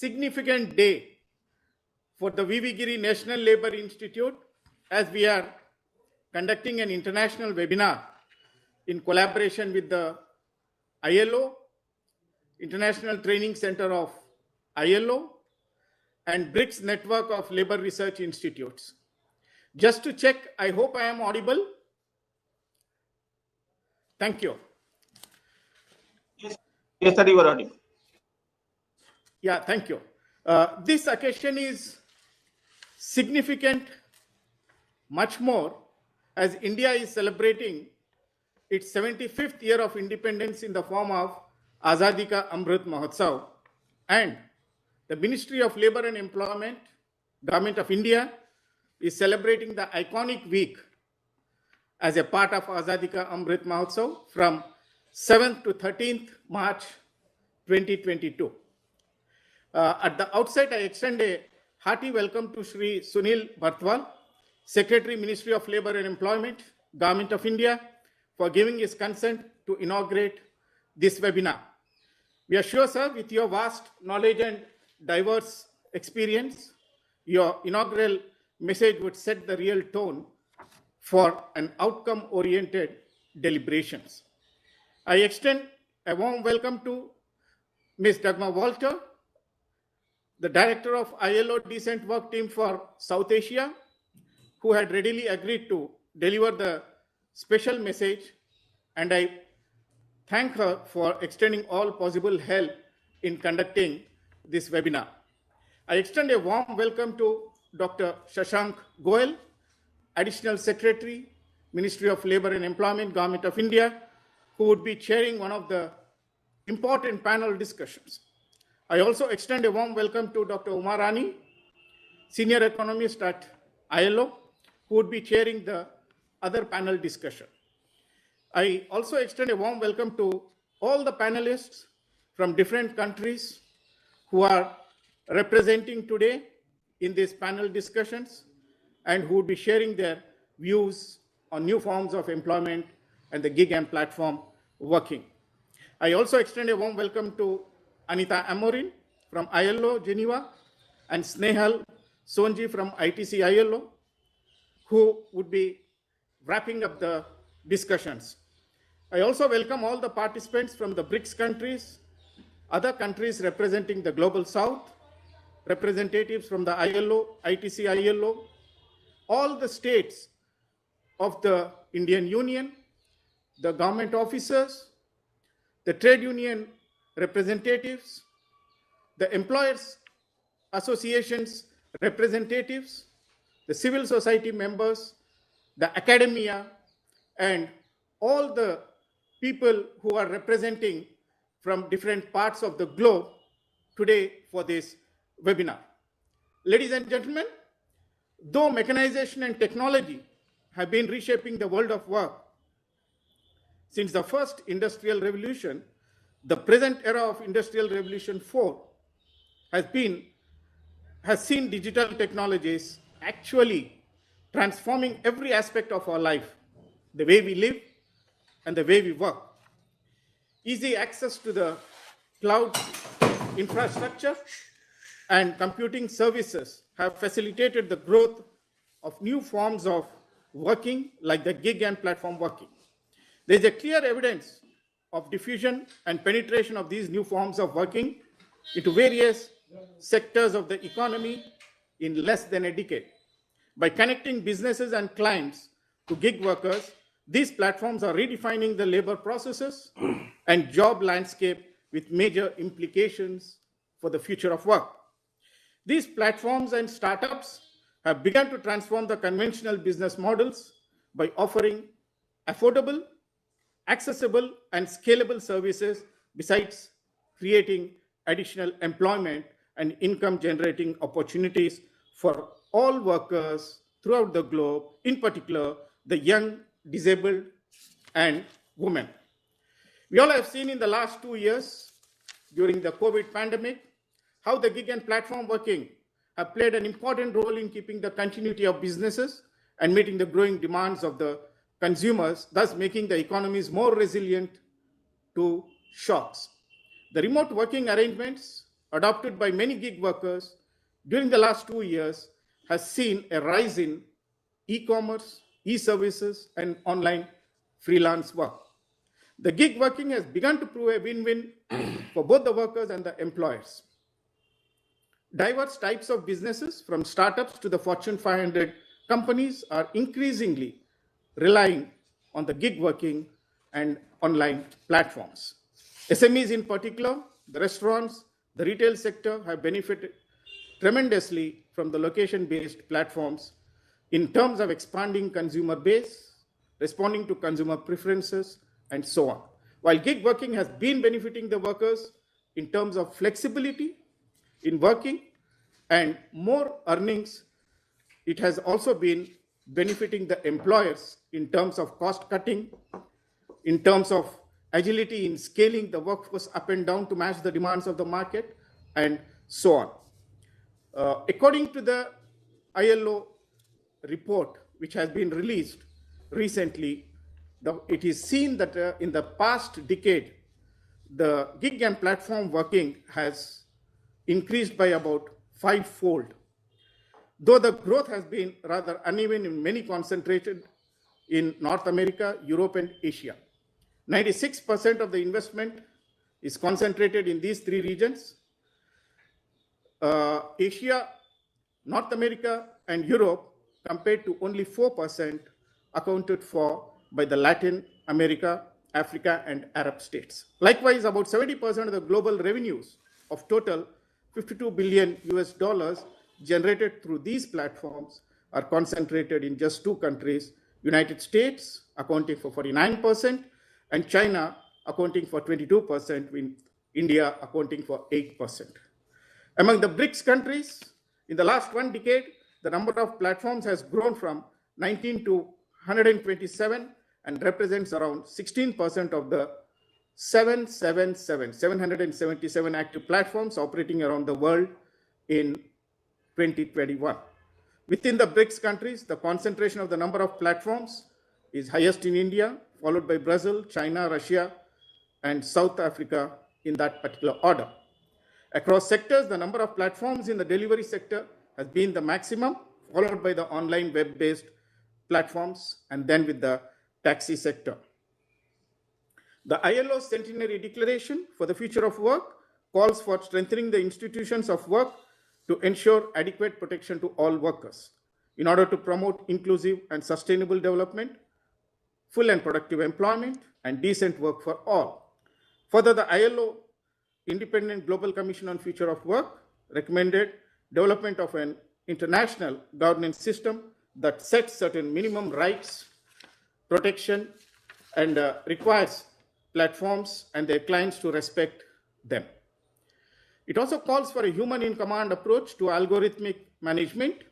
significant day for the Giri National Labour Institute, as we are conducting an international webinar in collaboration with the ILO, International Training Center of ILO, and BRICS Network of Labour Research Institutes. Just to check, I hope I am audible. Thank you. Yes, sir, you are audible. Yeah, thank you. This occasion is significant, much more, as India is celebrating its 75th year of independence in the form of Azadi Ka Amrit Mahotsav, and the Ministry of Labour and Employment, Government of India, is celebrating the iconic week as a part of Azadi Ka Amrit Mahotsav from 7th to 13th March 2022. At the outset, I extend a hearty welcome to Shri Sunil Bartwal, Secretary, Ministry of Labour and Employment, Government of India, for giving his consent to inaugurate this webinar. We are sure, sir, with your vast knowledge and diverse experience, your inaugural message would set the real tone for an outcome-oriented deliberations. I extend a warm welcome to Ms. Dagmar Walter, the Director of ILO Decent Work Team for South Asia, who had readily agreed to deliver the special message, and I thank her for extending all possible help in conducting this webinar. I extend a warm welcome to Dr. Shashank Goel, Additional Secretary, Ministry of Labour and Employment, Government of India, who would be chairing one of the important panel discussions. I also extend a warm welcome to Dr. Uma Rani, Senior Economist at ILO, who would be chairing the other panel discussion. I also extend a warm welcome to all the panelists from different countries who are representing today in these panel discussions and who would be sharing their views on new forms of employment and the gig and platform working. I also extend a warm welcome to Anita Amorin from ILO Geneva and Snehal Sonji from ITC-ILO, who would be wrapping up the discussions. I also welcome all the participants from the BRICS countries, other countries representing the Global South, representatives from the ILO, ITC-ILO, all the states of the Indian Union, the government officers, the trade union representatives, the employers associations representatives, the civil society members, the academia, and all the people who are representing from different parts of the globe today for this webinar. Ladies and gentlemen, though mechanization and technology have been reshaping the world of work since the first industrial revolution, the present era of Industrial Revolution 4 has seen digital technologies actually transforming every aspect of our life, the way we live and the way we work. Easy access to the cloud infrastructure and computing services have facilitated the growth of new forms of working, like the gig and platform working. There is a clear evidence of diffusion and penetration of these new forms of working into various sectors of the economy in less than a decade. By connecting businesses and clients to gig workers, these platforms are redefining the labor processes and job landscape with major implications for the future of work. These platforms and startups have begun to transform the conventional business models by offering affordable, accessible, and scalable services, besides creating additional employment and income-generating opportunities for all workers throughout the globe, in particular, the young, disabled, and women. We all have seen in the last 2 years, during the COVID pandemic, how the gig and platform working have played an important role in keeping the continuity of businesses and meeting the growing demands of the consumers, thus making the economies more resilient to shocks. The remote working arrangements adopted by many gig workers during the last 2 years has seen a rise in e-commerce, e-services, and online freelance work. The gig working has begun to prove a win-win for both the workers and the employers. Diverse types of businesses, from startups to the Fortune 500 companies, are increasingly relying on the gig working and online platforms. SMEs in particular, the restaurants, the retail sector have benefited tremendously from the location-based platforms in terms of expanding consumer base, responding to consumer preferences, and so on. While gig working has been benefiting the workers in terms of flexibility in working and more earnings, it has also been benefiting the employers in terms of cost cutting, in terms of agility in scaling the workforce up and down to match the demands of the market, and so on. According to the ILO report, which has been released recently, it is seen that in the past decade, the gig and platform working has increased by about 5-fold. Though the growth has been rather uneven in many concentrated in North America, Europe, and Asia. 96% of the investment is concentrated in these three regions. Asia, North America, and Europe, compared to only 4% accounted for by the Latin America, Africa, and Arab states. Likewise, about 70% of the global revenues of total $52 billion generated through these platforms are concentrated in just two countries, United States accounting for 49%, and China accounting for 22%, with India accounting for 8%. Among the BRICS countries, in the last 1 decade, the number of platforms has grown from 19 to 127 and represents around 16% of the 777 active platforms operating around the world in 2021. Within the BRICS countries, the concentration of the number of platforms is highest in India, followed by Brazil, China, Russia, and South Africa in that particular order. Across sectors, the number of platforms in the delivery sector has been the maximum, followed by the online web-based platforms, and then with the taxi sector. The ILO Centenary Declaration for the Future of Work calls for strengthening the institutions of work to ensure adequate protection to all workers in order to promote inclusive and sustainable development, full and productive employment, and decent work for all. Further, the ILO Independent Global Commission on Future of Work recommended development of an international governance system that sets certain minimum rights, protection, and requires platforms and their clients to respect them. It also calls for a human-in-command approach to algorithmic management,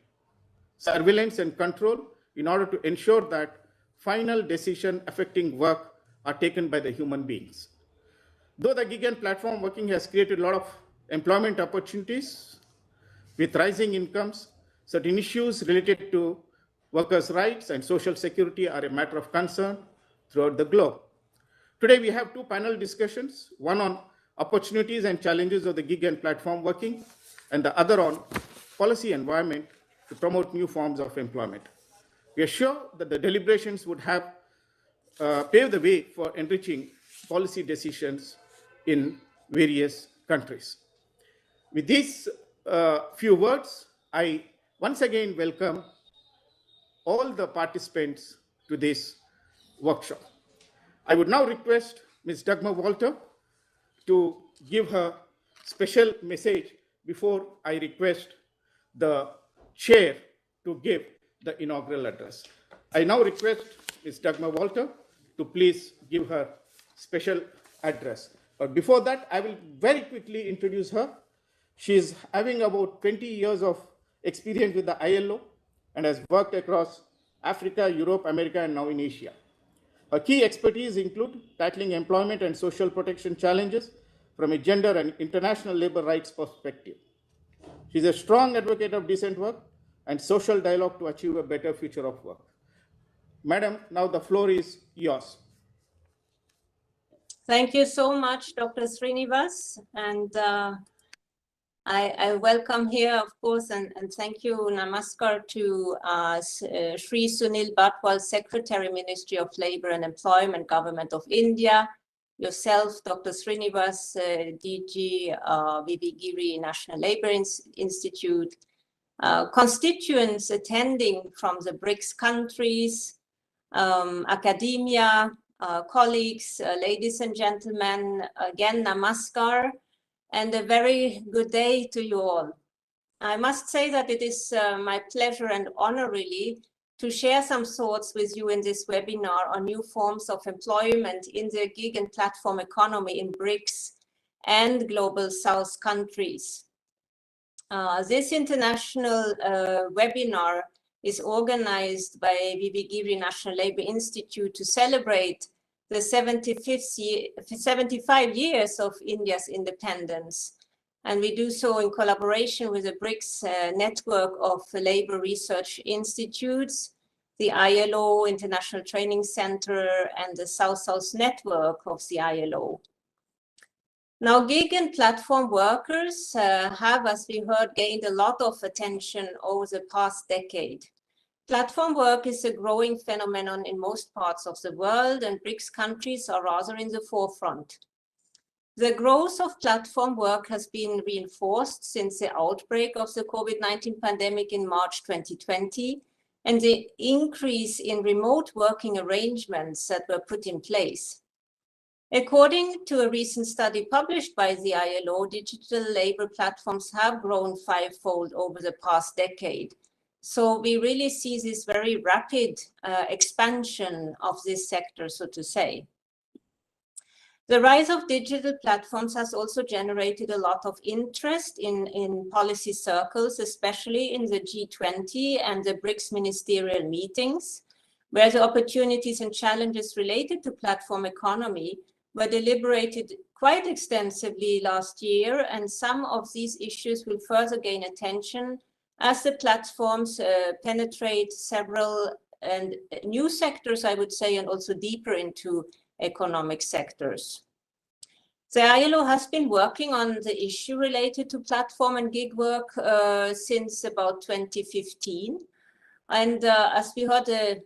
surveillance, and control in order to ensure that final decisions affecting work are taken by the human beings. Though the gig and platform working has created a lot of employment opportunities with rising incomes, certain issues related to workers' rights and social security are a matter of concern throughout the globe. Today, we have two panel discussions, one on opportunities and challenges of the gig and platform working, and the other on policy environment to promote new forms of employment. We are sure that the deliberations would have paved the way for enriching policy decisions in various countries. With these few words, I once again welcome all the participants to this workshop. I would now request Ms. Dagmar Walter to give her special message before I request the chair to give the inaugural address. I now request Ms. Dagmar Walter to please give her special address. But before that, I will very quickly introduce her. She is having about 20 years of experience with the ILO and has worked across Africa, Europe, America, and now in Asia. Her key expertise include tackling employment and social protection challenges from a gender and international labor rights perspective. She is a strong advocate of decent work and social dialogue to achieve a better future of work. Madam, now the floor is yours. Thank you so much, Dr. Srinivas. And I welcome here, of course, and thank you, Namaskar, to Sri Sunil Batwal, Secretary, Ministry of Labour and Employment, Government of India, yourself, Dr. Srinivas, DG, VV Giri National Labour Institute, constituents attending from the BRICS countries, academia, colleagues, ladies and gentlemen, again, Namaskar. And a very good day to you all. I must say that it is my pleasure and honor really to share some thoughts with you in this webinar on new forms of employment in the gig and platform economy in BRICS and Global South countries. This international webinar is organized by VV Giri National Labour Institute to celebrate the 75 years of India's independence. And we do so in collaboration with the BRICS Network of Labour Research Institutes, the ILO International Training Center, and the South-South Network of the ILO. Now, gig and platform workers have, as we heard, gained a lot of attention over the past decade. Platform work is a growing phenomenon in most parts of the world, and BRICS countries are rather in the forefront. The growth of platform work has been reinforced since the outbreak of the COVID-19 pandemic in March 2020, and the increase in remote working arrangements that were put in place. According to a recent study published by the ILO, digital labor platforms have grown fivefold over the past decade. So we really see this very rapid expansion of this sector, so to say. The rise of digital platforms has also generated a lot of interest in policy circles, especially in the G20 and the BRICS ministerial meetings, where the opportunities and challenges related to platform economy were deliberated quite extensively last year, and some of these issues will further gain attention as the platforms penetrate several and new sectors, I would say, and also deeper into economic sectors. The ILO has been working on the issue related to platform and gig work since about 2015. And as we heard, the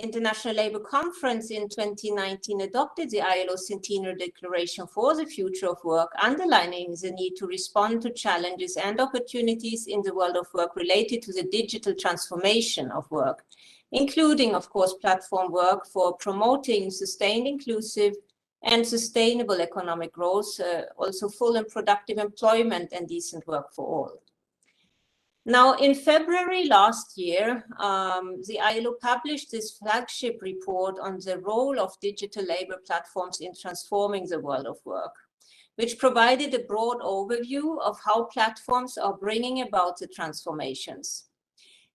International Labour Conference in 2019 adopted the ILO Centenary Declaration for the Future of Work, underlining the need to respond to challenges and opportunities in the world of work related to the digital transformation of work, including, of course, platform work for promoting sustained, inclusive, and sustainable economic growth, also full and productive employment and decent work for all. Now, in February last year, the ILO published this flagship report on the role of digital labor platforms in transforming the world of work, which provided a broad overview of how platforms are bringing about the transformations.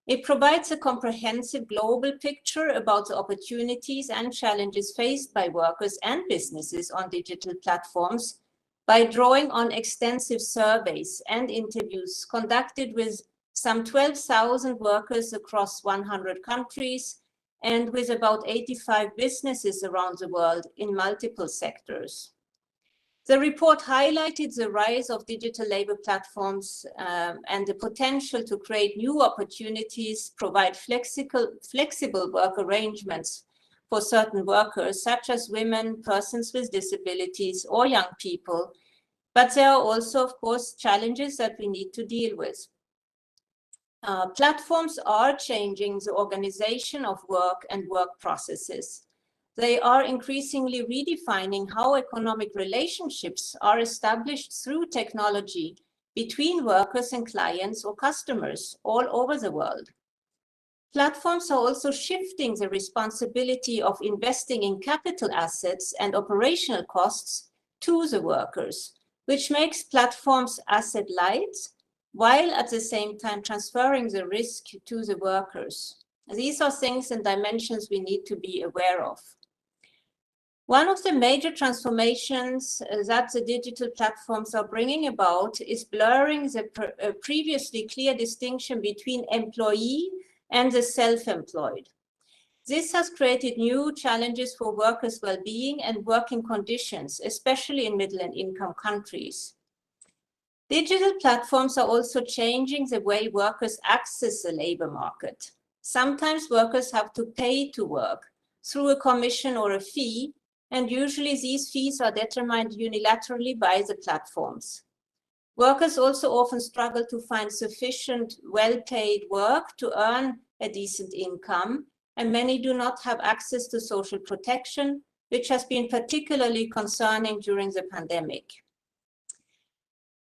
It provides a comprehensive global picture about the opportunities and challenges faced by workers and businesses on digital platforms by drawing on extensive surveys and interviews conducted with some 12,000 workers across 100 countries and with about 85 businesses around the world in multiple sectors. The report highlighted the rise of digital labor platforms and the potential to create new opportunities, provide flexible work arrangements for certain workers, such as women, persons with disabilities, or young people. But there are also, of course, challenges that we need to deal with. Platforms are changing the organization of work and work processes. They are increasingly redefining how economic relationships are established through technology between workers and clients or customers all over the world. Platforms are also shifting the responsibility of investing in capital assets and operational costs to the workers, which makes platforms asset light, while at the same time transferring the risk to the workers. These are things and dimensions we need to be aware of. One of the major transformations that the digital platforms are bringing about is blurring the previously clear distinction between employee and the self-employed. This has created new challenges for workers' well-being and working conditions, especially in middle and income countries. Digital platforms are also changing the way workers access the labor market. Sometimes workers have to pay to work through a commission or a fee, and usually these fees are determined unilaterally by the platforms. Workers also often struggle to find sufficient well-paid work to earn a decent income, and many do not have access to social protection, which has been particularly concerning during the pandemic.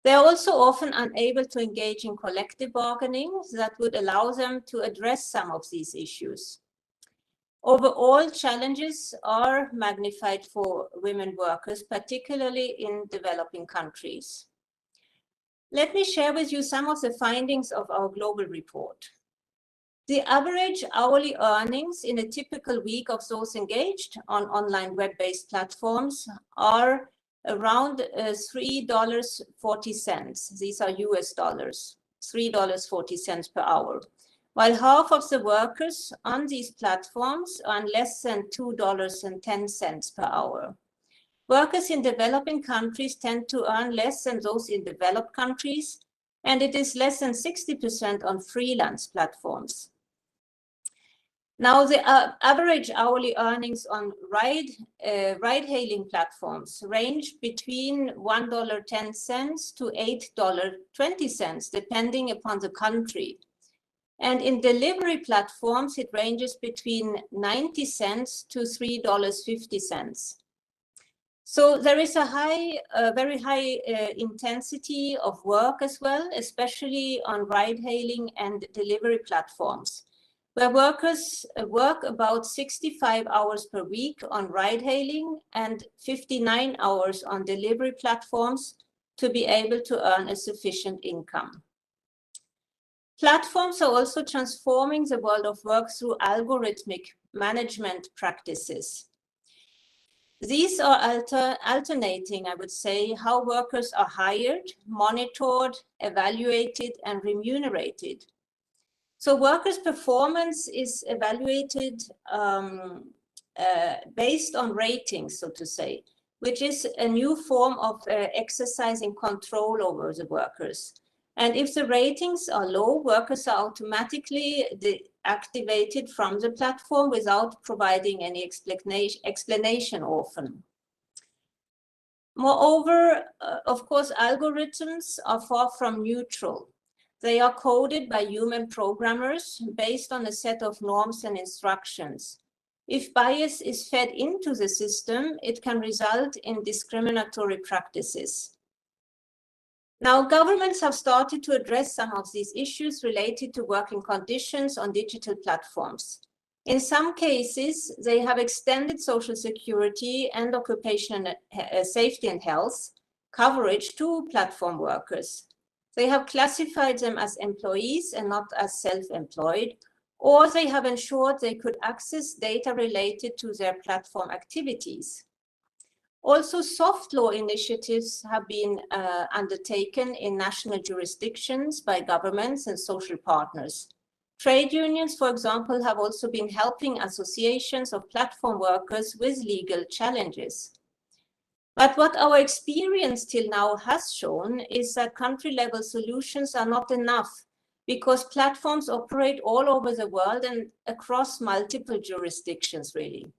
They are also often unable to engage in collective bargaining that would allow them to address some of these issues. Overall, challenges are magnified for women workers, particularly in developing countries. Let me share with you some of the findings of our global report. The average hourly earnings in a typical week of those engaged on online web-based platforms are around $3.40. These are US dollars, $3.40 per hour, while half of the workers on these platforms earn less than $2.10 per hour. Workers in developing countries tend to earn less than those in developed countries, and it is less than 60% on freelance platforms. Now, the average hourly earnings on ride-hailing platforms range between $1.10 to $8.20, depending upon the country. And in delivery platforms, it ranges between 90 cents to $3.50. So there is a very high intensity of work as well, especially on ride-hailing and delivery platforms, where workers work about 65 hours per week on ride-hailing and 59 hours on delivery platforms to be able to earn a sufficient income. Platforms are also transforming the world of work through algorithmic management practices. These are alternating, I would say, how workers are hired, monitored, evaluated, and remunerated. So workers' performance is evaluated based on ratings, so to say, which is a new form of exercising control over the workers. And if the ratings are low, workers are automatically deactivated from the platform without providing any explanation often. Moreover, of course, algorithms are far from neutral. They are coded by human programmers based on a set of norms and instructions. If bias is fed into the system, it can result in discriminatory practices. Now, governments have started to address some of these issues related to working conditions on digital platforms. In some cases, they have extended social security and occupational safety and health coverage to platform workers. They have classified them as employees and not as self-employed, or they have ensured they could access data related to their platform activities. Also, soft law initiatives have been undertaken in national jurisdictions by governments and social partners. Trade unions, for example, have also been helping associations of platform workers with legal challenges. But what our experience till now has shown is that country-level solutions are not enough because platforms operate all over the world and across multiple jurisdictions, really.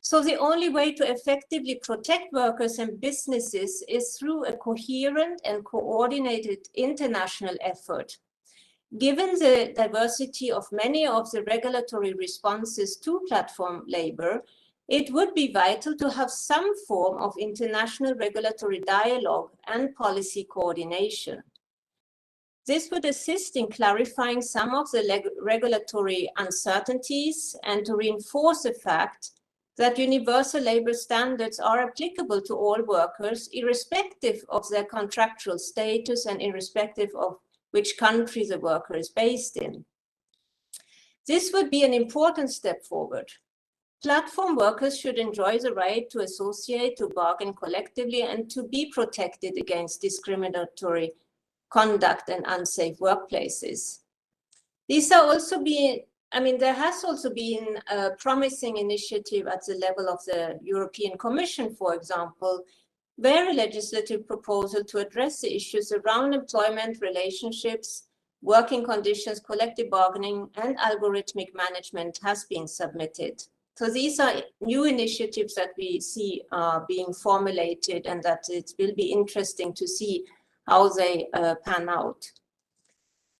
So the only way to effectively protect workers and businesses is through a coherent and coordinated international effort. Given the diversity of many of the regulatory responses to platform labor, it would be vital to have some form of international regulatory dialogue and policy coordination. This would assist in clarifying some of the regulatory uncertainties and to reinforce the fact that universal labor standards are applicable to all workers, irrespective of their contractual status and irrespective of which country the worker is based in. This would be an important step forward. Platform workers should enjoy the right to associate, to bargain collectively, and to be protected against discriminatory conduct and unsafe workplaces. These are also being there has also been a promising initiative at the level of the European Commission, for example, where a legislative proposal to address the issues around employment relationships, working conditions, collective bargaining, and algorithmic management has been submitted. So these are new initiatives that we see being formulated, and that it will be interesting to see how they pan out.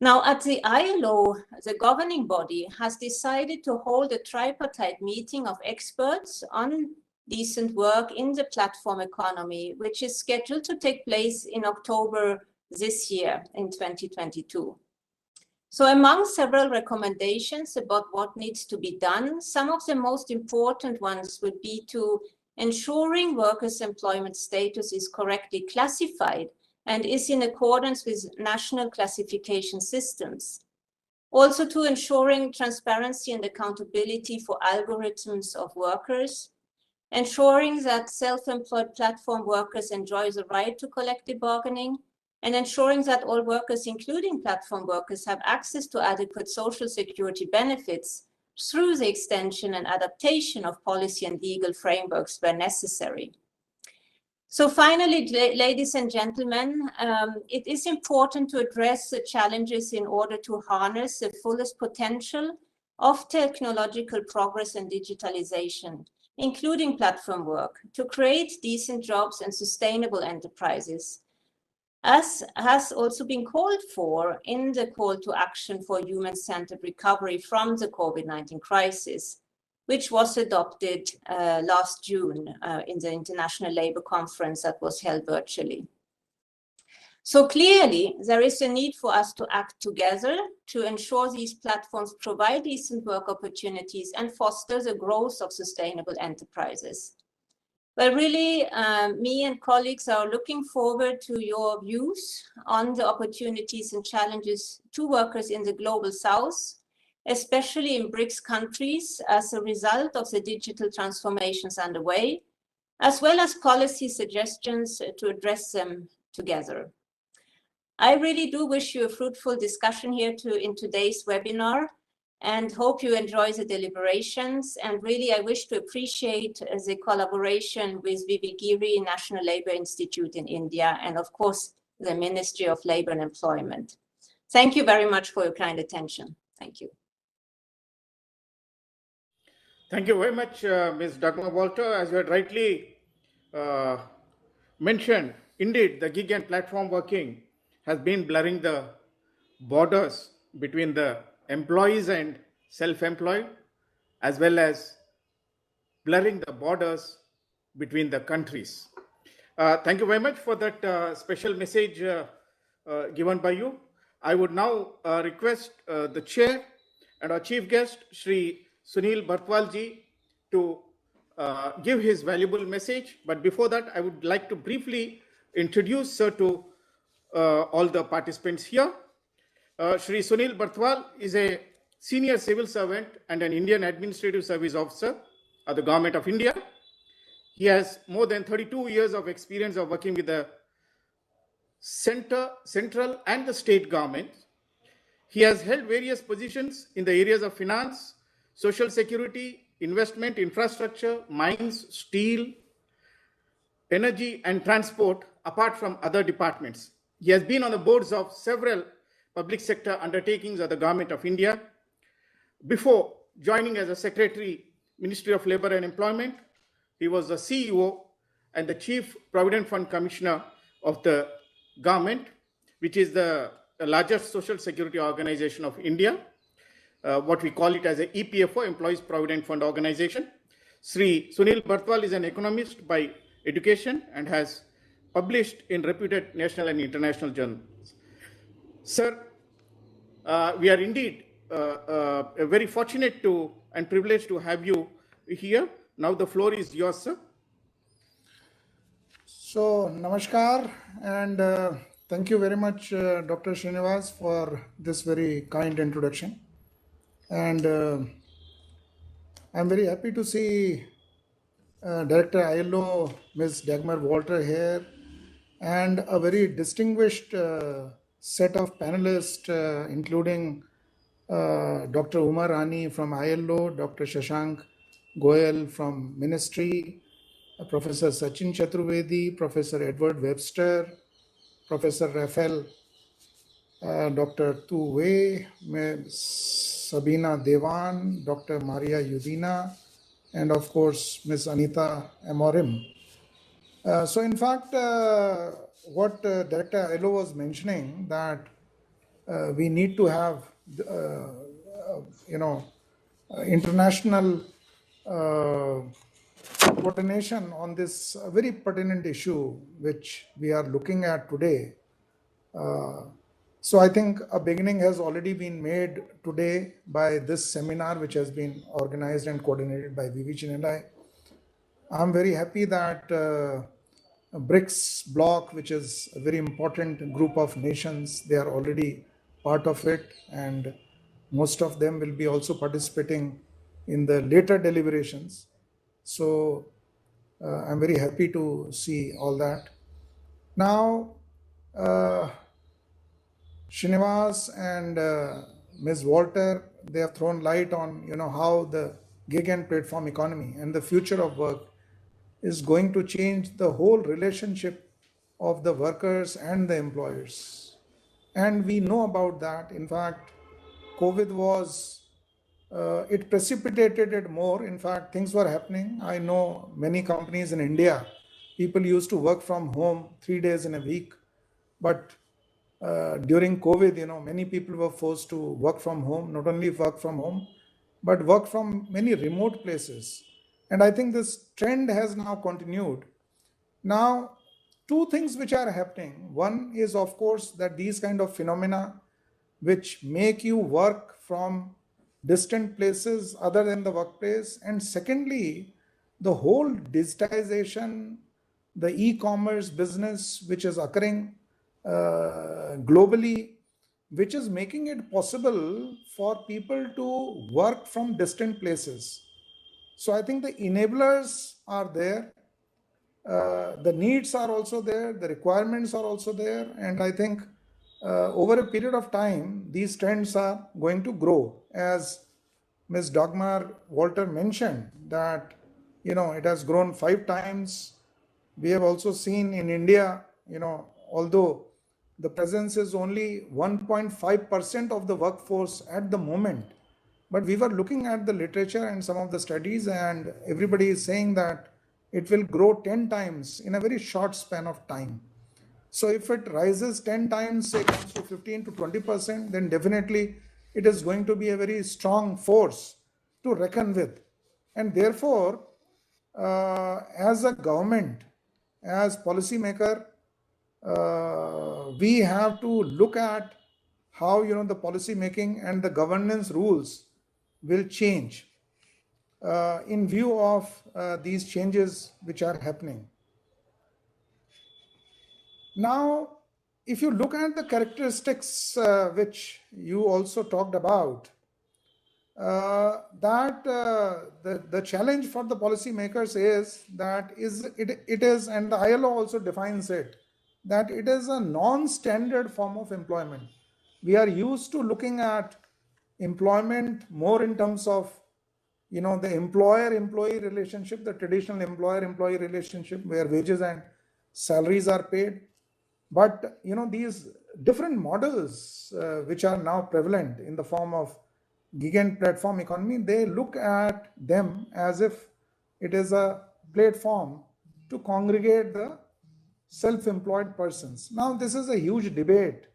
Now, at the ILO, the governing body has decided to hold a tripartite meeting of experts on decent work in the platform economy, which is scheduled to take place in October this year, in 2022. So among several recommendations about what needs to be done, some of the most important ones would be to ensuring workers' employment status is correctly classified and is in accordance with national classification systems. Also to ensuring transparency and accountability for algorithms of workers, ensuring that self-employed platform workers enjoy the right to collective bargaining, and ensuring that all workers, including platform workers, have access to adequate social security benefits through the extension and adaptation of policy and legal frameworks where necessary. So finally, ladies and gentlemen, it is important to address the challenges in order to harness the fullest potential of technological progress and digitalization, including platform work, to create decent jobs and sustainable enterprises, as has also been called for in the call to action for human-centered recovery from the COVID-19 crisis, which was adopted last June in the International Labour Conference that was held virtually. So clearly, there is a need for us to act together to ensure these platforms provide decent work opportunities and foster the growth of sustainable enterprises. Well, really, me and colleagues are looking forward to your views on the opportunities and challenges to workers in the Global South, especially in BRICS countries as a result of the digital transformations underway, as well as policy suggestions to address them together. I really do wish you a fruitful discussion here in today's webinar, and hope you enjoy the deliberations. And really, I wish to appreciate the collaboration with Giri National Labour Institute in India, and of course, the Ministry of Labour and Employment. Thank you very much for your kind attention. Thank you. Thank you very much, Ms. Dagmar Walter. As you had rightly mentioned, indeed, the gig and platform working has been blurring the borders between the employees and self-employed, as well as blurring the borders between the countries. Thank you very much for that special message given by you. I would now request the chair and our chief guest, Shri Sunil Bartwal ji, to give his valuable message. But before that, I would like to briefly introduce sir to all the participants here. Shri Sunil Bartwal is a senior civil servant and an Indian Administrative Service Officer of the Government of India. He has more than 32 years of experience of working with the central and the state governments. He has held various positions in the areas of finance, social security, investment, infrastructure, mines, steel, energy, and transport, apart from other departments. He has been on the boards of several public sector undertakings of the Government of India. Before joining as a Secretary, Ministry of Labour and Employment, he was the CEO and the Chief Provident Fund Commissioner of the government, which is the largest social security organization of India, what we call it as a EPFO, Employees Provident Fund Organization. Sri Sunil Bartwal is an economist by education and has published in reputed national and international journals. Sir, we are indeed very fortunate to and privileged to have you here. Now the floor is yours, sir. So, namaskar, and thank you very much, Dr. Srinivas, for this very kind introduction. And I'm very happy to see Director ILO, Ms. Dagmar Walter here, and a very distinguished set of panelists, including Dr. Uma Rani from ILO, Dr. Shashank Goyal from Ministry, Professor Sachin Chaturvedi, Professor Edward Webster, Professor Raphael, Dr. Tu Wei, Ms. Sabina Devan, Dr. Maria Udina, and of course, Ms. Anita Amorim. So in fact, what Director ILO was mentioning, that we need to have, international coordination on this very pertinent issue which we are looking at today. So I think a beginning has already been made today by this seminar, which has been organized and coordinated by Vivichin and I. I'm very happy that BRICS bloc, which is a very important group of nations, they are already part of it, and most of them will be also participating in the later deliberations. So I'm very happy to see all that. Now, Srinivas and Ms. Walter, they have thrown light on how the gig and platform economy and the future of work is going to change the whole relationship of the workers and the employers. And we know about that. In fact, COVID was, it precipitated it more. In fact, things were happening. I know many companies in India, people used to work from home 3 days in a week. But during COVID, many people were forced to work from home, not only work from home, but work from many remote places. And I think this trend has now continued. Now, two things which are happening. One is, of course, that these kind of phenomena which make you work from distant places other than the workplace. And secondly, the whole digitization, the e-commerce business which is occurring globally, which is making it possible for people to work from distant places. So I think the enablers are there, the needs are also there, the requirements are also there, and I think over a period of time, these trends are going to grow. As Ms. Dagmar Walter mentioned, that it has grown 5 times. We have also seen in India, although the presence is only 1.5% of the workforce at the moment, but we were looking at the literature and some of the studies, and everybody is saying that it will grow 10 times in a very short span of time. So if it rises 10 times, say comes to 15 to 20%, then definitely it is going to be a very strong force to reckon with. And therefore, as a government, as policymaker, we have to look at how the policy making and the governance rules will change in view of these changes which are happening. Now, if you look at the characteristics which you also talked about, that the challenge for the policymakers is that it is, and the ILO also defines it, that it is a non-standard form of employment. We are used to looking at employment more in terms of the employer-employee relationship, the traditional employer-employee relationship where wages and salaries are paid. But these different models which are now prevalent in the form of gig and platform economy, they look at them as if it is a platform to congregate the self-employed persons. Now, this is a huge debate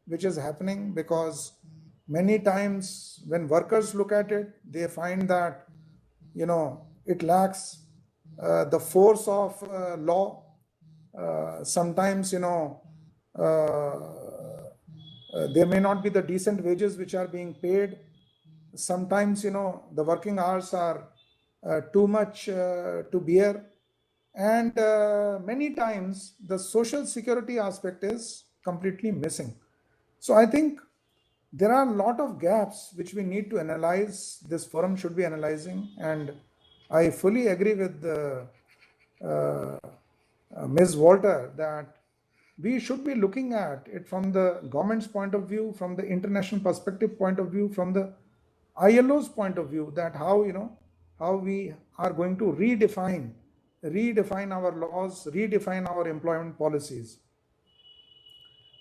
which is happening, because many times when workers look at it, they find that it lacks the force of law. Sometimes there may not be the decent wages which are being paid. Sometimes the working hours are too much to bear, and many times the social security aspect is completely missing. So I think there are a lot of gaps which we need to analyze, this forum should be analyzing, and I fully agree with Ms. Walter that we should be looking at it from the government's point of view, from the international perspective point of view, from the ILO's point of view, that how we are going to redefine redefine our laws, redefine our employment policies.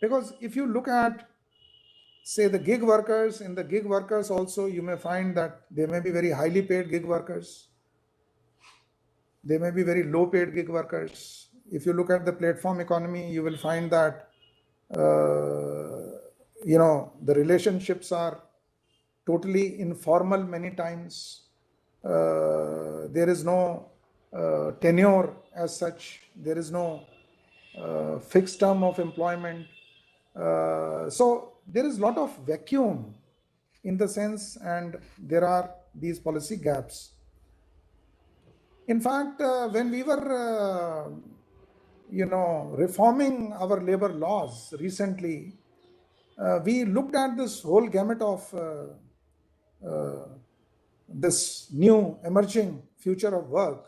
Because if you look at, say, the gig workers, in the gig workers also, you may find that they may be very highly paid gig workers. They may be very low paid gig workers. If you look at the platform economy, you will find that, the relationships are totally informal many times. There is no tenure as such. There is no fixed term of employment. So there is a lot of vacuum in the sense, and there are these policy gaps. In fact, when we were, reforming our labor laws recently, we looked at this whole gamut of this new emerging future of work.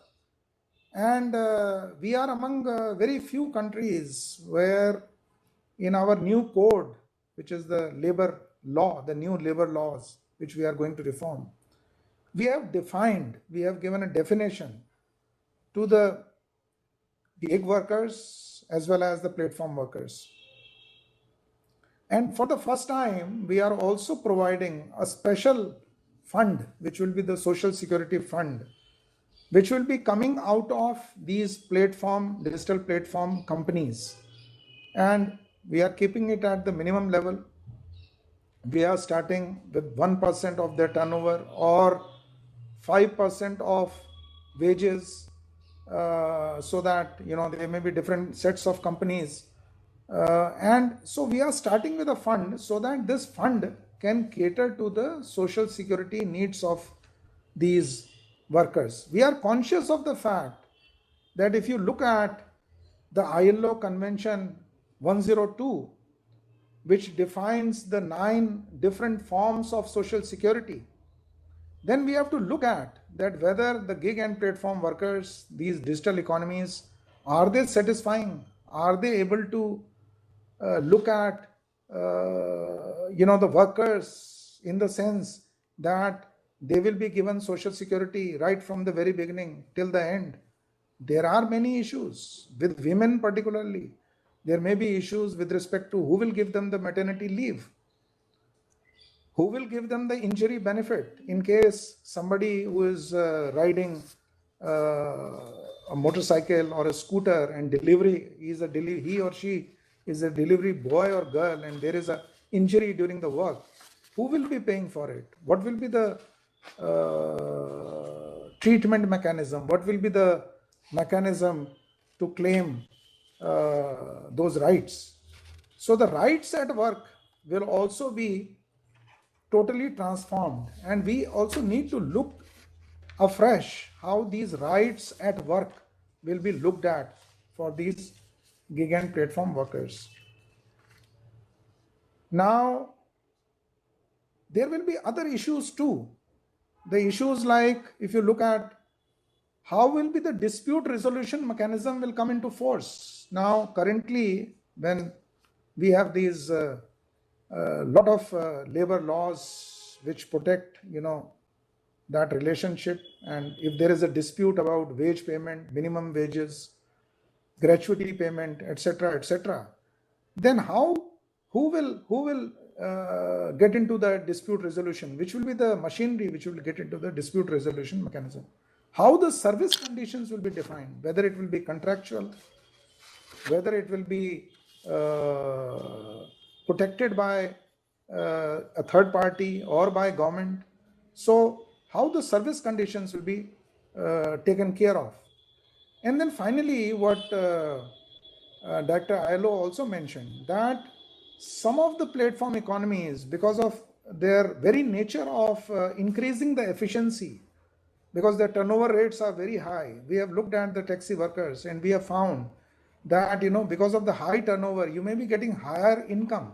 And we are among very few countries where in our new code, which is the labor law, the new labor laws, which we are going to reform, we have given a definition to the gig workers as well as the platform workers. And for the first time, we are also providing a special fund, which will be the Social Security Fund, which will be coming out of these digital platform companies. And we are keeping it at the minimum level. We are starting with 1% of their turnover or 5% of wages, so that, there may be different sets of companies. And so we are starting with a fund so that this fund can cater to the social security needs of these workers. We are conscious of the fact that if you look at the ILO Convention 102, which defines the 9 different forms of social security, then we have to look at that whether the gig and platform workers, these digital economies, are they satisfying? Are they able to look at the workers in the sense that they will be given social security right from the very beginning till the end? There are many issues with women particularly. There may be issues with respect to who will give them the maternity leave, who will give them the injury benefit in case somebody who is riding a motorcycle or a scooter and he or she is a delivery boy or girl, and there is an injury during the work. Who will be paying for it? What will be the treatment mechanism? What will be the mechanism to claim those rights? So the rights at work will also be totally transformed, and we also need to look afresh how these rights at work will be looked at for these gig and platform workers. Now, there will be other issues too. The issues like, if you look at how will be the dispute resolution mechanism will come into force. Now, currently, when we have these lot of labor laws which protect, that relationship, and if there is a dispute about wage payment, minimum wages, gratuity payment, etc., then who will get into the dispute resolution? Which will be the machinery which will get into the dispute resolution mechanism? How the service conditions will be defined, whether it will be contractual, whether it will be protected by a third party or by government. So how the service conditions will be taken care of. And then finally, what Dr. ILO also mentioned, that some of the platform economies, because of their very nature of increasing the efficiency, because their turnover rates are very high. We have looked at the taxi workers and we have found that, because of the high turnover, you may be getting higher income.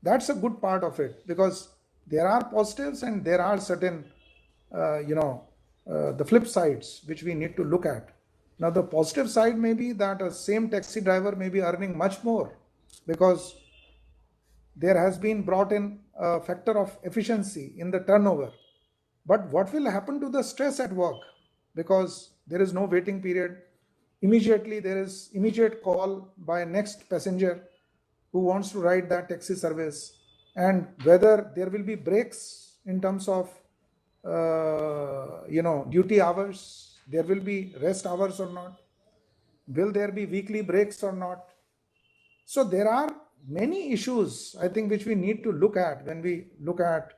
That's a good part of it, because there are positives and there are certain, the flip sides which we need to look at. Now, the positive side may be that a same taxi driver may be earning much more because there has been brought in a factor of efficiency in the turnover. But what will happen to the stress at work? because there is no waiting period. Immediately there is immediate call by next passenger who wants to ride that taxi service, and whether there will be breaks in terms of duty hours, there will be rest hours or not, will there be weekly breaks or not. So there are many issues, I think, which we need to look at when we look at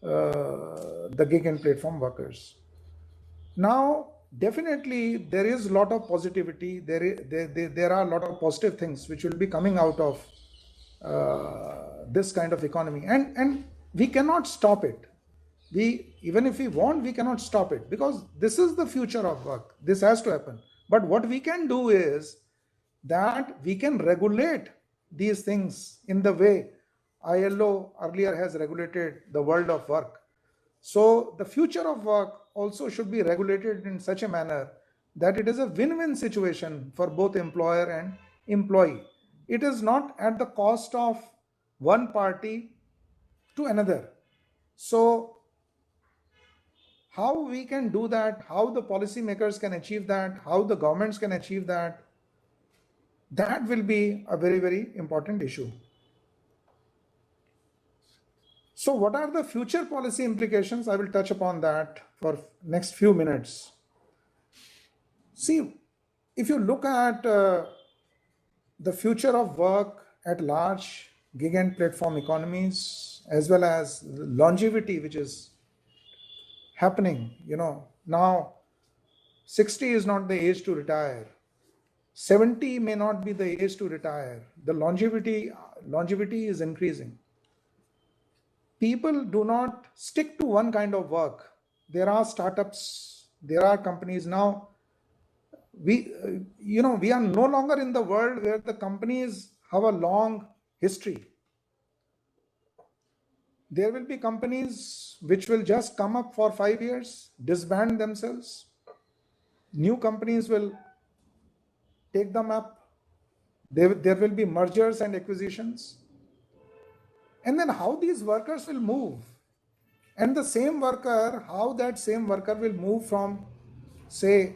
the gig and platform workers. Now, definitely there is a lot of positivity. There are a lot of positive things which will be coming out of this kind of economy, and we cannot stop it. Even if we want, we cannot stop it, because this is the future of work. This has to happen. But what we can do is that we can regulate these things in the way ILO earlier has regulated the world of work. So the future of work also should be regulated in such a manner that it is a win-win situation for both employer and employee. It is not at the cost of one party to another. So how we can do that, how the policymakers can achieve that, how the governments can achieve that, that will be a very, very important issue. So what are the future policy implications? I will touch upon that for next few minutes. See, if you look at the future of work at large, gig and platform economies, as well as longevity, which is happening, now 60 is not the age to retire. 70 may not be the age to retire. The longevity is increasing. People do not stick to one kind of work. There are startups, there are companies. Now, we are no longer in the world where the companies have a long history. There will be companies which will just come up for 5 years, disband themselves. New companies will take them up. There will be mergers and acquisitions. And then how these workers will move. And the same worker, how that same worker will move from, say,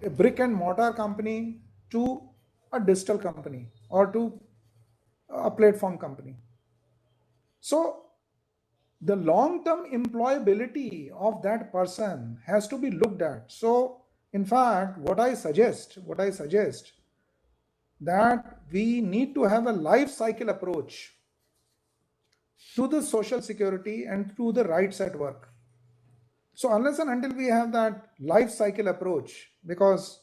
a brick and mortar company to a digital company or to a platform company. So the long-term employability of that person has to be looked at. So in fact, what I suggest that we need to have a life cycle approach to the social security and to the rights at work. So unless and until we have that life cycle approach, because,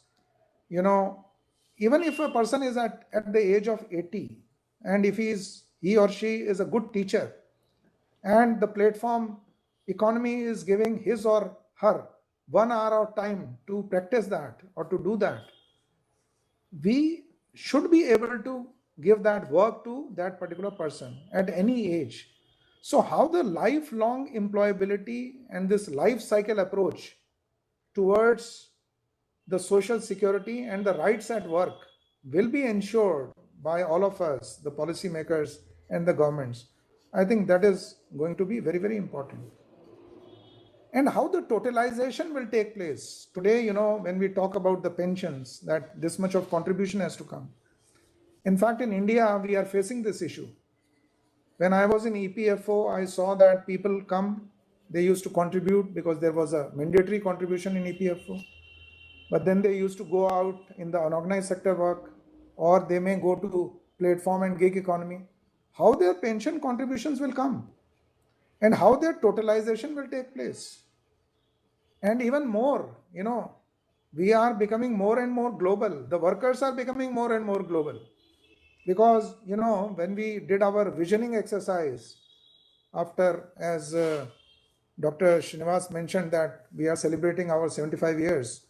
even if a person is at the age of 80, and if he or she is a good teacher, and the platform economy is giving his or her 1 hour of time to practice that or to do that, we should be able to give that work to that particular person at any age. So how the lifelong employability and this life cycle approach towards the social security and the rights at work will be ensured by all of us, the policymakers and the governments, I think that is going to be very, very important. And how the totalization will take place. Today, when we talk about the pensions, that this much of contribution has to come. In fact, in India, we are facing this issue. When I was in EPFO, I saw that people come, they used to contribute because there was a mandatory contribution in EPFO. But then they used to go out in the unorganized sector work, or they may go to platform and gig economy. How their pension contributions will come and how their totalization will take place. And even more, we are becoming more and more global. The workers are becoming more and more global. Because, when we did our visioning exercise, after, as Dr. Srinivas mentioned, that we are celebrating our 75 years,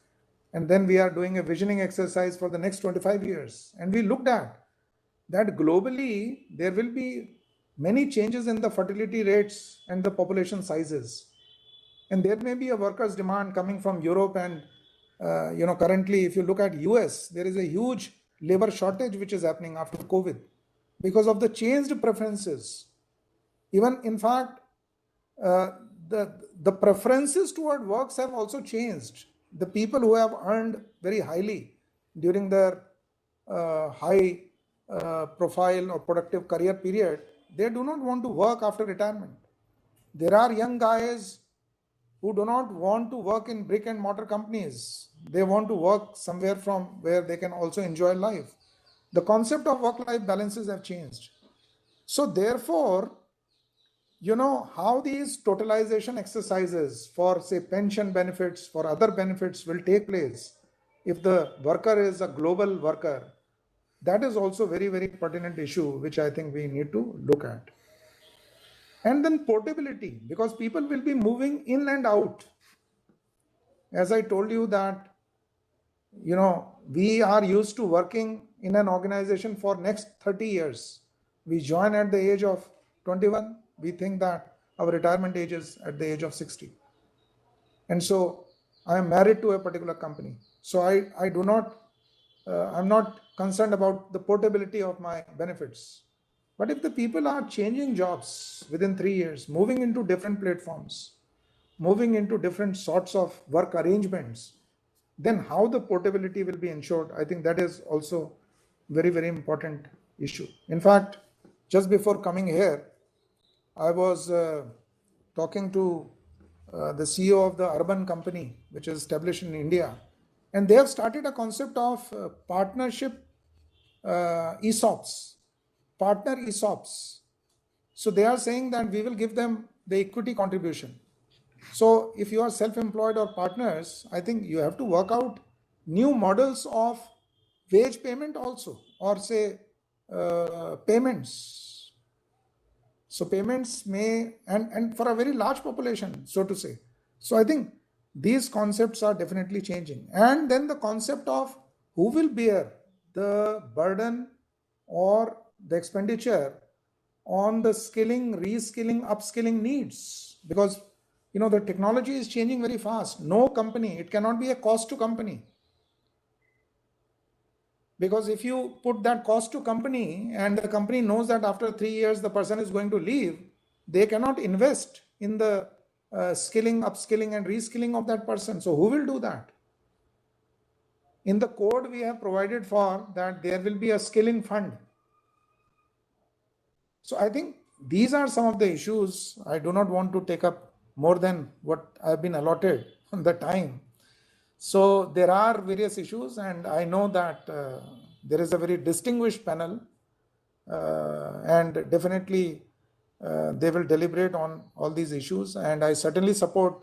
and then we are doing a visioning exercise for the next 25 years. And we looked at that globally, there will be many changes in the fertility rates and the population sizes. And there may be a workers' demand coming from Europe, and currently, if you look at US, there is a huge labor shortage which is happening after COVID because of the changed preferences. Even in fact, the preferences toward works have also changed. the people who have earned very highly during their high profile or productive career period, they do not want to work after retirement. There are young guys who do not want to work in brick and mortar companies. They want to work somewhere from where they can also enjoy life. The concept of work-life balances have changed. So therefore, how these totalization exercises for, say, pension benefits, for other benefits will take place if the worker is a global worker, that is also very, very pertinent issue, which I think we need to look at. And then portability, because people will be moving in and out. As I told you that, we are used to working in an organization for next 30 years. We join at the age of 21. We think that our retirement age is at the age of 60. And so I am married to a particular company. So I'm not concerned about the portability of my benefits. But if the people are changing jobs within 3 years, moving into different platforms, moving into different sorts of work arrangements, then how the portability will be ensured? I think that is also very, very important issue. In fact, just before coming here, I was talking to the CEO of the urban company, which is established in India, and they have started a concept of partnership ESOPs, partner ESOPs. So they are saying that we will give them the equity contribution. So if you are self-employed or partners, I think you have to work out new models of wage payment also, or say payments. So payments may, and for a very large population, so to say. So I think these concepts are definitely changing. And then the concept of who will bear the burden or the expenditure on the skilling, reskilling, upskilling needs, because the technology is changing very fast. No company, it cannot be a cost to company, because if you put that cost to company and the company knows that after 3 years the person is going to leave, they cannot invest in the skilling, upskilling and reskilling of that person. So who will do that? In the code we have provided for that there will be a skilling fund. So I think these are some of the issues. I do not want to take up more than what I've been allotted on the time. So there are various issues, and I know that there is a very distinguished panel, and definitely they will deliberate on all these issues. And I certainly support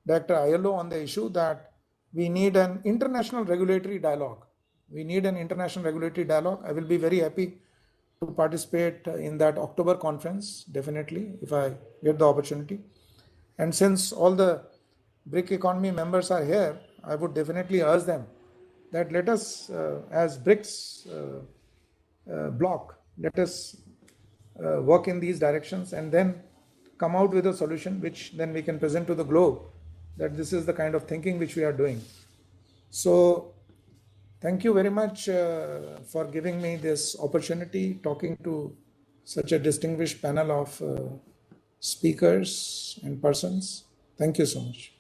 Dr. ILO on the issue that we need an international regulatory dialogue. We need an international regulatory dialogue. I will be very happy to participate in that October conference, definitely, if I get the opportunity. And since all the BRIC economy members are here, I would definitely urge them that let us, as BRICS bloc, let us work in these directions and then come out with a solution which then we can present to the globe, that this is the kind of thinking which we are doing. So thank you very much for giving me this opportunity, talking to such a distinguished panel of speakers and persons. Thank you so much.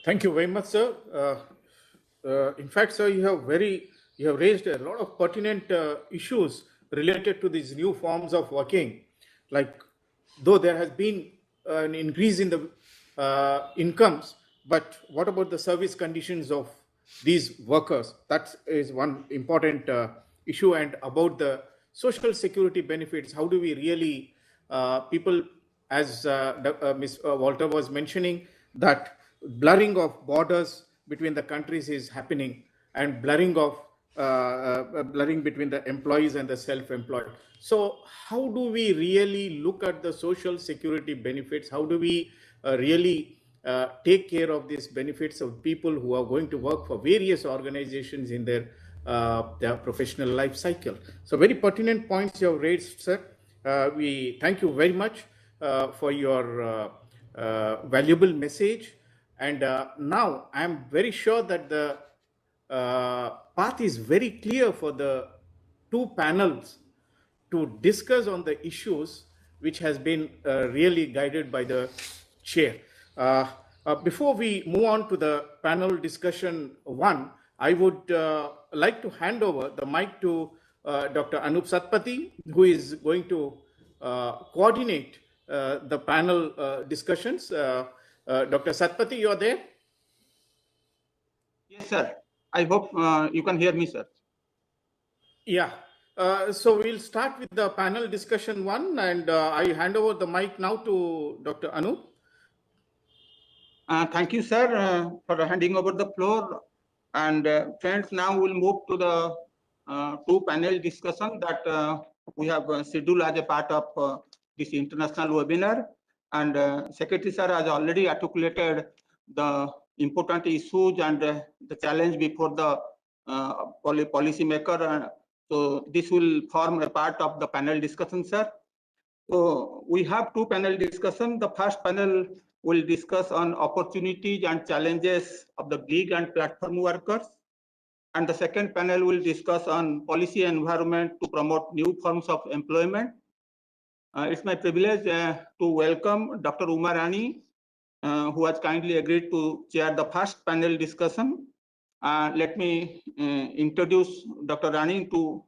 Thank you very much, sir. In fact, sir, you have raised a lot of pertinent issues related to these new forms of working. Like, though there has been an increase in the incomes, but what about the service conditions of these workers? That is one important issue. And about the social security benefits, how do we really, people, as Ms. Walter was mentioning, that blurring of borders between the countries is happening, and blurring between the employees and the self-employed. So how do we really look at the social security benefits? How do we really take care of these benefits of people who are going to work for various organizations in their professional life cycle? So very pertinent points you have raised, sir. We thank you very much for your valuable message. And now I'm very sure that the path is very clear for the two panels to discuss on the issues which has been really guided by the chair. Before we move on to the panel discussion one, I would like to hand over the mic to Dr. Anup Satpathy, who is going to coordinate the panel discussions. Dr. Satpathy, you are there? Yes, sir. I hope you can hear me, sir. Yeah. So we'll start with the panel discussion one, and I hand over the mic now to Dr. Anup. Thank you, sir, for handing over the floor. And friends, now we'll move to the two panel discussion that we have scheduled as a part of this international webinar. And Secretary sir has already articulated the important issues and the challenge before the policy maker. So this will form a part of the panel discussion, sir. So we have two panel discussion. The first panel will discuss on opportunities and challenges of the gig and platform workers. And the second panel will discuss on policy environment to promote new forms of employment. It's my privilege to welcome Dr. Uma Rani, who has kindly agreed to chair the first panel discussion. Let me introduce Dr. Rani to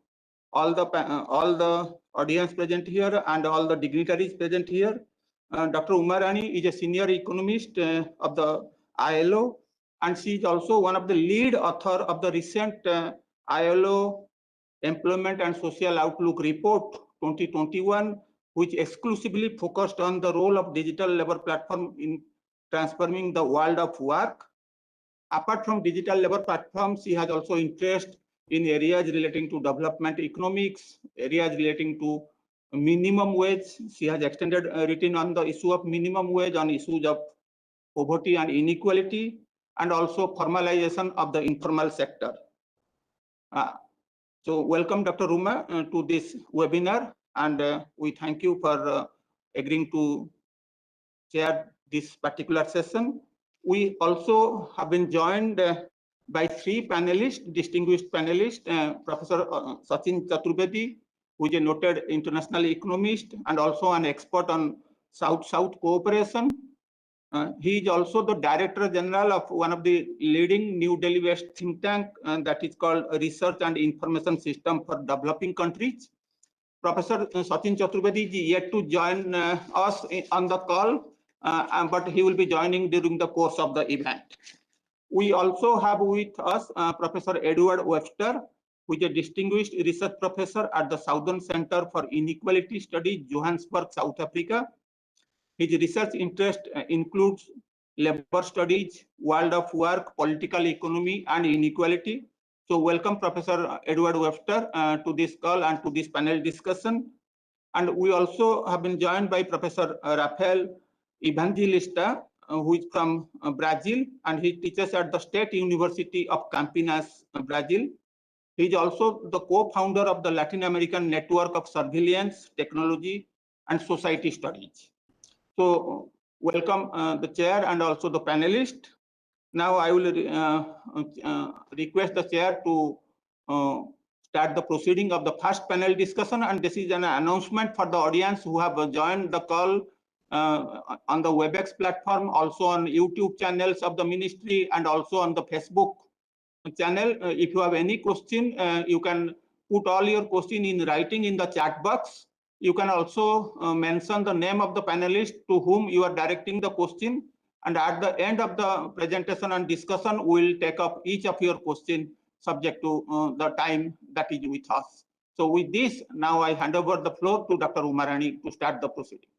all the audience present here and all the dignitaries present here. Dr. Uma Rani is a senior economist of the ILO, and she is also one of the lead author of the recent ILO Employment and Social Outlook Report 2021, which exclusively focused on the role of digital labor platform in transforming the world of work. Apart from digital labor platforms, she has also interest in areas relating to development economics, areas relating to minimum wage. She has extended written on the issue of minimum wage, on issues of poverty and inequality, and also formalization of the informal sector. So welcome Dr. Uma to this webinar, and we thank you for agreeing to chair this particular session. We also have been joined by three panelists, distinguished panelists, Professor Sachin Chaturvedi, who is a noted international economist and also an expert on South-South cooperation. He is also the Director General of one of the leading New Delhi-based think tank that is called Research and Information System for Developing Countries. Professor Sachin Chaturvedi is yet to join us on the call, but he will be joining during the course of the event. We also have with us Professor Edward Webster, who is a distinguished research professor at the Southern Center for Inequality Studies, Johannesburg, South Africa. His research interest includes labor studies, world of work, political economy, and inequality. So welcome Professor Edward Webster to this call and to this panel discussion. And we also have been joined by Professor Rafael Evangelista, who is from Brazil, and he teaches at the State University of Campinas, Brazil. He is also the co-founder of the Latin American Network of Surveillance, Technology, and Society Studies. So welcome the chair and also the panelist. Now I will request the chair to start the proceeding of the first panel discussion, and this is an announcement for the audience who have joined the call on the WebEx platform, also on YouTube channels of the ministry, and also on the Facebook channel. If you have any question, you can put all your question in writing in the chat box. You can also mention the name of the panelist to whom you are directing the question, and at the end of the presentation and discussion, we will take up each of your questions subject to the time that is with us. So with this, now I hand over the floor to Dr. Uma Rani to start the proceeding.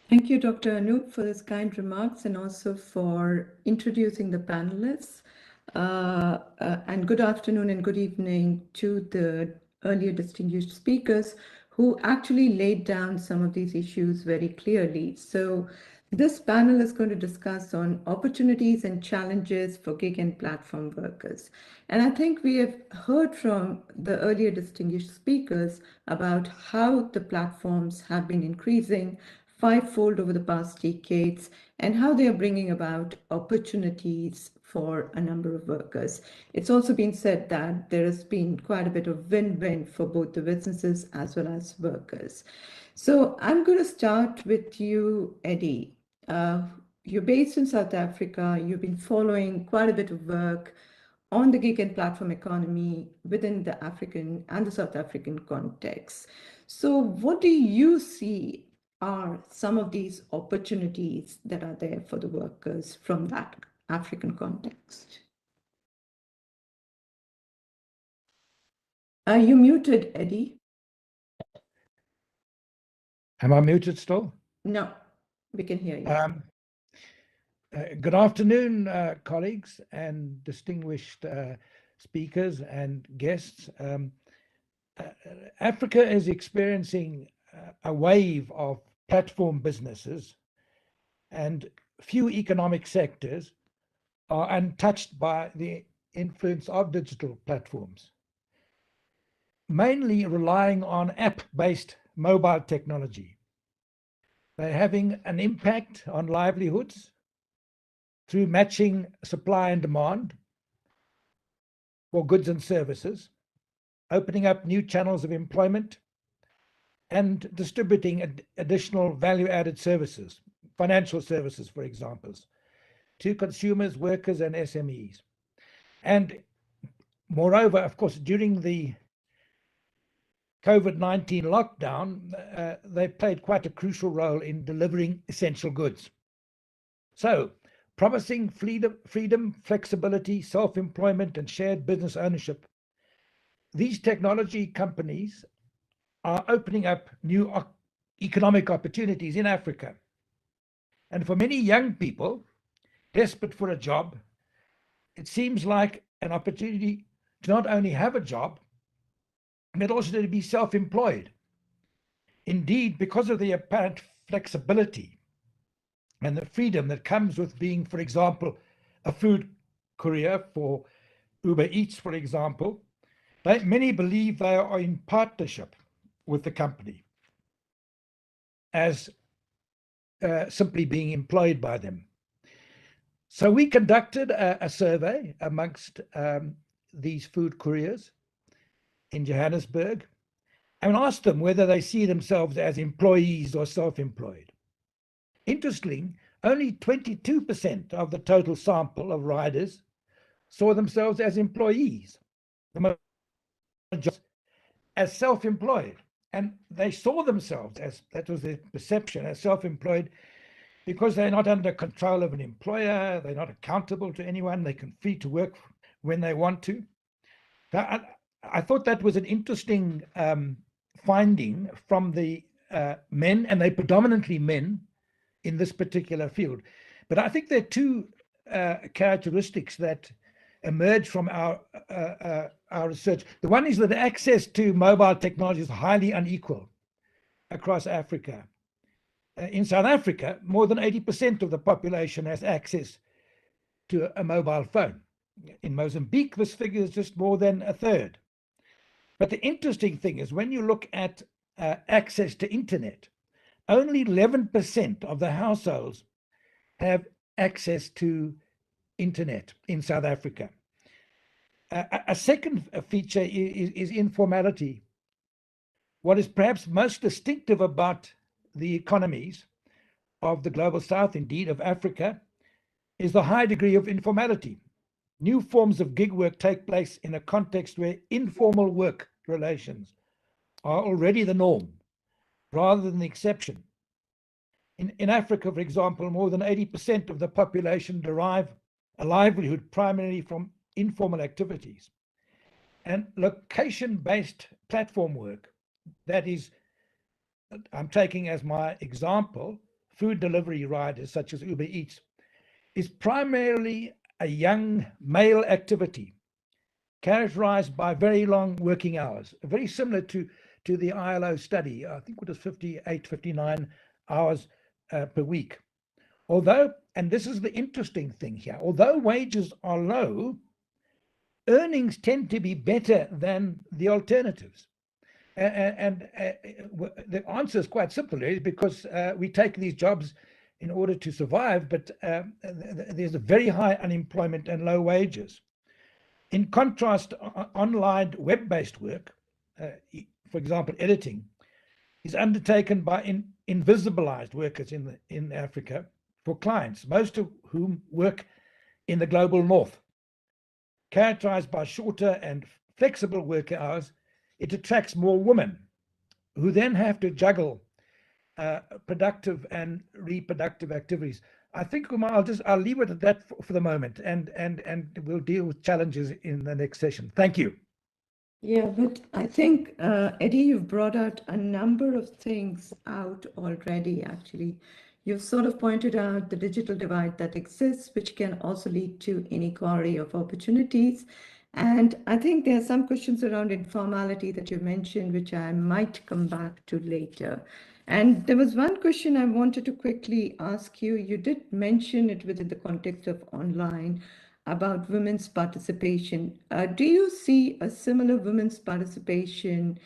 Thank you, Dr. Anup, for those kind remarks and also for introducing the panelists. And good afternoon and good evening to the earlier distinguished speakers who actually laid down some of these issues very clearly. So this panel is going to discuss on opportunities and challenges for gig and platform workers. And I think we have heard from the earlier distinguished speakers about how the platforms have been increasing fivefold over the past decades and how they are bringing about opportunities for a number of workers. It's also been said that there has been quite a bit of win-win for both the businesses as well as workers. So I'm going to start with you, Eddie. you're based in South Africa. You've been following quite a bit of work on the gig and platform economy within the African and the South African context. So what do you see are some of these opportunities that are there for the workers from that African context? Are you muted, Eddie? Am I muted still? No, we can hear you. Good afternoon, colleagues and distinguished speakers and guests. Africa is experiencing a wave of platform businesses, and few economic sectors are untouched by the influence of digital platforms, mainly relying on app-based mobile technology. They're having an impact on livelihoods through matching supply and demand for goods and services, opening up new channels of employment, and distributing additional value-added services, financial services, for example, to consumers, workers, and SMEs. And moreover, of course, during the COVID-19 lockdown, they played quite a crucial role in delivering essential goods. So, promising freedom, flexibility, self-employment, and shared business ownership, these technology companies are opening up new economic opportunities in Africa. And for many young people desperate for a job, it seems like an opportunity to not only have a job, but also to be self-employed. Indeed, because of the apparent flexibility and the freedom that comes with being, for example, a food courier for Uber Eats, for example, many believe they are in partnership with the company as simply being employed by them. So we conducted a survey amongst these food couriers in Johannesburg and asked them whether they see themselves as employees or self-employed. Interestingly, only 22% of the total sample of riders saw themselves as employees, the majority as self-employed. And they saw themselves as, that was their perception, as self-employed because they're not under control of an employer, they're not accountable to anyone, they can free to work when they want to. So I thought that was an interesting finding from the men, and they're predominantly men in this particular field. But I think there are two characteristics that emerge from our research. The one is that access to mobile technology is highly unequal across Africa. In South Africa, more than 80% of the population has access to a mobile phone. In Mozambique, this figure is just more than a third. But the interesting thing is when you look at access to internet, only 11% of the households have access to internet in South Africa. A second feature is informality. What is perhaps most distinctive about the economies of the global south, indeed of Africa, is the high degree of informality. New forms of gig work take place in a context where informal work relations are already the norm rather than the exception. In Africa, for example, more than 80% of the population derive a livelihood primarily from informal activities. And location-based platform work, that is, I'm taking as my example, food delivery riders such as Uber Eats, is primarily a young male activity characterized by very long working hours, very similar to the ILO study. I think it was 58, 59 hours per week. Although, and this is the interesting thing here, although wages are low, earnings tend to be better than the alternatives. And the answer is quite simple, is because we take these jobs in order to survive, but there's a very high unemployment and low wages. In contrast, online web-based work, for example, editing, is undertaken by invisibilized workers in Africa, for clients, most of whom work in the global north. Characterized by shorter and flexible work hours, it attracts more women who then have to juggle productive and reproductive activities. I think, Umar, I'll leave it at that for the moment, and we'll deal with challenges in the next session. Thank you. Yeah, but I think, Eddie, you've brought out a number of things out already, actually. You've sort of pointed out the digital divide that exists, which can also lead to inequality of opportunities. And I think there are some questions around informality that you mentioned, which I might come back to later. And there was one question I wanted to quickly ask you. You did mention it within the context of online about women's participation. Do you see a similar women's participation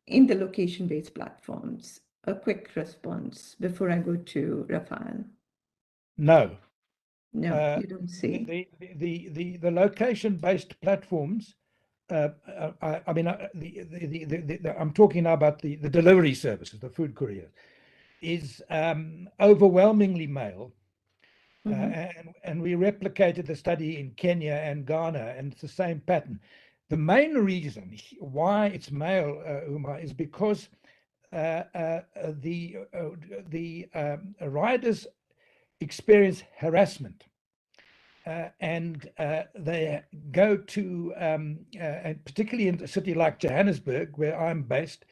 in the location-based platforms? A quick response before I go to Rafael. No. No, you don't see. The location-based platforms. I mean, I'm talking now about the delivery services, the food couriers, is overwhelmingly male. And we replicated the study in Kenya and Ghana, and it's the same pattern. The main reason why it's male, Umar, is because the riders experience harassment, and they go to, and particularly in a city like Johannesburg, where I'm based,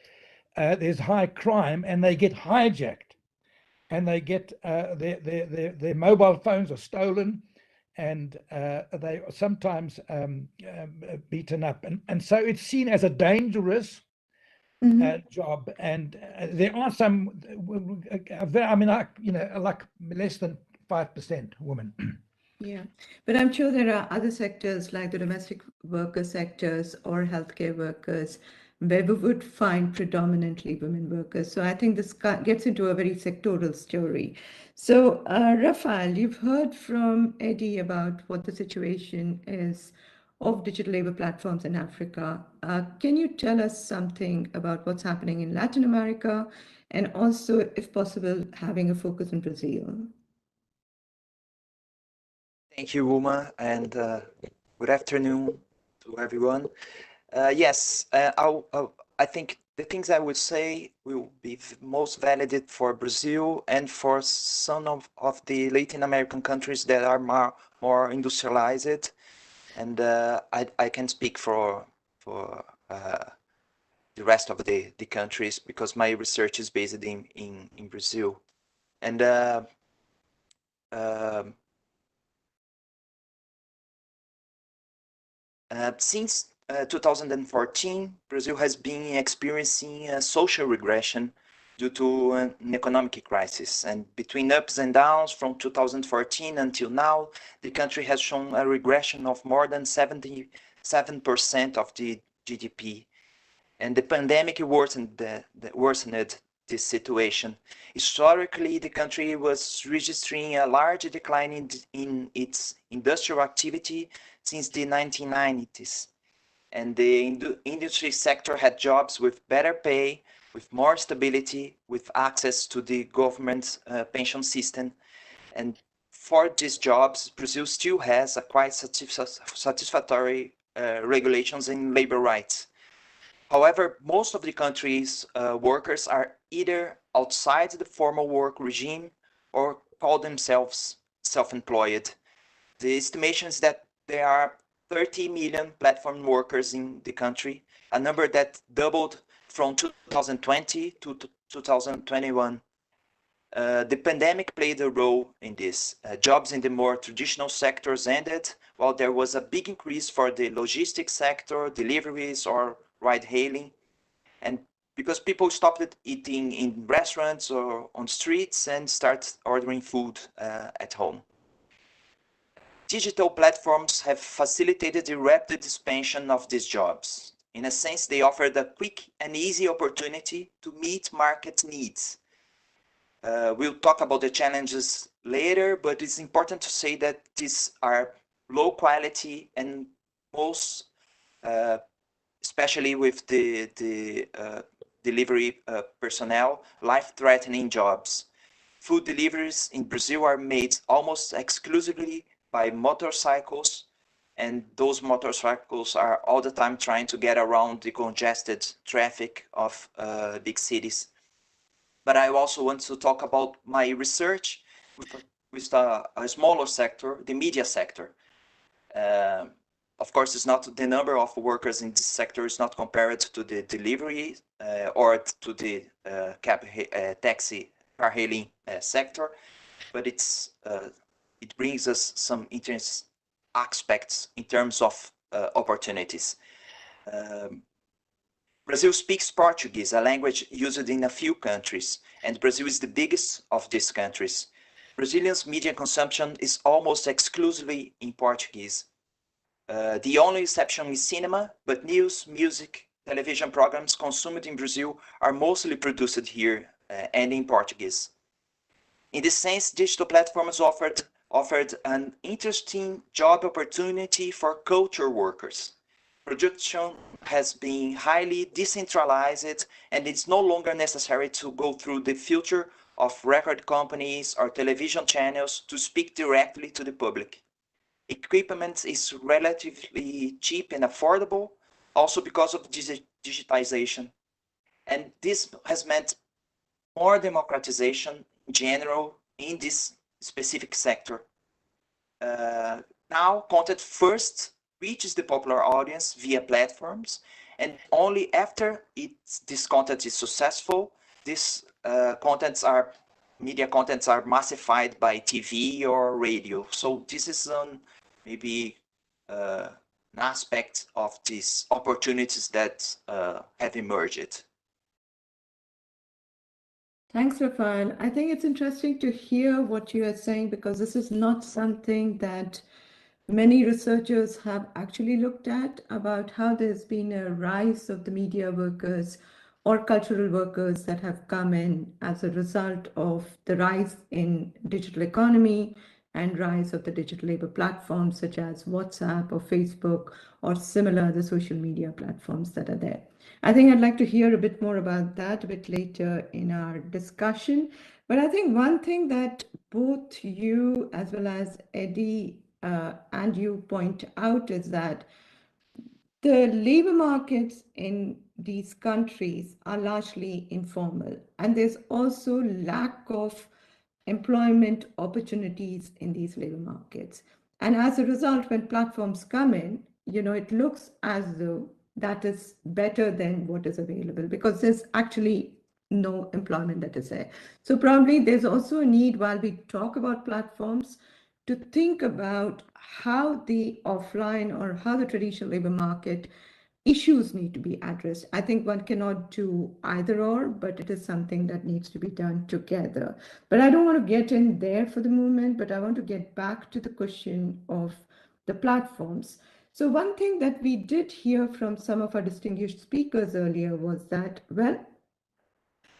there's high crime, and they get hijacked. And they get their mobile phones are stolen, and they are sometimes beaten up, and so it's seen as a dangerous job. And there are some, I mean, like less than 5% women. Yeah, but I'm sure there are other sectors like the domestic worker sectors or healthcare workers where we would find predominantly women workers. So I think this gets into a very sectoral story. So Rafael, you've heard from Eddie about what the situation is of digital labor platforms in Africa. Can you tell us something about what's happening in Latin America, and also, if possible, having a focus on Brazil? Thank you, Uma, and good afternoon to everyone. Yes, I think the things I would say will be most valid for Brazil and for some of the Latin American countries that are more industrialized. And I can speak for the rest of the countries because my research is based in Brazil. And since 2014, Brazil has been experiencing a social regression due to an economic crisis. And between ups and downs from 2014 until now, the country has shown a regression of more than 77% of the GDP. And the pandemic worsened this situation. Historically, the country was registering a large decline in its industrial activity since the 1990s. And the industry sector had jobs with better pay, with more stability, with access to the government's pension system. And for these jobs, Brazil still has a quite satisfactory regulations in labor rights. However, most of the country's workers are either outside the formal work regime or call themselves self-employed. The estimation is that there are 30 million platform workers in the country, a number that doubled from 2020 to 2021. The pandemic played a role in this. Jobs in the more traditional sectors ended, while there was a big increase for the logistics sector, deliveries, or ride-hailing. And because people stopped eating in restaurants or on streets and started ordering food at home. Digital platforms have facilitated the rapid expansion of these jobs. In a sense, they offered a quick and easy opportunity to meet market needs. We'll talk about the challenges later, but it's important to say that these are low quality and most, especially with the delivery personnel, life-threatening jobs. food deliveries in Brazil are made almost exclusively by motorcycles, and those motorcycles are all the time trying to get around the congested traffic of big cities. But I also want to talk about my research with a smaller sector, the media sector. Of course, it's not the number of workers in this sector is not compared to the delivery or to the taxi car hailing sector, but it brings us some interesting aspects in terms of opportunities. Brazil speaks Portuguese, a language used in a few countries, and Brazil is the biggest of these countries. Brazilians' media consumption is almost exclusively in Portuguese. The only exception is cinema, but news, music, television programs consumed in Brazil are mostly produced here and in Portuguese. In this sense, digital platforms offered an interesting job opportunity for culture workers. Production has been highly decentralized, and it's no longer necessary to go through the filter of record companies or television channels to speak directly to the public. Equipment is relatively cheap and affordable, also because of digitization. And this has meant more democratization in general in this specific sector. Now, content first reaches the popular audience via platforms, and only after this content is successful, these media contents are massified by TV or radio. So this is maybe an aspect of these opportunities that have emerged. Thanks, Rafael. I think it's interesting to hear what you are saying, because this is not something that many researchers have actually looked at, about how there's been a rise of the media workers or cultural workers that have come in as a result of the rise in digital economy and rise of the digital labor platforms such as WhatsApp or Facebook or similar the social media platforms that are there. I think I'd like to hear a bit more about that a bit later in our discussion. But I think one thing that both you as well as Eddie and you point out is that the labor markets in these countries are largely informal, and there's also lack of employment opportunities in these labor markets. And as a result, when platforms come in, it looks as though that is better than what is available, because there's actually no employment that is there. So probably there's also a need, while we talk about platforms, to think about how the offline or how the traditional labor market issues need to be addressed. I think one cannot do either or, but it is something that needs to be done together. But I don't want to get in there for the moment, but I want to get back to the question of the platforms. So one thing that we did hear from some of our distinguished speakers earlier was that, well,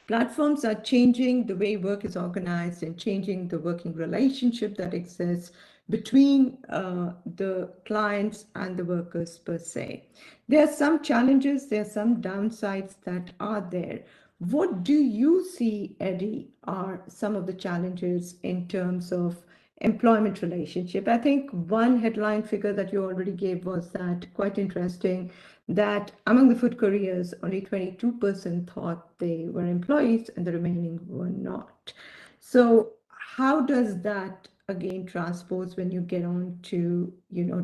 platforms are changing the way work is organized and changing the working relationship that exists between the clients and the workers per se. There are some challenges, there are some downsides that are there. What do you see, Eddie, are some of the challenges in terms of employment relationship? I think one headline figure that you already gave was that, quite interesting, that among the food couriers, only 22% thought they were employees and the remaining were not. So how does that again transpose when you get on to,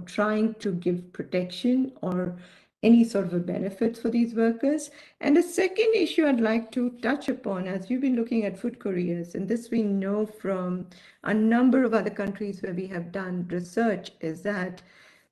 trying to give protection or any sort of a benefits for these workers? And the second issue I'd like to touch upon, as you've been looking at food couriers, and this we know from a number of other countries where we have done research, is that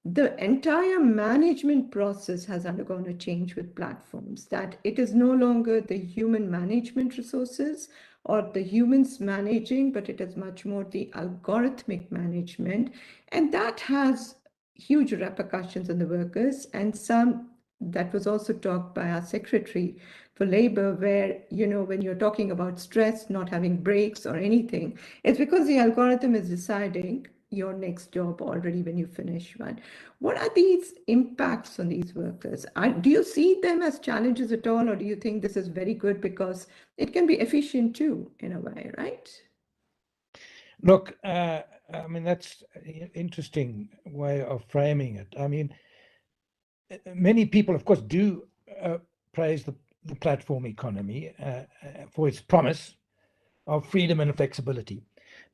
the entire management process has undergone a change with platforms, that it is no longer the human management resources or the humans managing, but it is much more the algorithmic management. And that has huge repercussions on the workers, and some that was also talked by our Secretary for Labor, where, when you're talking about stress, not having breaks or anything, it's because the algorithm is deciding your next job already when you finish one. What are these impacts on these workers? Do you see them as challenges at all, or do you think this is very good because it can be efficient too, in a way, right? Look, I mean, that's an interesting way of framing it. I mean, many people, of course, do praise the platform economy for its promise of freedom and flexibility.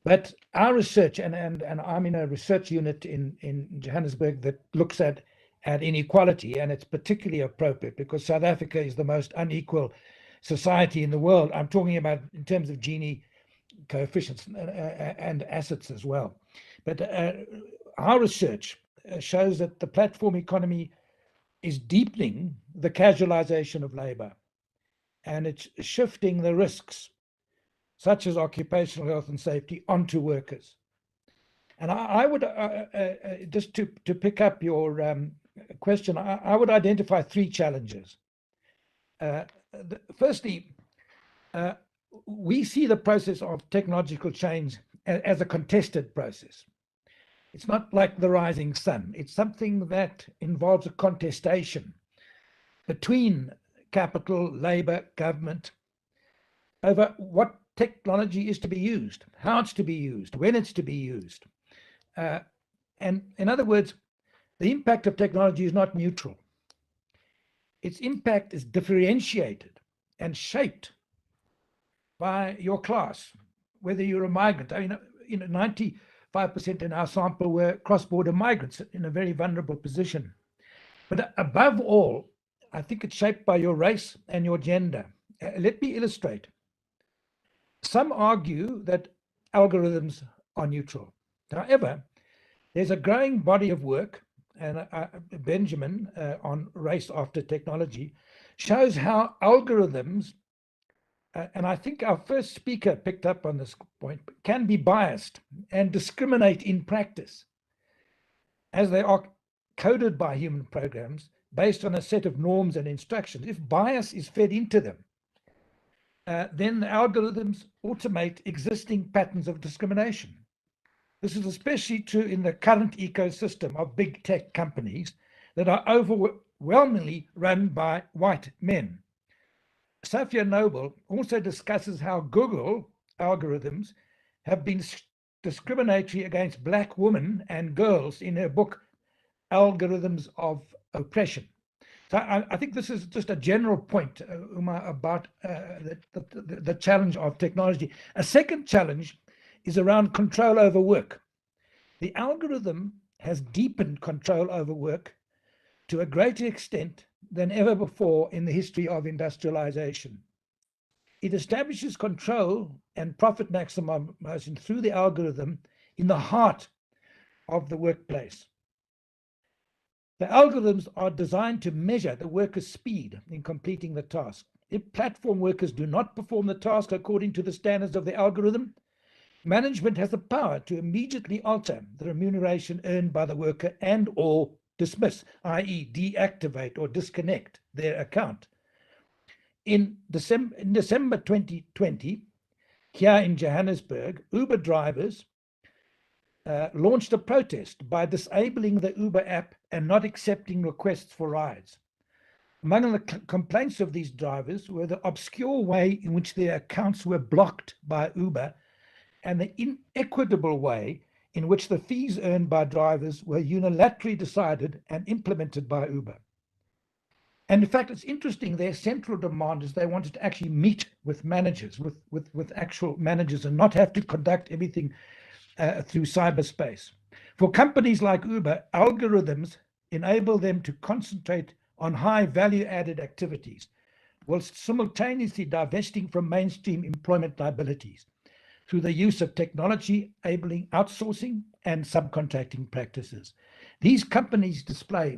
But our research, and I'm in a research unit in Johannesburg that looks at inequality, and it's particularly appropriate because South Africa is the most unequal society in the world. I'm talking about in terms of Gini coefficients and assets as well. But our research shows that the platform economy is deepening the casualization of labor, and it's shifting the risks, such as occupational health and safety, onto workers. And I would, just to pick up your question, I would identify three challenges. Firstly, we see the process of technological change as a contested process. It's not like the rising sun. It's something that involves a contestation between capital, labor, government, over what technology is to be used, how it's to be used, when it's to be used. And in other words, the impact of technology is not neutral. Its impact is differentiated and shaped by your class, whether you're a migrant. I mean, 95% in our sample were cross-border migrants in a very vulnerable position. But above all, I think it's shaped by your race and your gender. Let me illustrate. Some argue that algorithms are neutral. However, there's a growing body of work, and Benjamin on race after technology shows how algorithms, and I think our first speaker picked up on this point, can be biased and discriminate in practice, as they are coded by human programs based on a set of norms and instructions. If bias is fed into them, then the algorithms automate existing patterns of discrimination. This is especially true in the current ecosystem of big tech companies that are overwhelmingly run by white men. Sophia Noble also discusses how Google algorithms have been discriminatory against Black women and girls in her book, Algorithms of Oppression. So I think this is just a general point, Uma, about the challenge of technology. A second challenge is around control over work. The algorithm has deepened control over work to a greater extent than ever before in the history of industrialization. It establishes control and profit maximization through the algorithm in the heart of the workplace. The algorithms are designed to measure the worker's speed in completing the task. If platform workers do not perform the task according to the standards of the algorithm, management has the power to immediately alter the remuneration earned by the worker and or dismiss, i.e. deactivate or disconnect their account. In December 2020, here in Johannesburg, Uber drivers launched a protest by disabling the Uber app and not accepting requests for rides. Among the complaints of these drivers were the obscure way in which their accounts were blocked by Uber and the inequitable way in which the fees earned by drivers were unilaterally decided and implemented by Uber. And in fact, it's interesting, their central demand is they wanted to actually meet with managers, with actual managers, and not have to conduct everything through cyberspace. For companies like Uber, algorithms enable them to concentrate on high value-added activities, whilst simultaneously divesting from mainstream employment liabilities through the use of technology enabling outsourcing and subcontracting practices. These companies display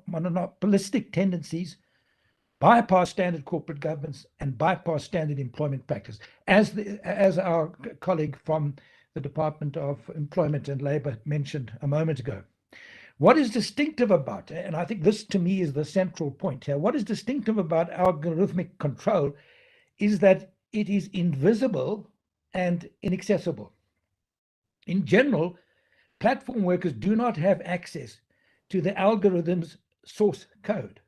monopolistic tendencies, bypass standard corporate governance, and bypass standard employment practice, as our colleague from the Department of Employment and Labour mentioned a moment ago. What is distinctive about, and I think this to me is the central point here, what is distinctive about algorithmic control is that it is invisible and inaccessible. In general, platform workers do not have access to the algorithm's source code.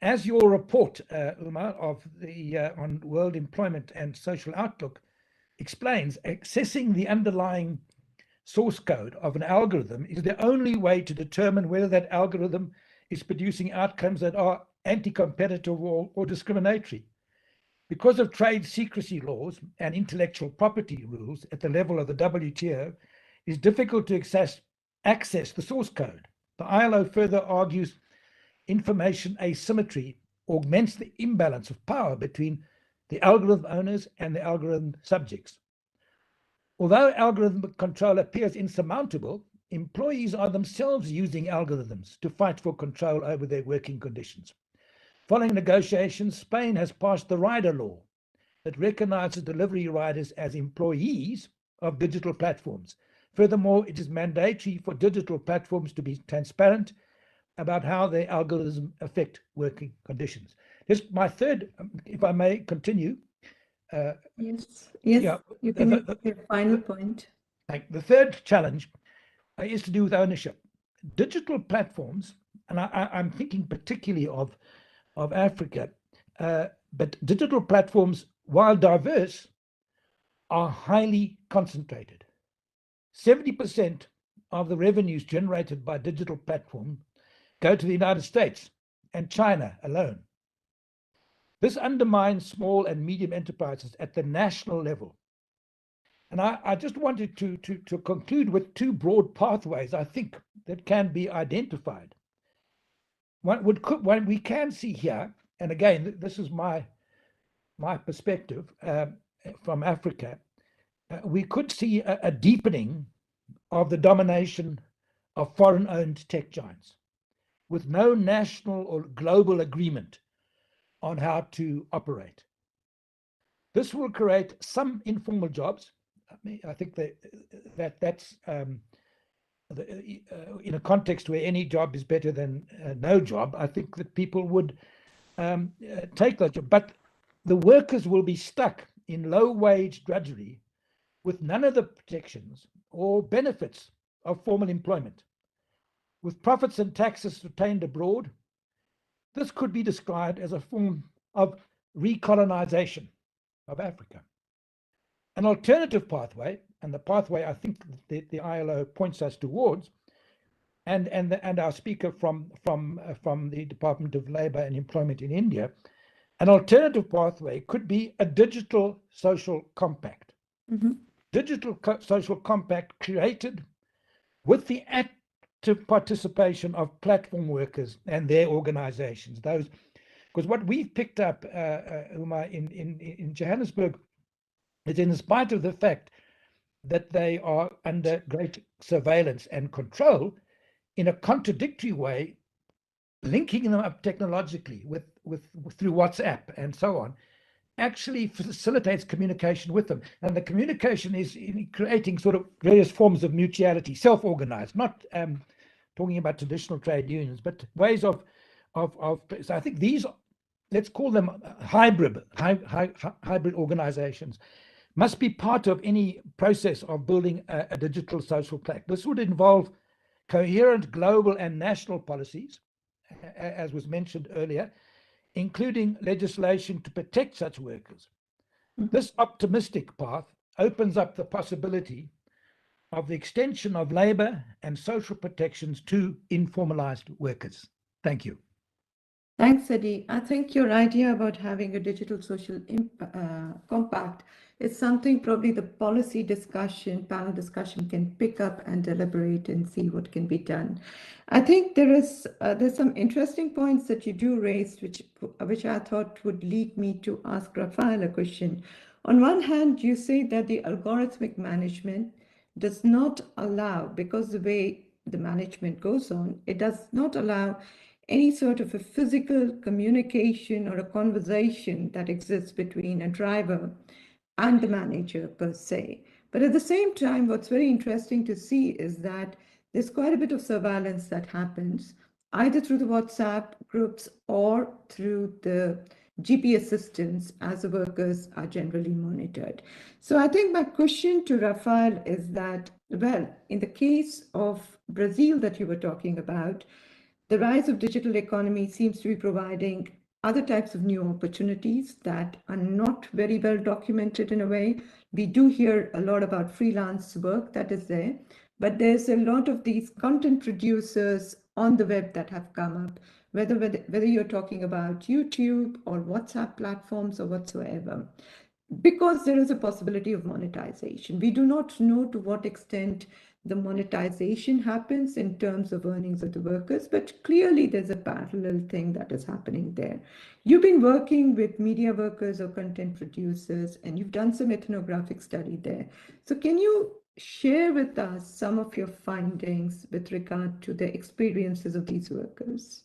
As your report, Uma, of the on World Employment and Social Outlook explains accessing the underlying source code of an algorithm is the only way to determine whether that algorithm is producing outcomes that are anti-competitive or discriminatory. Because of trade secrecy laws and intellectual property rules at the level of the WTO, it's difficult to access the source code. The ILO further argues information asymmetry augments the imbalance of power between the algorithm owners and the algorithm subjects. Although algorithm control appears insurmountable, employees are themselves using algorithms to fight for control over their working conditions. Following negotiations, Spain has passed the rider law that recognizes delivery riders as employees of digital platforms. Furthermore, it is mandatory for digital platforms to be transparent about how their algorithms affect working conditions. Just my third, if I may continue. Yes, Yeah, you can make your final point. The third challenge is to do with ownership. Digital platforms, and I'm thinking particularly of Africa, but digital platforms, while diverse, are highly concentrated. 70% of the revenues generated by digital platforms go to the United States and China alone. This undermines small and medium enterprises at the national level. And I just wanted to conclude with two broad pathways, I think, that can be identified. One we can see here, and again, this is my perspective from Africa, we could see a deepening of the domination of foreign-owned tech giants with no national or global agreement on how to operate. This will create some informal jobs. I think that's in a context where any job is better than no job. I think that people would take that job, but the workers will be stuck in low-wage drudgery with none of the protections or benefits of formal employment. With profits and taxes retained abroad, this could be described as a form of recolonization of Africa. An alternative pathway, and the pathway I think the ILO points us towards, and our speaker from the Department of Labor and Employment in India, an alternative pathway could be a digital social compact. Mm-hmm. Digital social compact created with the active participation of platform workers and their organizations. Those, because what we've picked up, Uma, in Johannesburg, is in spite of the fact that they are under great surveillance and control, in a contradictory way, linking them up technologically through WhatsApp and so on, actually facilitates communication with them. And the communication is in creating sort of various forms of mutuality, self-organized, not talking about traditional trade unions, but ways of so I think these, let's call them hybrid organizations, must be part of any process of building a digital social pact. This would involve coherent global and national policies, as was mentioned earlier, including legislation to protect such workers. This optimistic path opens up the possibility of the extension of labor and social protections to informalized workers. Thank you. Thanks, Eddie. I think your idea about having a digital social compact is something probably the policy discussion, panel discussion can pick up and deliberate and see what can be done. I think there's some interesting points that you do raise, which I thought would lead me to ask Rafael a question. On one hand, you say that the algorithmic management does not allow, because the way the management goes on, it does not allow any sort of a physical communication or a conversation that exists between a driver and the manager per se. But at the same time, what's very interesting to see is that there's quite a bit of surveillance that happens either through the WhatsApp groups or through the GPS systems as the workers are generally monitored. So I think my question to Rafael is that, well, in the case of Brazil that you were talking about, the rise of digital economy seems to be providing other types of new opportunities that are not very well documented in a way. We do hear a lot about freelance work that is there, but there's a lot of these content producers on the web that have come up, whether you're talking about YouTube or WhatsApp platforms or whatsoever. Because there is a possibility of monetization. We do not know to what extent the monetization happens in terms of earnings of the workers, but clearly there's a parallel thing that is happening there. You've been working with media workers or content producers, and you've done some ethnographic study there. So can you share with us some of your findings with regard to the experiences of these workers?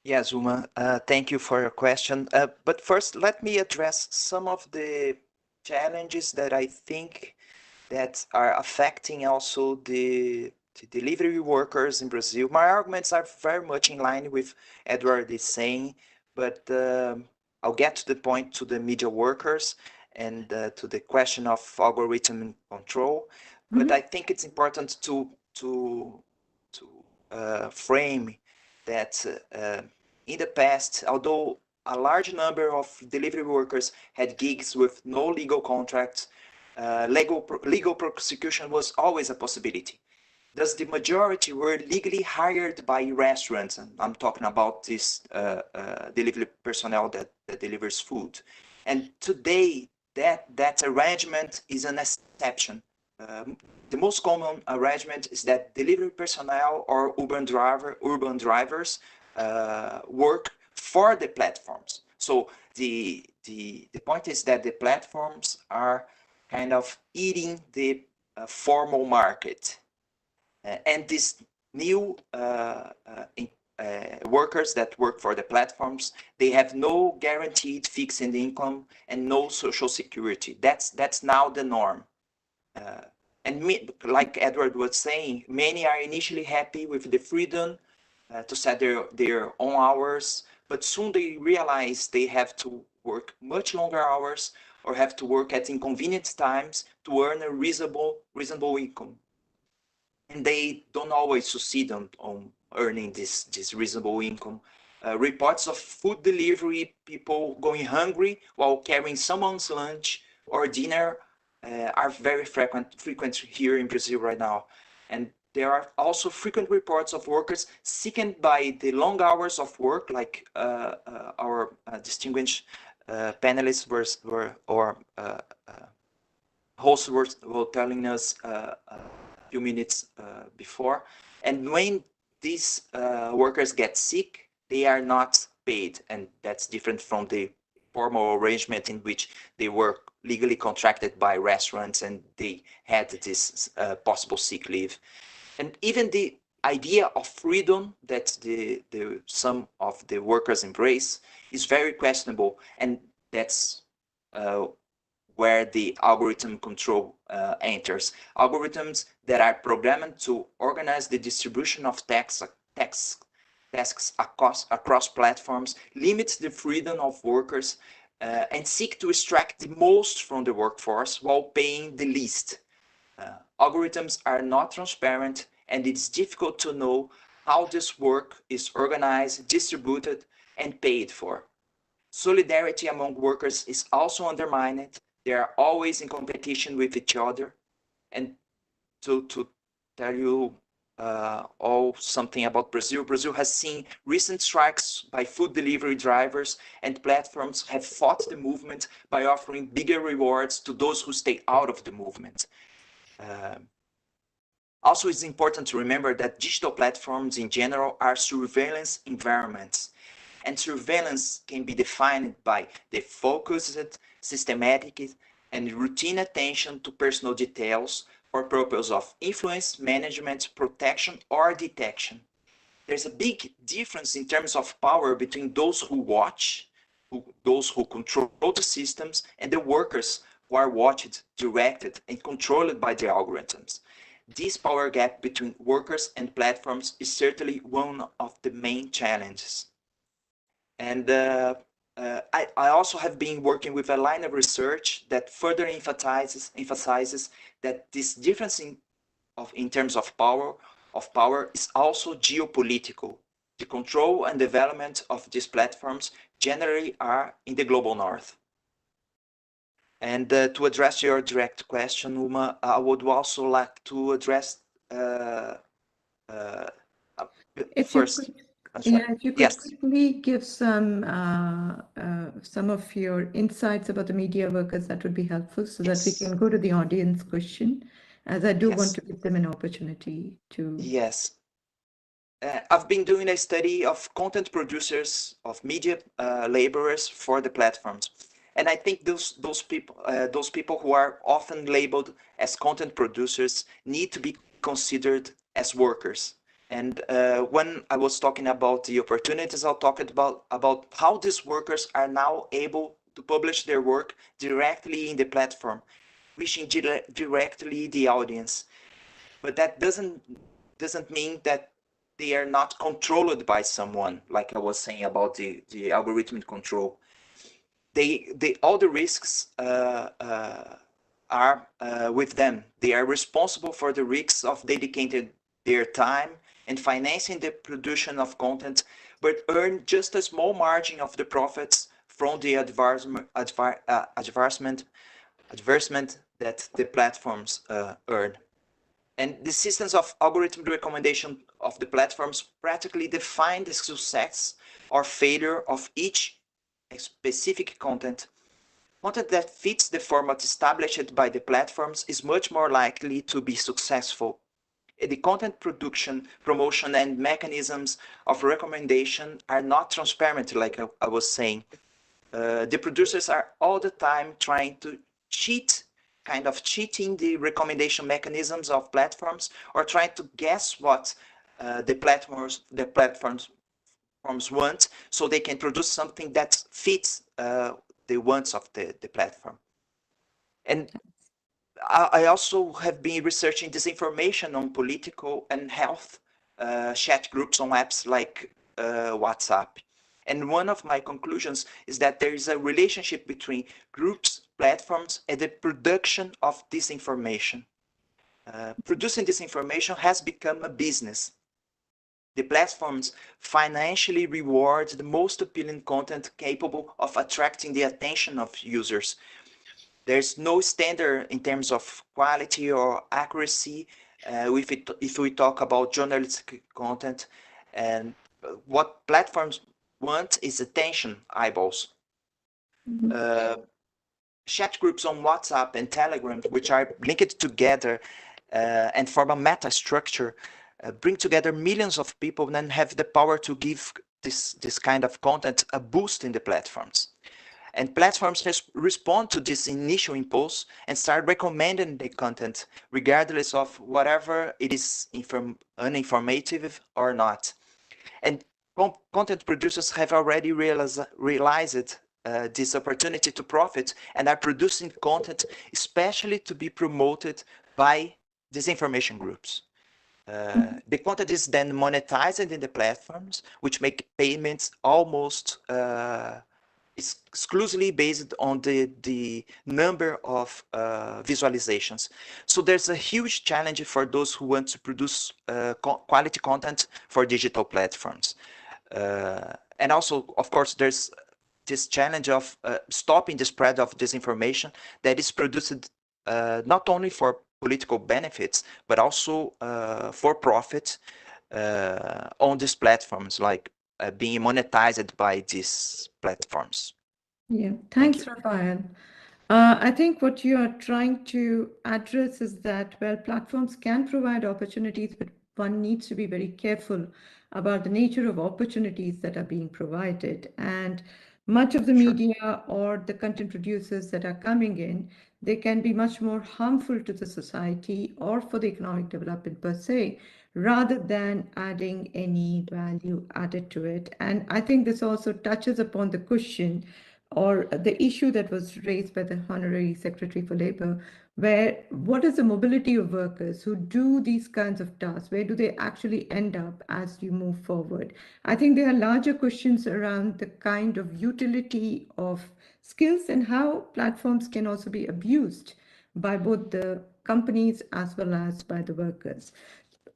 Yes, Uma, thank you for your question. But first, let me address some of the challenges that I think that are affecting also the delivery workers in Brazil. My arguments are very much in line with Edward is saying, but I'll get to the point to the media workers and to the question of algorithm control. But I think it's important to frame that in the past, although a large number of delivery workers had gigs with no legal contracts, legal prosecution was always a possibility. Thus, the majority were legally hired by restaurants, and I'm talking about this delivery personnel that delivers food. And today, that arrangement is an exception. The most common arrangement is that delivery personnel or urban drivers work for the platforms. So the point is that the platforms are kind of eating the formal market. And these new workers that work for the platforms, they have no guaranteed fixed income and no social security. That's now the norm. Like Edward was saying, many are initially happy with the freedom to set their own hours, but soon they realize they have to work much longer hours or have to work at inconvenient times to earn a reasonable income. And they don't always succeed on earning this reasonable income. Reports of food delivery, people going hungry while carrying someone's lunch or dinner are very frequent here in Brazil right now. And there are also frequent reports of workers sickened by the long hours of work, like our distinguished panelists hosts were telling us a few minutes before. And when these workers get sick, they are not paid. And that's different from the formal arrangement in which they were legally contracted by restaurants and they had this possible sick leave. And even the idea of freedom that some of the workers embrace is very questionable, and that's where the algorithm control enters. Algorithms that are programmed to organize the distribution of tasks across platforms limits the freedom of workers and seek to extract the most from the workforce while paying the least. Algorithms are not transparent, and it's difficult to know how this work is organized, distributed, and paid for. Solidarity among workers is also undermined. They are always in competition with each other. And to tell you all something about Brazil, Brazil has seen recent strikes by food delivery drivers, and platforms have fought the movement by offering bigger rewards to those who stay out of the movement. Also, it's important to remember that digital platforms in general are surveillance environments, and surveillance can be defined by the focused, systematic, and routine attention to personal details for purpose of influence, management, protection, or detection. There's a big difference in terms of power between those who watch, those who control the systems, and the workers who are watched, directed, and controlled by the algorithms. This power gap between workers and platforms is certainly one of the main challenges. And I also have been working with a line of research that further emphasizes that this difference in terms of power is also geopolitical. the control and development of these platforms generally are in the global north. And to address your direct question, Uma, I would also like to address If first. you could, yeah, if you could Yes. quickly give some of your insights about the media workers, that would be helpful, so that we Yes. can go to the audience question, as I do Yes. want to give them an opportunity to. Yes. I've been doing a study of content producers, of media laborers for the platforms, and I think those people who are often labeled as content producers need to be considered as workers. And when I was talking about the opportunities, I'll talk about how these workers are now able to publish their work directly in the platform, reaching directly the audience. But that doesn't mean that they are not controlled by someone, like I was saying about the algorithmic control. All the risks are with them. They are responsible for the risks of dedicating their time and financing the production of content, but earn just a small margin of the profits from the advancement that the platforms earn. And the systems of algorithm recommendation of the platforms practically define the success or failure of each specific content. Content that fits the format established by the platforms is much more likely to be successful. The content production, promotion, and mechanisms of recommendation are not transparent, like I was saying. The producers are all the time trying to cheating the recommendation mechanisms of platforms, or trying to guess what the platforms want, so they can produce something that fits the wants of the platform. And I also have been researching disinformation on political and health chat groups on apps like WhatsApp. And one of my conclusions is that there is a relationship between groups, platforms, and the production of disinformation. Producing disinformation has become a business. The platforms financially reward the most appealing content capable of attracting the attention of users. There's no standard in terms of quality or accuracy if we talk about journalistic content. And what platforms want is attention, eyeballs. Chat groups on WhatsApp and Telegram, which are linked together and form a meta structure, bring together millions of people and then have the power to give this kind of content a boost in the platforms. And platforms respond to this initial impulse and start recommending the content, regardless of whatever it is uninformative or not. And content producers have already realized this opportunity to profit and are producing content especially to be promoted by disinformation groups. The content is then monetized in the platforms, which make payments almost exclusively based on the number of visualizations. So there's a huge challenge for those who want to produce quality content for digital platforms. And also, of course, there's this challenge of stopping the spread of disinformation that is produced not only for political benefits, but also for profit on these platforms, like being monetized by these platforms. Yeah, thanks, Rafael. I think what you are trying to address is that, well, platforms can provide opportunities, but one needs to be very careful about the nature of opportunities that are being provided. And much of the media or the content producers that are coming in, they can be much more harmful to the society or for the economic development per se, rather than adding any value added to it. And I think this also touches upon the question or the issue that was raised by the Honorary Secretary for Labor, where what is the mobility of workers who do these kinds of tasks? Where do they actually end up as you move forward? I think there are larger questions around the kind of utility of skills and how platforms can also be abused by both the companies as well as by the workers.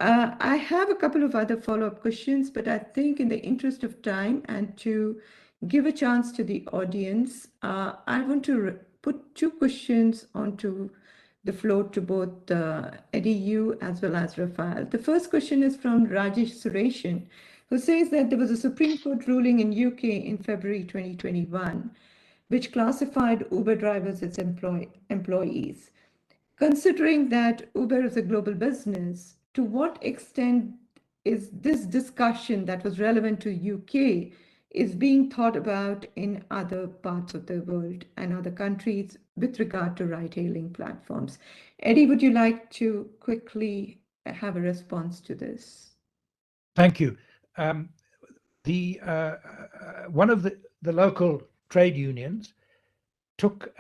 I have a couple of other follow-up questions, but I think in the interest of time and to give a chance to the audience, I want to put two questions onto the floor to both Eddie, you as well as Rafael. The first question is from Rajesh Sureshan, who says that there was a Supreme Court ruling in UK in February 2021, which classified Uber drivers as employees. Considering that Uber is a global business, to what extent is this discussion that was relevant to UK is being thought about in other parts of the world and other countries with regard to ride-hailing platforms? Eddie, would you like to quickly have a response to this? Thank you. One of the local trade unions took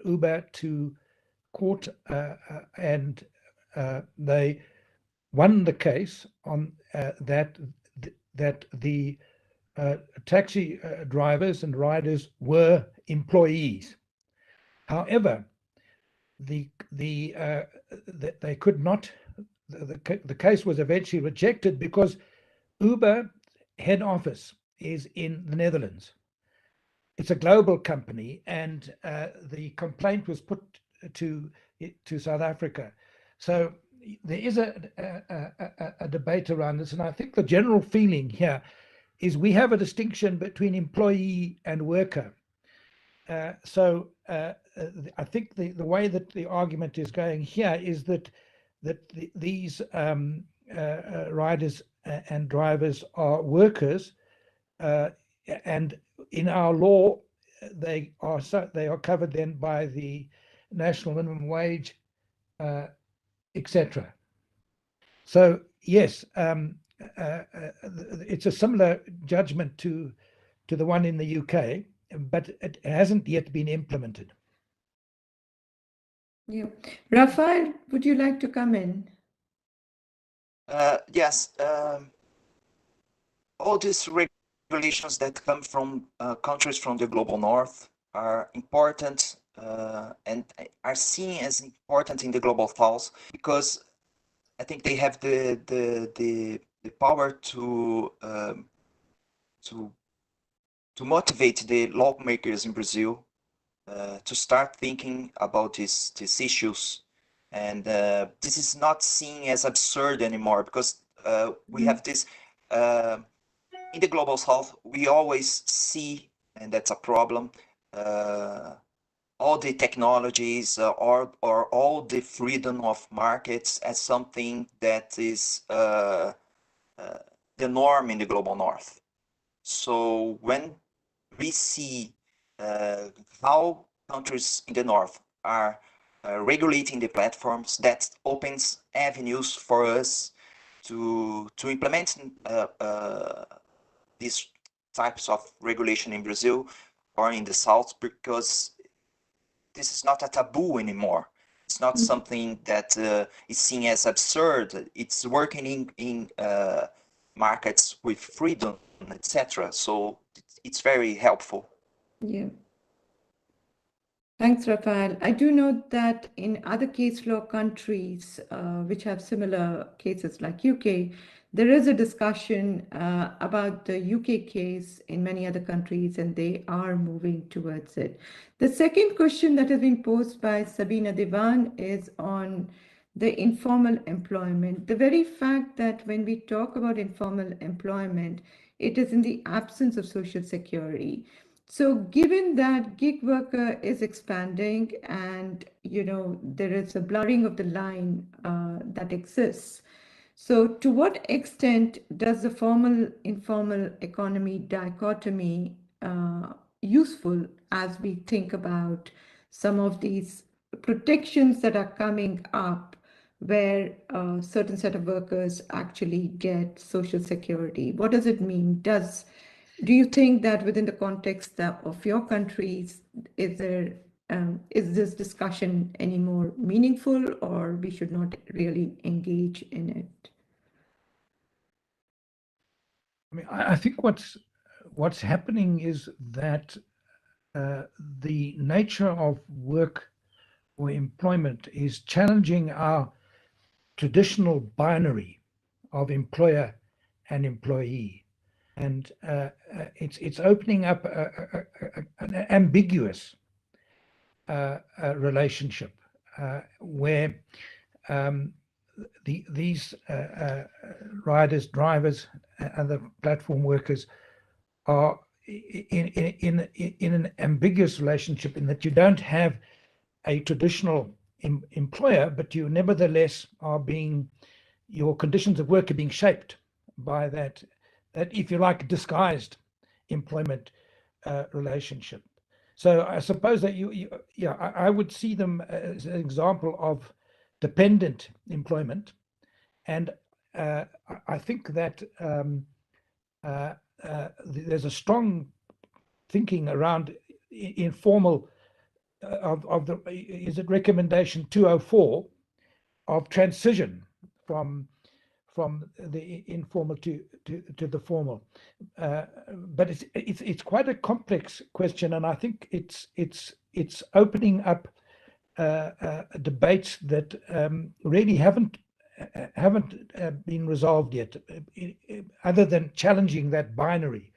Uber to court and they won the case on that the taxi drivers and riders were employees. However, they could not. The case was eventually rejected because Uber head office is in the Netherlands. It's a global company, and the complaint was put to South Africa. So there is a debate around this, and I think the general feeling here is we have a distinction between employee and worker. So I think the way that the argument is going here is that these riders and drivers are workers, and in our law they are covered then by the national minimum wage, etc. So yes, it's a similar judgment to the one in the UK, but it hasn't yet been implemented. Yeah. Rafael, would you like to come in? Yes. All these regulations that come from countries from the global north are important and are seen as important in the global south because I think they have the power to motivate the lawmakers in Brazil to start thinking about these issues, and this is not seen as absurd anymore because we have this in the global south. We always see, and that's a problem, all the technologies or all the freedom of markets as something that is the norm in the global north. So when we see how countries in the north are regulating the platforms, that opens avenues for us to implement these types of regulation in Brazil or in the south, because this is not a taboo anymore. It's not something that is seen as absurd. It's working in markets with freedom, etc. So it's very helpful. Yeah. Thanks, Rafael. I do note that in other case law countries which have similar cases like UK, there is a discussion about the UK case in many other countries, and they are moving towards it. The second question that has been posed by Sabina Divan is on the informal employment. The very fact that when we talk about informal employment, it is in the absence of social security. So given that gig worker is expanding and, you know, there is a blurring of the line that exists, so to what extent does the formal-informal economy dichotomy useful as we think about some of these protections that are coming up where a certain set of workers actually get social security? What does it mean? Do you think that within the context of your countries, is this discussion any more meaningful, or we should not really engage in it? I mean, I think what's happening is that the nature of work or employment is challenging our traditional binary of employer and employee, and it's opening up an ambiguous relationship where these riders, drivers, and the platform workers are in an ambiguous relationship, in that you don't have a traditional employer, but you nevertheless are being, your conditions of work are being shaped by that, if you like, disguised employment relationship. So I suppose that I would see them as an example of dependent employment, and I think that there's a strong thinking around informal of the, is it recommendation 204, of transition from the informal to the formal, but it's quite a complex question, and I think it's opening up debates that really haven't been resolved yet, other than challenging that binary.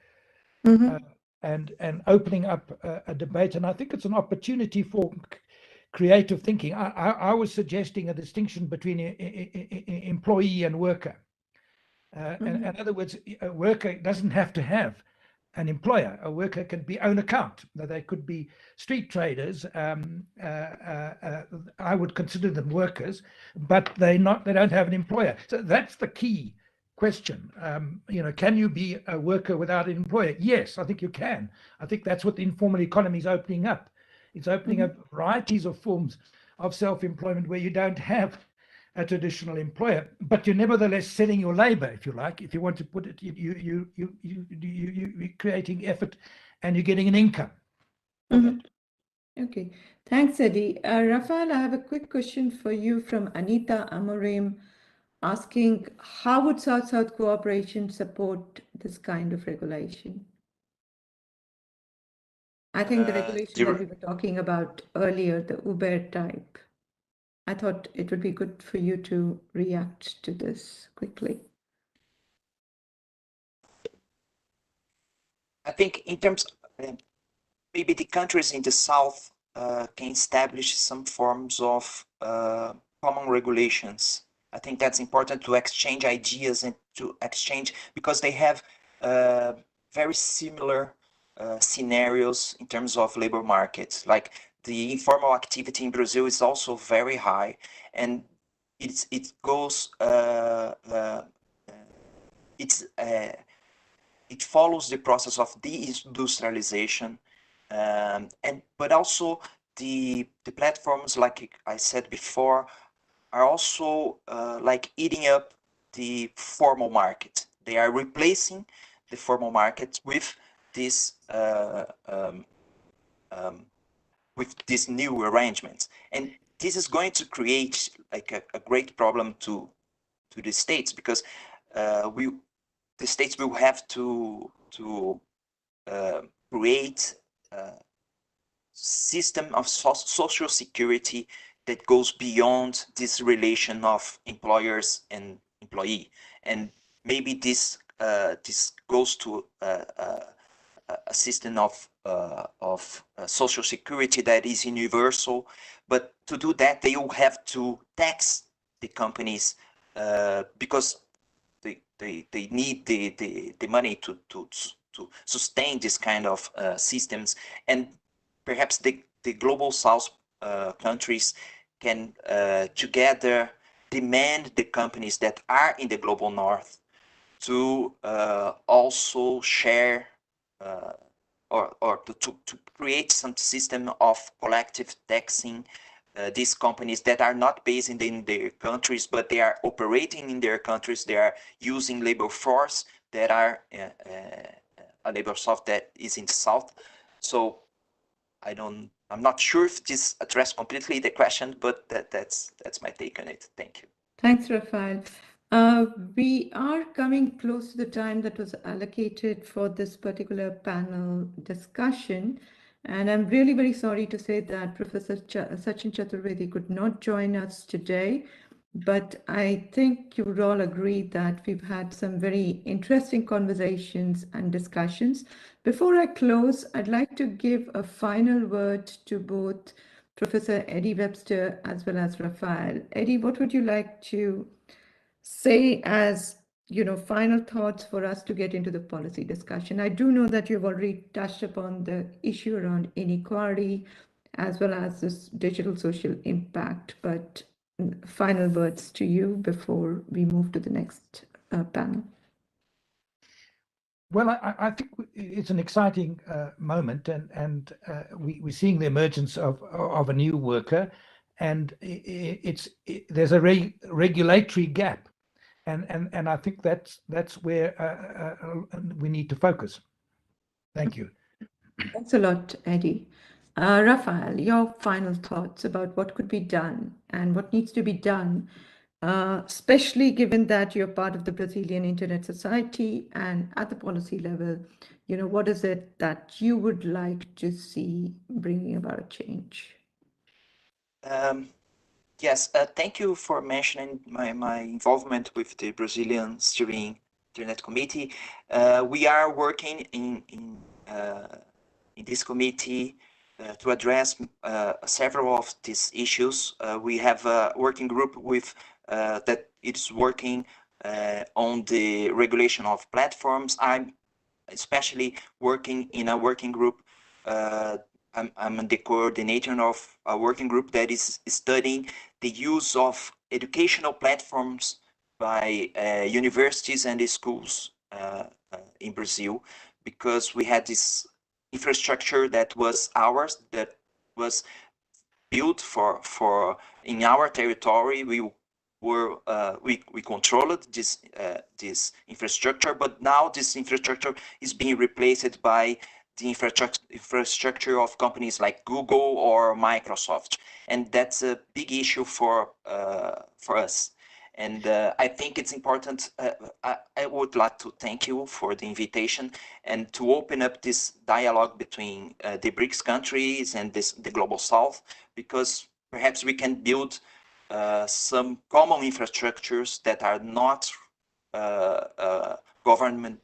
And opening up a debate, and I think it's an opportunity for creative thinking. I was suggesting a distinction between employee and worker. In other words, a worker doesn't have to have an employer. A worker can be own account. They could be street traders. I would consider them workers, but they don't have an employer. So that's the key question. Can you be a worker without an employer? Yes, I think you can. I think that's what the informal economy is opening up. It's opening up varieties of forms of self-employment where you don't have a traditional employer, but you're nevertheless selling your labor, if you like. If you want to put it, you're creating effort, and you're getting an income. Okay, thanks, Eddie. Rafael, I have a quick question for you from Anita Amorim, asking how would South-South cooperation support this kind of regulation? I think the regulation that we were talking about earlier, the Uber type. I thought it would be good for you to react to this quickly. I think in terms of, maybe the countries in the South can establish some forms of common regulations. I think that's important to exchange ideas and to exchange, because they have very similar scenarios in terms of labor markets. Like the informal activity in Brazil is also very high, and it follows the process of deindustrialization, but also the platforms, like I said before, are also like eating up the formal market. They are replacing the formal market with these new arrangements, and this is going to create like a great problem to the states, because the states will have to create a system of social security that goes beyond this relation of employers and employee, and maybe this goes to a system of social security that is universal. But to do that, they will have to tax the companies because they need the money to sustain this kind of systems, and perhaps the global South countries can together demand the companies that are in the global North to also share or to create some system of collective taxing these companies that are not based in their countries, but they are operating in their countries. They are using labor force that are a labor force that is in the South. So I'm not sure if this addressed completely the question, but that's my take on it. Thank you. Thanks, Rafael. We are coming close to the time that was allocated for this particular panel discussion. And I'm really very sorry to say that Professor Sachin Chaturvedi could not join us today. but I think you would all agree that we've had some very interesting conversations and discussions. Before I close, I'd like to give a final word to both Professor Eddie Webster as well as Raphael. Eddie, what would you like to say as final thoughts for us to get into the policy discussion? I do know that you've already touched upon the issue around inequality as well as this digital social impact, but final words to you before we move to the next panel. Well, I think it's an exciting moment, and we're seeing the emergence of a new worker, and there's a regulatory gap, and I think that's where we need to focus. Thank you. Thanks a lot, Eddie. Raphael, your final thoughts about what could be done and what needs to be done, especially given that you're part of the Brazilian Internet Society and at the policy level, what is it that you would like to see bringing about a change? Yes, thank you for mentioning my involvement with the Brazilian Steering Internet Committee. We are working in this committee to address several of these issues. We have a working group that is working on the regulation of platforms. I'm especially working in a working group. I'm the coordinator of a working group that is studying the use of educational platforms by universities and schools in Brazil, because we had this infrastructure that was ours, that was built for in our territory. We controlled this infrastructure, but now this infrastructure is being replaced by the infrastructure of companies like Google or Microsoft, and that's a big issue for us. And I think it's important. I would like to thank you for the invitation and to open up this dialogue between the BRICS countries and the Global South, because perhaps we can build some common infrastructures that are not governed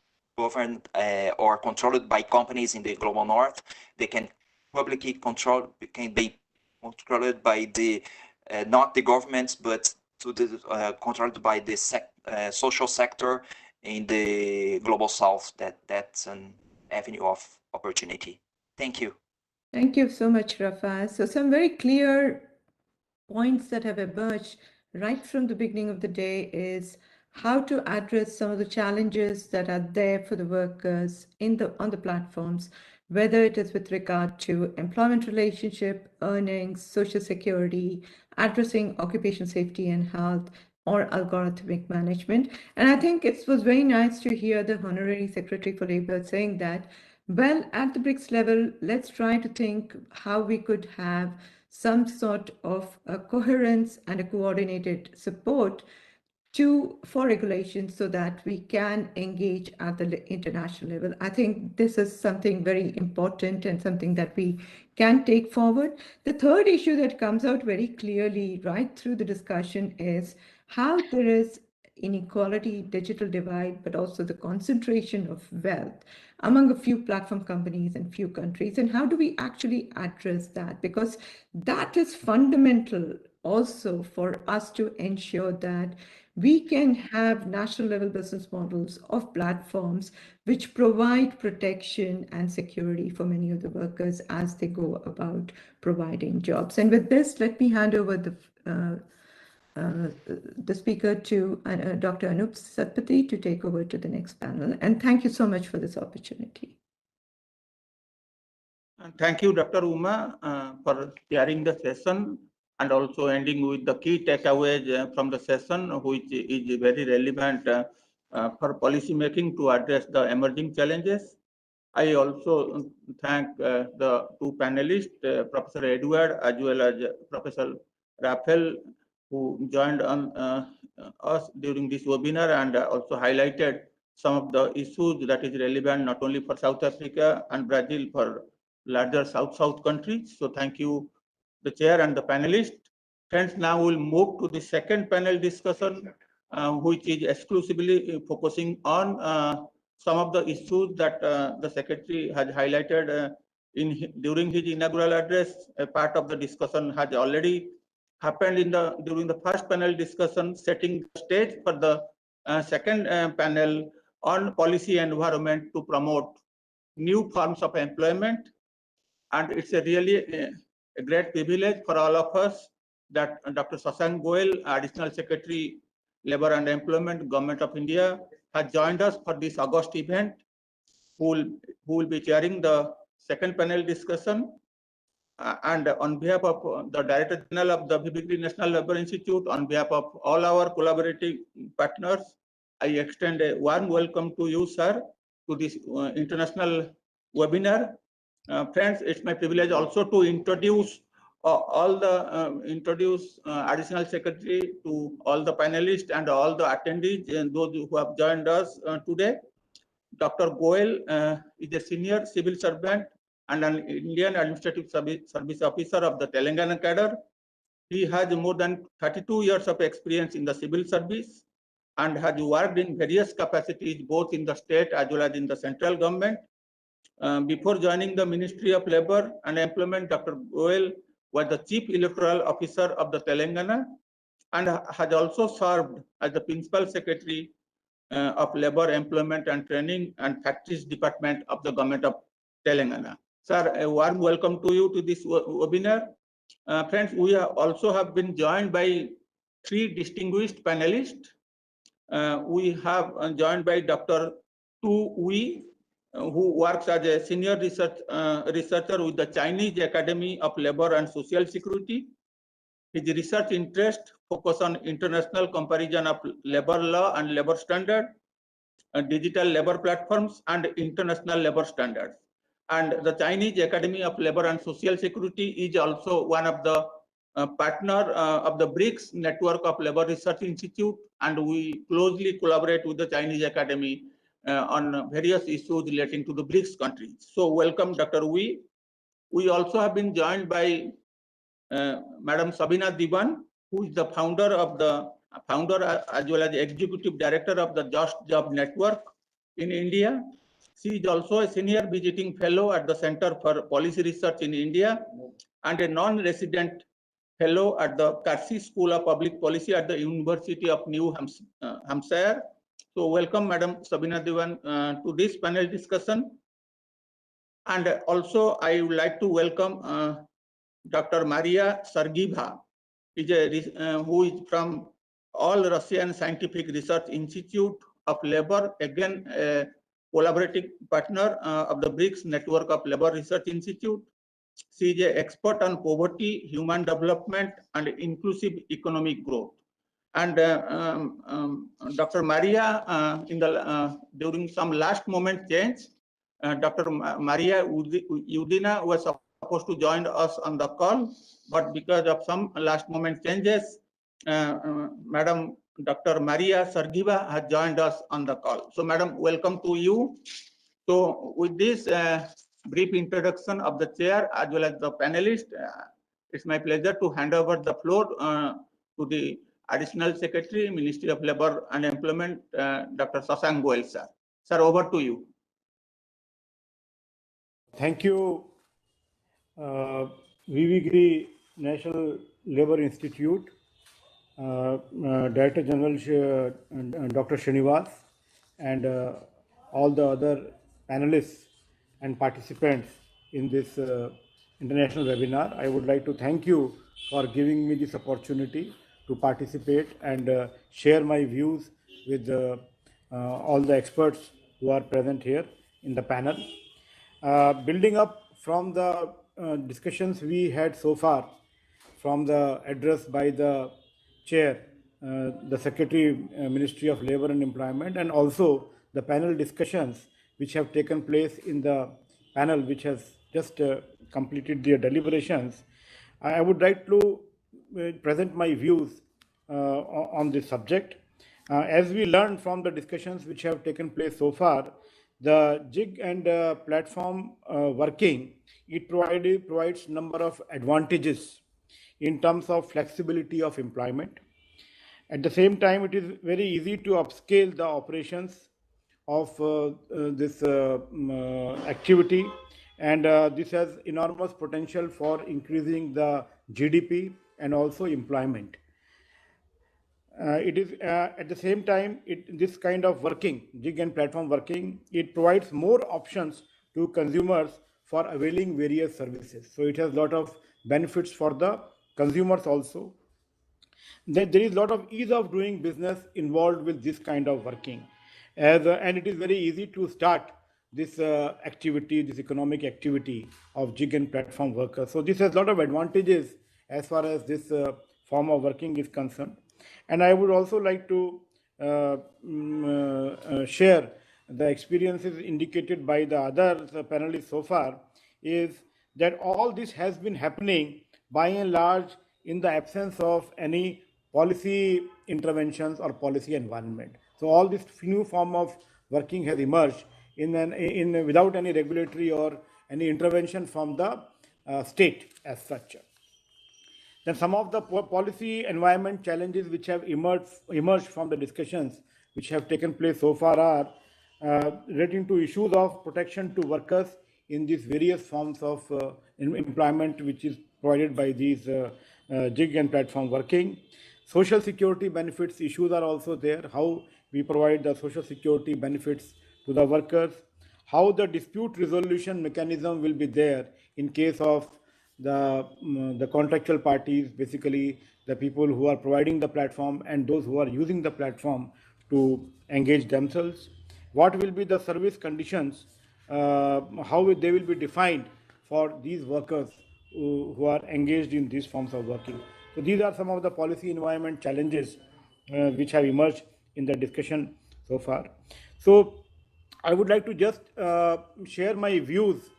or controlled by companies in the Global North. They can publicly can be controlled by not the governments, but controlled by the social sector in the Global South. That's an avenue of opportunity. Thank you. Thank you so much, Rafa. So some very clear points that have emerged right from the beginning of the day is how to address some of the challenges that are there for the workers on the platforms, whether it is with regard to employment relationship, earnings, social security, addressing occupation safety and health, or algorithmic management. And I think it was very nice to hear the Honorary Secretary for Labour saying that, well, at the BRICS level, let's try to think how we could have some sort of a coherence and a coordinated support for regulation so that we can engage at the international level. I think this is something very important and something that we can take forward. The third issue that comes out very clearly right through the discussion is how there is inequality, digital divide, but also the concentration of wealth among a few platform companies and few countries. And how do we actually address that? Because that is fundamental also for us to ensure that we can have national level business models of platforms which provide protection and security for many of the workers as they go about providing jobs. And with this, let me hand over the speaker to Dr. Anup Satpathy to take over to the next panel. And thank you so much for this opportunity. Thank you, Dr. Uma, for chairing the session and also ending with the key takeaways from the session, which is very relevant for policy making to address the emerging challenges. I also thank the two panelists, Professor Edward as well as Professor Raphael, who joined us during this webinar and also highlighted some of the issues that is relevant not only for South Africa and Brazil, for larger South-South countries. So thank you, the chair and the panelists. Friends, now we'll move to the second panel discussion, which is exclusively focusing on some of the issues that the Secretary has highlighted during his inaugural address. A part of the discussion has already happened during the first panel discussion, setting the stage for the second panel on policy environment to promote new forms of employment. And it's really a great privilege for all of us that Dr. Shashank Goel, Additional Secretary, Labour and Employment, Government of India, has joined us for this August event, who will be chairing the second panel discussion. And on behalf of the Director General of the Giri National Labour Institute, on behalf of all our collaborative partners, I extend a warm welcome to you, sir, to this international webinar. Friends, it's my privilege also to introduce Additional Secretary to all the panelists and all the attendees and those who have joined us today. Dr. Goel is a senior civil servant and an Indian Administrative Service Officer of the Telangana cadre. He has more than 32 years of experience in the civil service and has worked in various capacities both in the state as well as in the central government. Before joining the Ministry of Labour and Employment, Dr. Goel was the Chief Electoral Officer of the Telangana and has also served as the Principal Secretary of Labour, Employment and Training and Factories Department of the Government of Telangana. Sir, a warm welcome to you to this webinar. Friends, we also have been joined by three distinguished panelists. We have joined by Dr. Tu Wei, who works as a senior researcher with the Chinese Academy of Labour and Social Security. His research interest focus on international comparison of labour law and labour standard, digital labour platforms, and international labour standards. And the Chinese Academy of Labour and Social Security is also one of the partner of the BRICS Network of Labour Research Institute, and we closely collaborate with the Chinese Academy on various issues relating to the BRICS countries. So welcome, Dr. Wei. We also have been joined by Madam Sabina Diwan, who is the founder as well as executive director of the Just Job Network in India. She is also a senior visiting fellow at the Center for Policy Research in India and a non-resident fellow at the Kersey School of Public Policy at the University of New Hampshire. So welcome, Madam Sabina Diwan, to this panel discussion. And also I would like to welcome Dr. Maria Sergieva, who is from All Russian Scientific Research Institute of Labour, again a collaborating partner of the BRICS Network of Labour Research Institute. She is an expert on poverty, human development, and inclusive economic growth. And Dr. Maria, during some last moment change, Dr. Maria Udina was supposed to join us on the call, but because of some last moment changes, Madam Dr. Maria Sergieva has joined us on the call. So, Madam, welcome to you. So, with this brief introduction of the chair as well as the panelists, it's my pleasure to hand over the floor to the Additional Secretary, Ministry of Labour and Employment, Dr. Shashank Goel, sir. Sir, over to you. Thank you, Giri National Labour Institute, Director General Dr. Srinivas, and all the other panelists and participants in this international webinar. I would like to thank you for giving me this opportunity to participate and share my views with all the experts who are present here in the panel. Building up from the discussions we had so far, from the address by the chair, the Secretary, Ministry of Labour and Employment, and also the panel discussions which have taken place in the panel which has just completed their deliberations, I would like to present my views on this subject. As we learned from the discussions which have taken place so far, the JIG and platform working, it provides number of advantages in terms of flexibility of employment. At the same time, it is very easy to upscale the operations of this activity, and this has enormous potential for increasing the GDP and also employment. It is at the same time, this kind of working, gig and platform working, it provides more options to consumers for availing various services. So it has a lot of benefits for the consumers also. There is a lot of ease of doing business involved with this kind of working, and it is very easy to start this activity, this economic activity of gig and platform workers. So this has a lot of advantages as far as this form of working is concerned. And I would also like to share the experiences indicated by the other panelists so far, is that all this has been happening by and large in the absence of any policy interventions or policy environment. So all this new form of working has emerged without any regulatory or any intervention from the state as such. Then some of the policy environment challenges which have emerged from the discussions which have taken place so far are relating to issues of protection to workers in these various forms of employment which is provided by these gig and platform working. Social security benefits issues are also there, how we provide the social security benefits to the workers, how the dispute resolution mechanism will be there in case of the contractual parties, basically the people who are providing the platform and those who are using the platform to engage themselves. What will be the service conditions, how they will be defined for these workers who are engaged in these forms of working. So these are some of the policy environment challenges which have emerged in the discussion so far. So I would like to just share my views,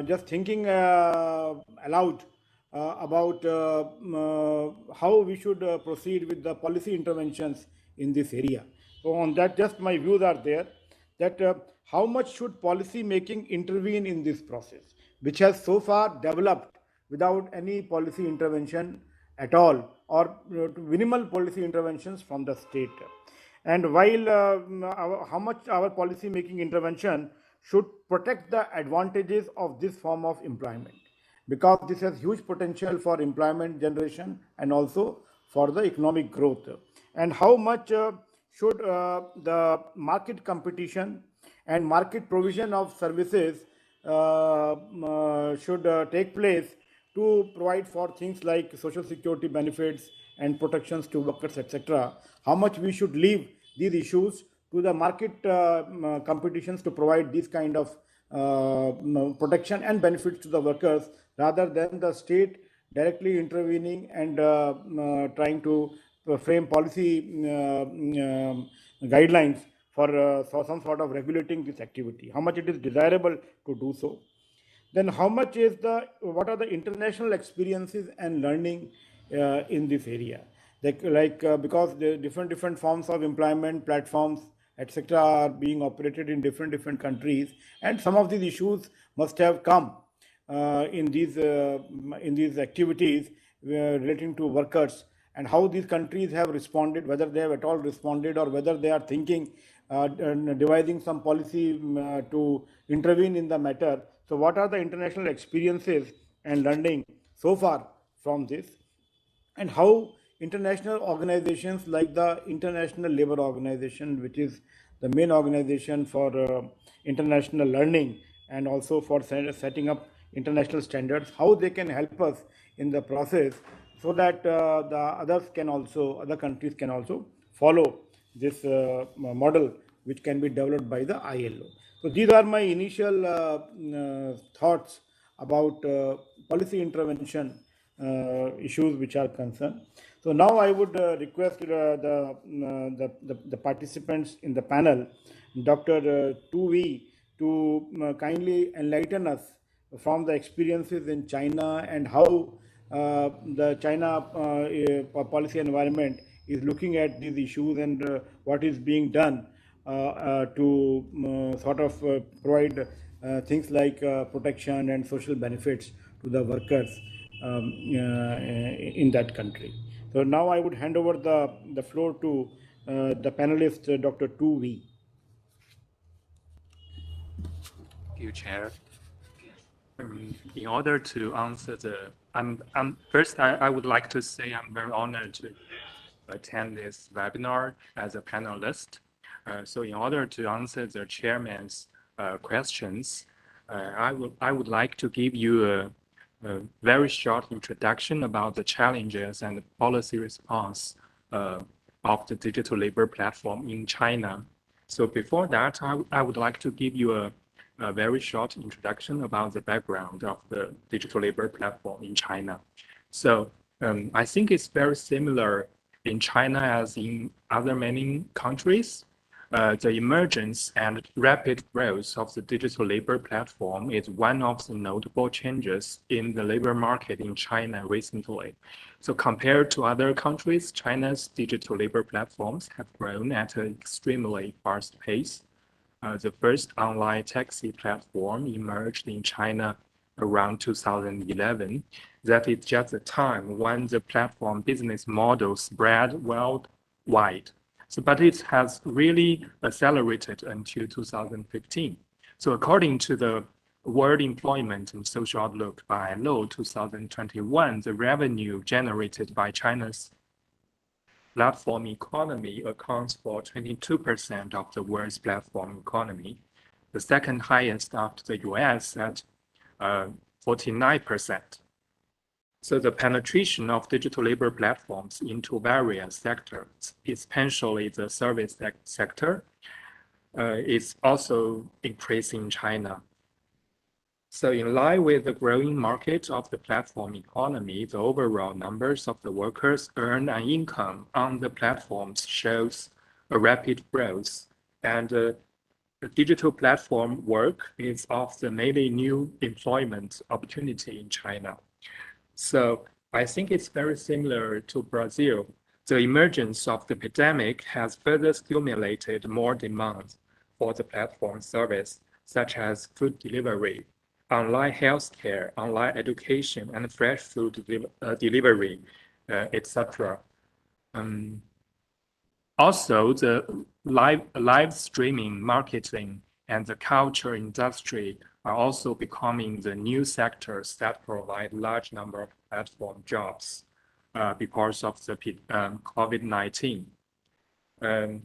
just thinking aloud about how we should proceed with the policy interventions in this area. So on that, just my views are there, that how much should policy making intervene in this process, which has so far developed without any policy intervention at all, or minimal policy interventions from the state. And while how much our policy making intervention should protect the advantages of this form of employment, because this has huge potential for employment generation and also for the economic growth. And how much should the market competition and market provision of services should take place to provide for things like social security benefits and protections to workers, etc. How much we should leave these issues to the market competitions to provide this kind of protection and benefits to the workers, rather than the state directly intervening and trying to frame policy guidelines for some sort of regulating this activity. How much it is desirable to do so. Then how much is what are the international experiences and learning in this area? Because the different forms of employment platforms, etc., are being operated in different countries, and some of these issues must have come in these activities relating to workers, and how these countries have responded, whether they have at all responded, or whether they are thinking devising some policy to intervene in the matter. So what are the international experiences and learning so far from this, and how international organizations like the International Labour Organization, which is the main organization for international learning and also for setting up international standards, how they can help us in the process, so that other countries can also follow this model which can be developed by the ILO. So these are my initial thoughts about policy intervention issues which are concerned. So now I would request the participants in the panel, Dr. Tu, to kindly enlighten us from the experiences in China and how the China policy environment is looking at these issues, and what is being done to sort of provide things like protection and social benefits to the workers in that country. So now I would hand over the floor to the panelist, Dr. Tu Wee. Thank you, Chair. In order to answer first, I would like to say I'm very honored to attend this webinar as a panelist. So in order to answer the chairman's questions, I would like to give you a very short introduction about the challenges and the policy response of the digital labor platform in China. So before that, I would like to give you a very short introduction about the background of the digital labor platform in China. So I think it's very similar in China as in other many countries. The emergence and rapid growth of the digital labor platform is one of the notable changes in the labor market in China recently. So compared to other countries, China's digital labor platforms have grown at an extremely fast pace. The first online taxi platform emerged in China around 2011. That is just the time when the platform business model spread worldwide. So, but it has really accelerated until 2015. So according to the World Employment and Social Outlook by ILO 2021, the revenue generated by China's platform economy accounts for 22% of the world's platform economy, the second highest after the US at 49%. So the penetration of digital labor platforms into various sectors, especially the service sector, is also increasing in China. So in line with the growing market of the platform economy, the overall numbers of the workers earn an income on the platforms shows a rapid growth. And the digital platform work is of the mainly new employment opportunity in China. So I think it's very similar to Brazil. The emergence of the pandemic has further stimulated more demand for the platform service, such as food delivery, online healthcare, online education, and fresh food delivery, etc. Also, the live streaming marketing and the culture industry are also becoming the new sectors that provide large number of platform jobs because of the COVID-19. The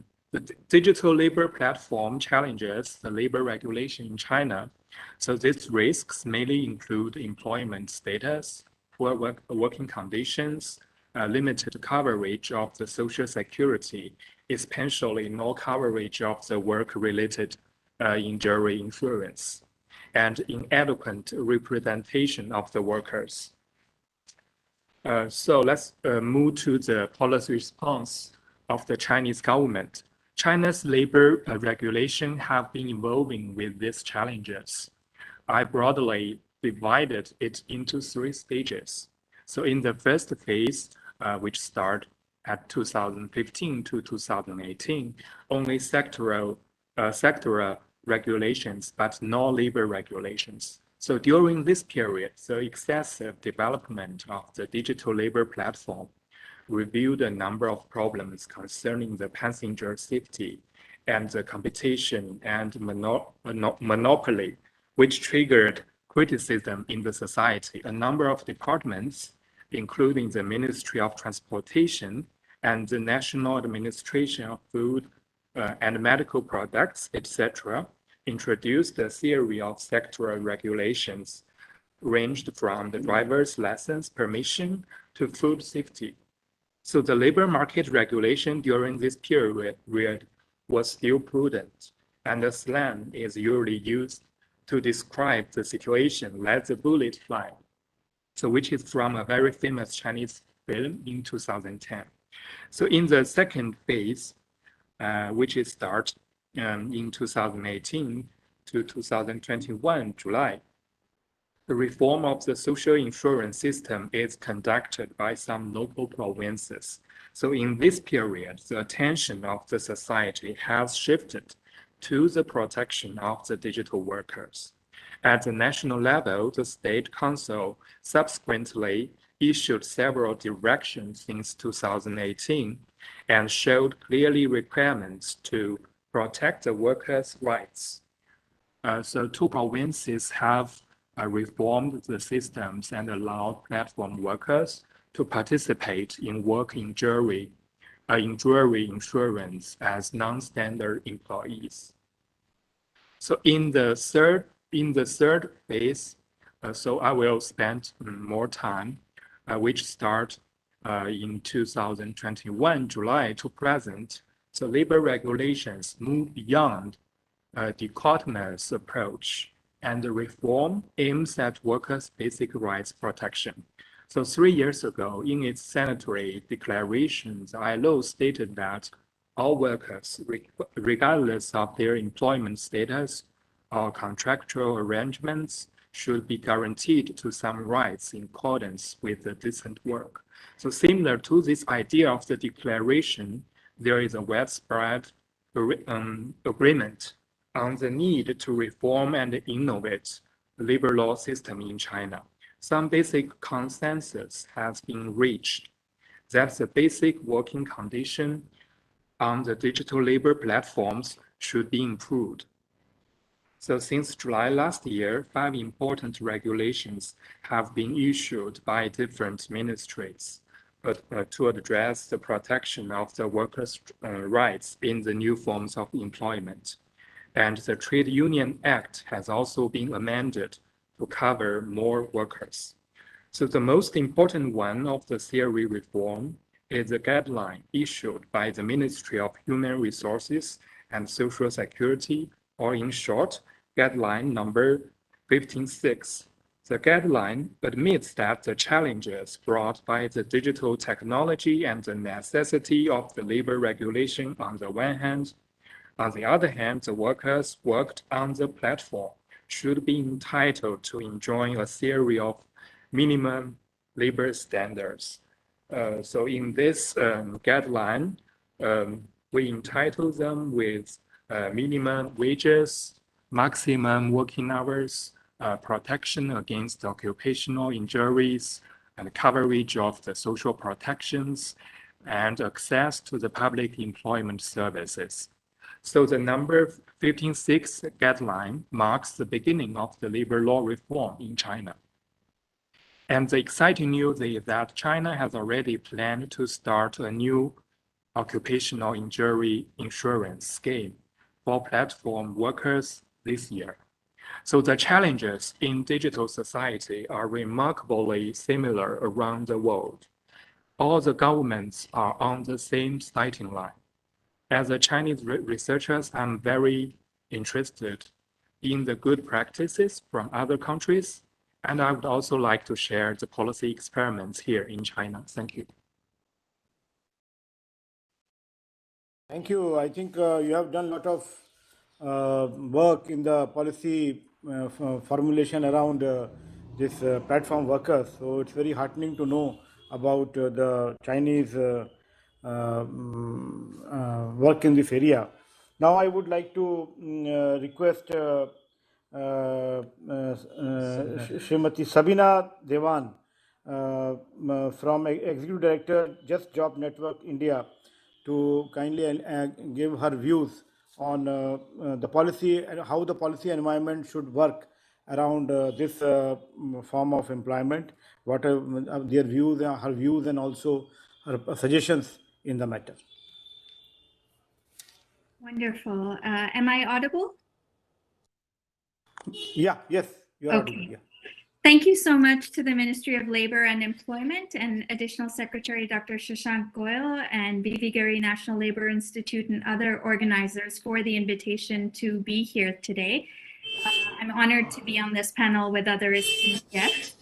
digital labor platform challenges the labor regulation in China. So these risks mainly include employment status, poor working conditions, limited coverage of the social security, especially no coverage of the work-related injury insurance, and inadequate representation of the workers. So let's move to the policy response of the Chinese government. China's labor regulation have been evolving with these challenges. I broadly divided it into 3 stages. So in the first phase, which started at 2015 to 2018, only sectoral regulations, but no labor regulations. So during this period, the excessive development of the digital labor platform revealed a number of problems concerning the passenger safety and the competition and monopoly, which triggered criticism in the society. A number of departments, including the Ministry of Transportation and the National Administration of Food and Medical Products, etc., introduced a series of sectoral regulations ranged from the driver's license permission to food safety. So the labor market regulation during this period was still prudent, and the slang is usually used to describe the situation "let the bullet fly," so which is from a very famous Chinese film in 2010. So in the second phase, which is start in 2018 to 2021 July, the reform of the social insurance system is conducted by some local provinces. So in this period, the attention of the society has shifted to the protection of the digital workers. At the national level, the State Council subsequently issued several directions since 2018 and showed clearly requirements to protect the workers' rights. So two provinces have reformed the systems and allowed platform workers to participate in work injury insurance as non-standard employees. So in the third phase, so I will spend more time, which start in 2021 July to present. So labor regulations move beyond a dichotomous approach, and the reform aims at workers' basic rights protection. So 3 years ago, in its sanitary declaration, the ILO stated that all workers, regardless of their employment status or contractual arrangements, should be guaranteed to some rights in accordance with the decent work. So similar to this idea of the declaration, there is a widespread agreement on the need to reform and innovate the labor law system in China. Some basic consensus has been reached that the basic working condition on the digital labor platforms should be improved. So since July last year, 5 important regulations have been issued by different ministries to address the protection of the workers' rights in the new forms of employment. And the Trade Union Act has also been amended to cover more workers. So the most important one of the theory reform is the guideline issued by the Ministry of Human Resources and Social Security, or in short, guideline number 15.6. The guideline admits that the challenges brought by the digital technology and the necessity of the labor regulation on the one hand. On the other hand, the workers worked on the platform should be entitled to enjoy a series of minimum labor standards. So in this guideline, we entitle them with minimum wages, maximum working hours, protection against occupational injuries, and coverage of the social protections, and access to the public employment services. So the number 15.6 guideline marks the beginning of the labor law reform in China. And the exciting news is that China has already planned to start a new occupational injury insurance scheme for platform workers this year. So the challenges in digital society are remarkably similar around the world. All the governments are on the same starting line. As a Chinese researchers, I'm very interested in the good practices from other countries, and I would also like to share the policy experiments here in China. Thank you. Thank you. I think you have done a lot of work in the policy formulation around this platform workers. So it's very heartening to know about the Chinese work in this area. Now I would like to request Srimati Sabina Dewan from Executive Director Just Job Network India to kindly give her views on the policy and how the policy environment should work around this form of employment, what are their views, her views, and also her suggestions in the matter. Wonderful. Am I audible? Yeah, yes, you are Okay. audible. Yeah. Thank you so much to the Ministry of Labor and Employment and Additional Secretary Dr. Shashank Goyal and Giri National Labour Institute and other organizers for the invitation to be here today. I'm honored to be on this panel with other esteemed guests.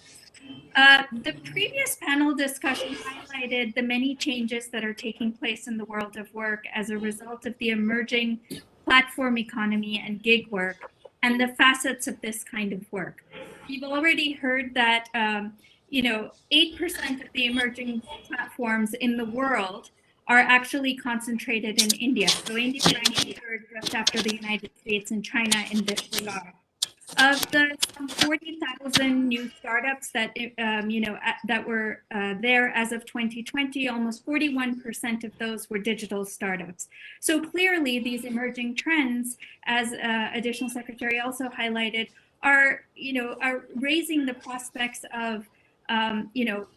The previous panel discussion highlighted the many changes that are taking place in the world of work as a result of the emerging platform economy and gig work and the facets of this kind of work. You've already heard that 8% of the emerging platforms in the world are actually concentrated in India. So India ranks third just after the United States and China in this regard. Of the some 40,000 new startups that that were there as of 2020, almost 41% of those were digital startups. So clearly, these emerging trends, as Additional Secretary also highlighted, are raising the prospects of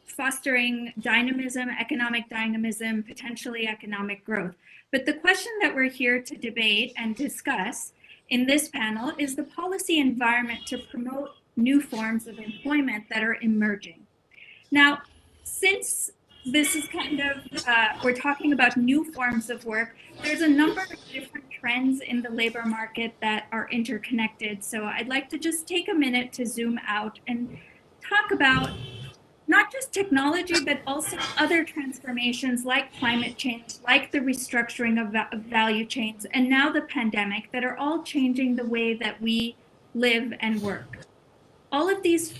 fostering dynamism, economic dynamism, potentially economic growth. But the question that we're here to debate and discuss in this panel is the policy environment to promote new forms of employment that are emerging. Now, since this is kind of, we're talking about new forms of work, there's a number of different trends in the labor market that are interconnected. So I'd like to just take a minute to zoom out and talk about not just technology, but also other transformations like climate change, like the restructuring of value chains, and now the pandemic, that are all changing the way that we live and work. All of these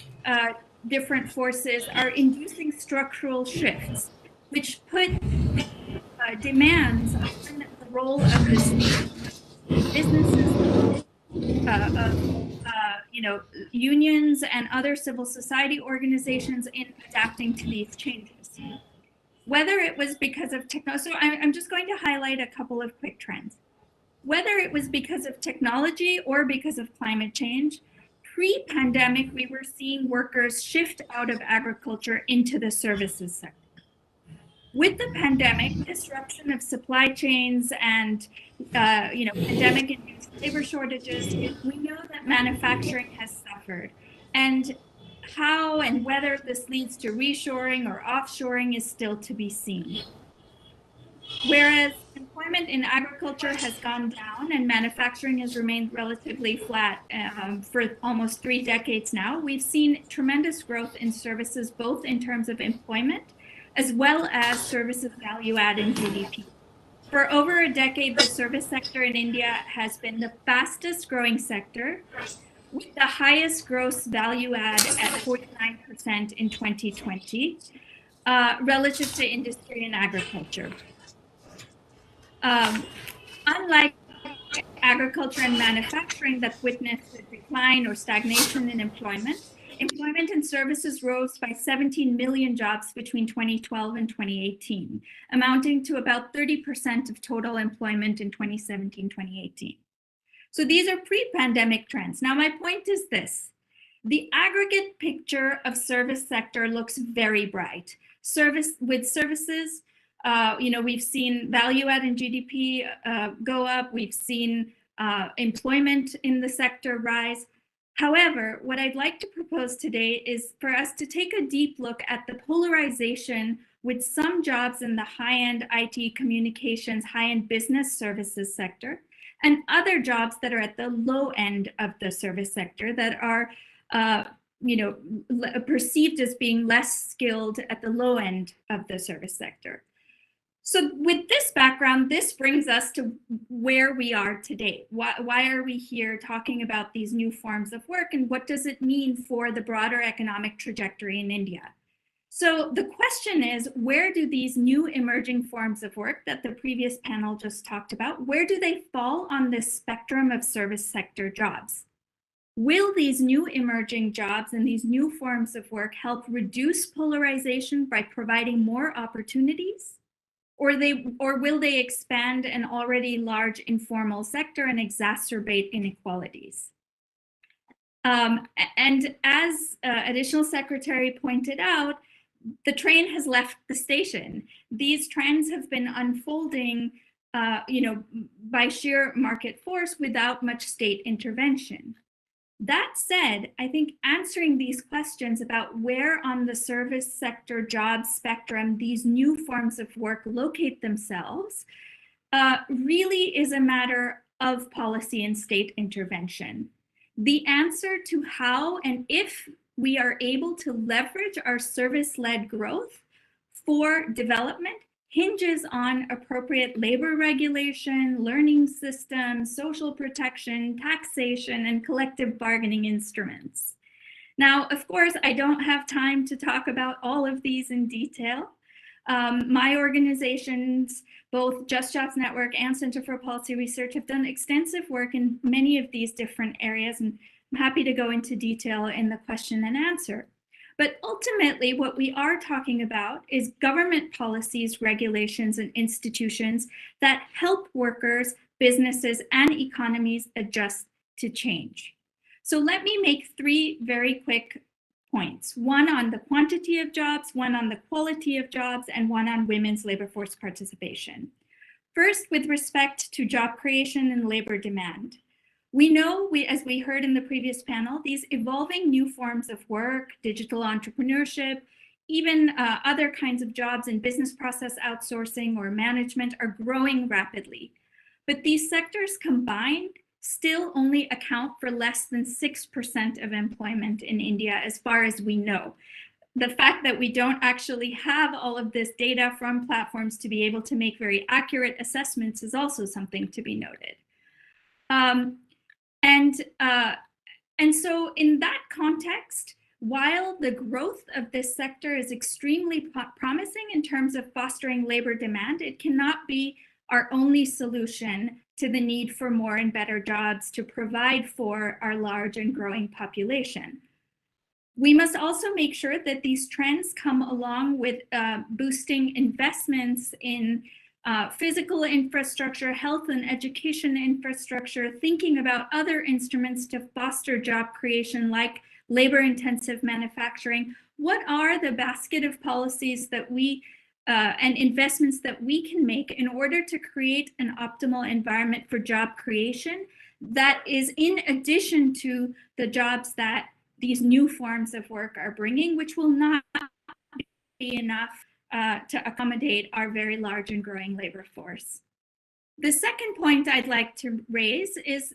different forces are inducing structural shifts, which put demands on the role of the state, businesses, unions and other civil society organizations in adapting to these changes. Whether it was because of technology, so I'm just going to highlight a couple of quick trends. Whether it was because of technology or because of climate change, pre-pandemic, we were seeing workers shift out of agriculture into the services sector. With the pandemic, disruption of supply chains and pandemic-induced labor shortages, we know that manufacturing has suffered. And how and whether this leads to reshoring or offshoring is still to be seen. Whereas employment in agriculture has gone down and manufacturing has remained relatively flat for almost 3 decades now, we've seen tremendous growth in services, both in terms of employment as well as services value add in GDP. For over a decade, the service sector in India has been the fastest growing sector, with the highest gross value add at 49% in 2020, relative to industry and agriculture. Unlike agriculture and manufacturing that witnessed a decline or stagnation in employment, employment and services rose by 17 million jobs between 2012 and 2018, amounting to about 30% of total employment in 2017-2018. So these are pre-pandemic trends. Now, my point is this. The aggregate picture of service sector looks very bright. With services, we've seen value add in GDP go up. We've seen employment in the sector rise. However, what I'd like to propose today is for us to take a deep look at the polarization with some jobs in the high-end IT communications, high-end business services sector, and other jobs that are at the low end of the service sector that are perceived as being less skilled at the low end of the service sector. So with this background, this brings us to where we are today. Why are we here talking about these new forms of work, and what does it mean for the broader economic trajectory in India? So the question is, where do these new emerging forms of work that the previous panel just talked about, where do they fall on this spectrum of service sector jobs? Will these new emerging jobs and these new forms of work help reduce polarization by providing more opportunities? Or will they expand an already large informal sector and exacerbate inequalities? And as Additional Secretary pointed out, the train has left the station. These trends have been unfolding by sheer market force without much state intervention. That said, I think answering these questions about where on the service sector job spectrum these new forms of work locate themselves really is a matter of policy and state intervention. The answer to how and if we are able to leverage our service-led growth for development hinges on appropriate labor regulation, learning systems, social protection, taxation, and collective bargaining instruments. Now, of course, I don't have time to talk about all of these in detail. My organizations, both Just Jobs Network and Center for Policy Research, have done extensive work in many of these different areas, and I'm happy to go into detail in the question and answer. But ultimately, what we are talking about is government policies, regulations, and institutions that help workers, businesses, and economies adjust to change. So let me make three very quick points. One on the quantity of jobs, one on the quality of jobs, and one on women's labor force participation. First, with respect to job creation and labor demand. We know, as we heard in the previous panel, these evolving new forms of work, digital entrepreneurship, even other kinds of jobs in business process outsourcing or management are growing rapidly. But these sectors combined still only account for less than 6% of employment in India, as far as we know. The fact that we don't actually have all of this data from platforms to be able to make very accurate assessments is also something to be noted. And so in that context, while the growth of this sector is extremely promising in terms of fostering labor demand, it cannot be our only solution to the need for more and better jobs to provide for our large and growing population. We must also make sure that these trends come along with boosting investments in physical infrastructure, health and education infrastructure, thinking about other instruments to foster job creation like labor-intensive manufacturing. What are the basket of policies that we and investments that we can make in order to create an optimal environment for job creation that is in addition to the jobs that these new forms of work are bringing, which will not be enough to accommodate our very large and growing labor force. The second point I'd like to raise is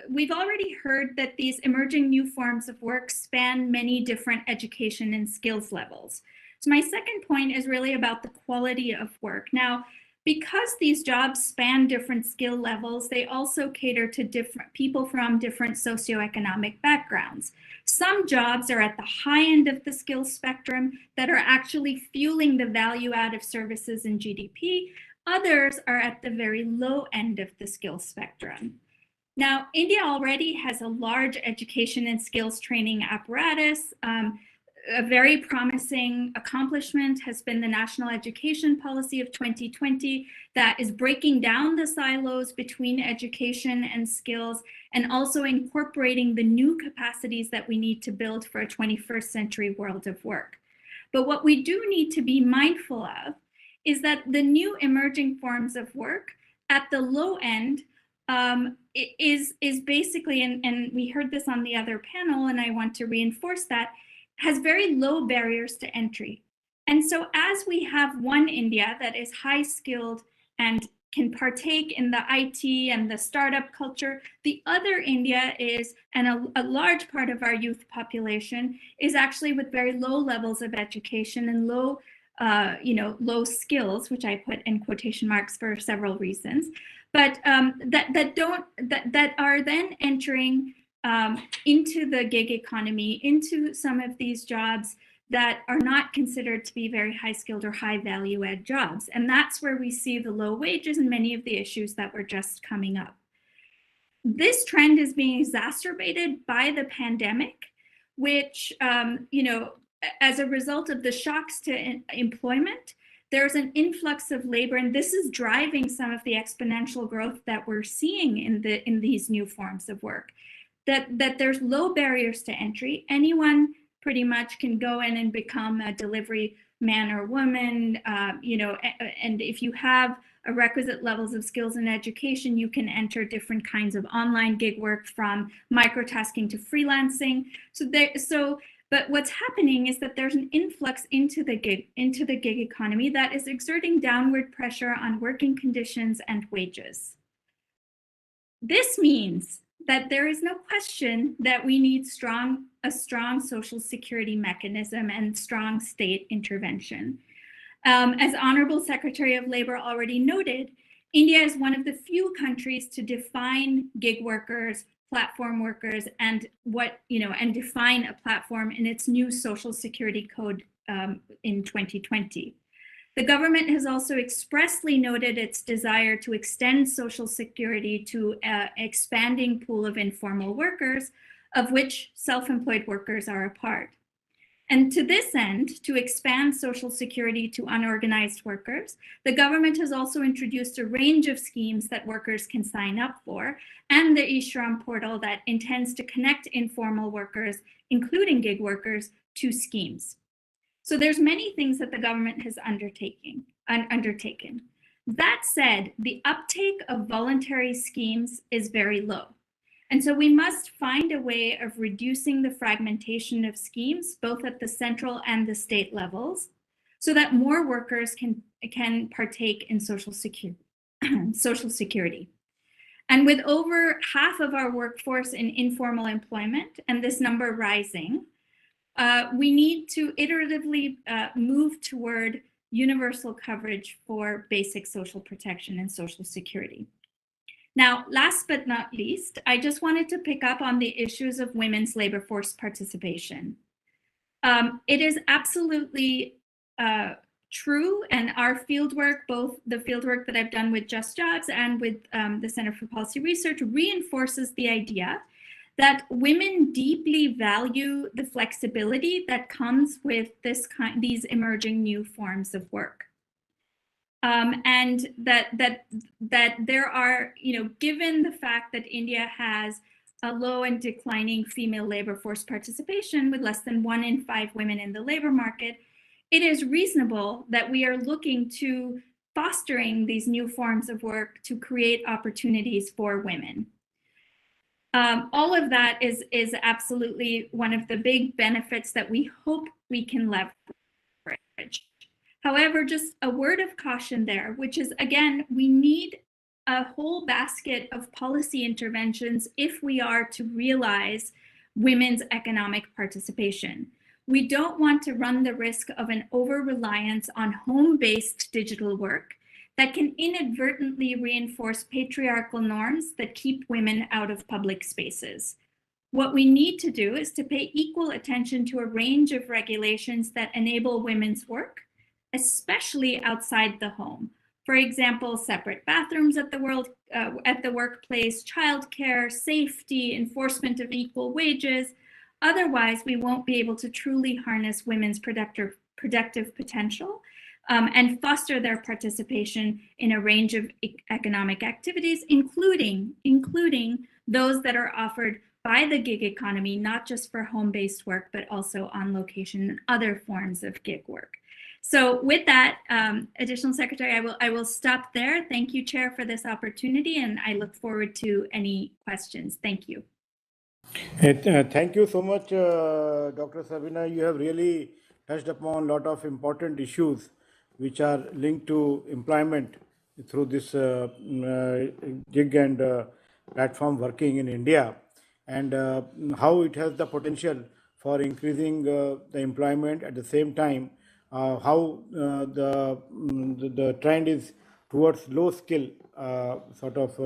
we've already heard that these emerging new forms of work span many different education and skills levels. So my second point is really about the quality of work. Now, because these jobs span different skill levels, they also cater to different people from different socioeconomic backgrounds. Some jobs are at the high end of the skill spectrum that are actually fueling the value add of services and GDP. Others are at the very low end of the skill spectrum. Now, India already has a large education and skills training apparatus. A very promising accomplishment has been the National Education Policy of 2020 that is breaking down the silos between education and skills and also incorporating the new capacities that we need to build for a 21st century world of work. But what we do need to be mindful of is that the new emerging forms of work at the low end is basically, and we heard this on the other panel, and I want to reinforce that, has very low barriers to entry. And so as we have one India that is high skilled and can partake in the IT and the startup culture, the other India is, and a large part of our youth population is actually with very low levels of education and low skills, which I put in quotation marks for several reasons, but that are then entering into the gig economy, into some of these jobs that are not considered to be very high skilled or high value add jobs. And that's where we see the low wages and many of the issues that were just coming up. This trend is being exacerbated by the pandemic, which, as a result of the shocks to employment, there's an influx of labor, and this is driving some of the exponential growth that we're seeing in these new forms of work. That there's low barriers to entry. Anyone pretty much can go in and become a delivery man or woman, and if you have a requisite levels of skills and education, you can enter different kinds of online gig work from microtasking to freelancing. But what's happening is that there's an influx into the gig economy that is exerting downward pressure on working conditions and wages. This means that there is no question that we need a strong social security mechanism and strong state intervention. As Honorable Secretary of Labor already noted, India is one of the few countries to define gig workers, platform workers, and define a platform in its new social security code in 2020. The government has also expressly noted its desire to extend social security to an expanding pool of informal workers, of which self-employed workers are a part. And to this end, to expand Social Security to unorganized workers, the government has also introduced a range of schemes that workers can sign up for, and the eShram portal that intends to connect informal workers, including gig workers, to schemes. So there's many things that the government has undertaken. That said, the uptake of voluntary schemes is very low. And so we must find a way of reducing the fragmentation of schemes, both at the central and the state levels, so that more workers can partake in Social Security. And with over half of our workforce in informal employment, and this number rising, we need to iteratively move toward universal coverage for basic social protection and Social Security. Now, last but not least, I just wanted to pick up on the issues of women's labor force participation. It is absolutely true, and our fieldwork, both the fieldwork that I've done with Just Jobs and with the Center for Policy Research, reinforces the idea that women deeply value the flexibility that comes with these emerging new forms of work. And that there are, given the fact that India has a low and declining female labor force participation with less than 1 in 5 women in the labor market, it is reasonable that we are looking to fostering these new forms of work to create opportunities for women. All of that is absolutely one of the big benefits that we hope we can leverage. However, just a word of caution there, which is, again, we need a whole basket of policy interventions if we are to realize women's economic participation. We don't want to run the risk of an over-reliance on home-based digital work that can inadvertently reinforce patriarchal norms that keep women out of public spaces. What we need to do is to pay equal attention to a range of regulations that enable women's work, especially outside the home. For example, separate bathrooms at the workplace, childcare, safety, enforcement of equal wages. Otherwise, we won't be able to truly harness women's productive potential and foster their participation in a range of economic activities, including those that are offered by the gig economy, not just for home-based work, but also on location and other forms of gig work. So with that, Additional Secretary, I will stop there. Thank you, Chair, for this opportunity, and I look forward to any questions. Thank you. Thank you so much, Dr. Sabina. You have really touched upon a lot of important issues which are linked to employment through this gig and platform working in India, and how it has the potential for increasing the employment. At the same time, how the trend is towards low skill sort of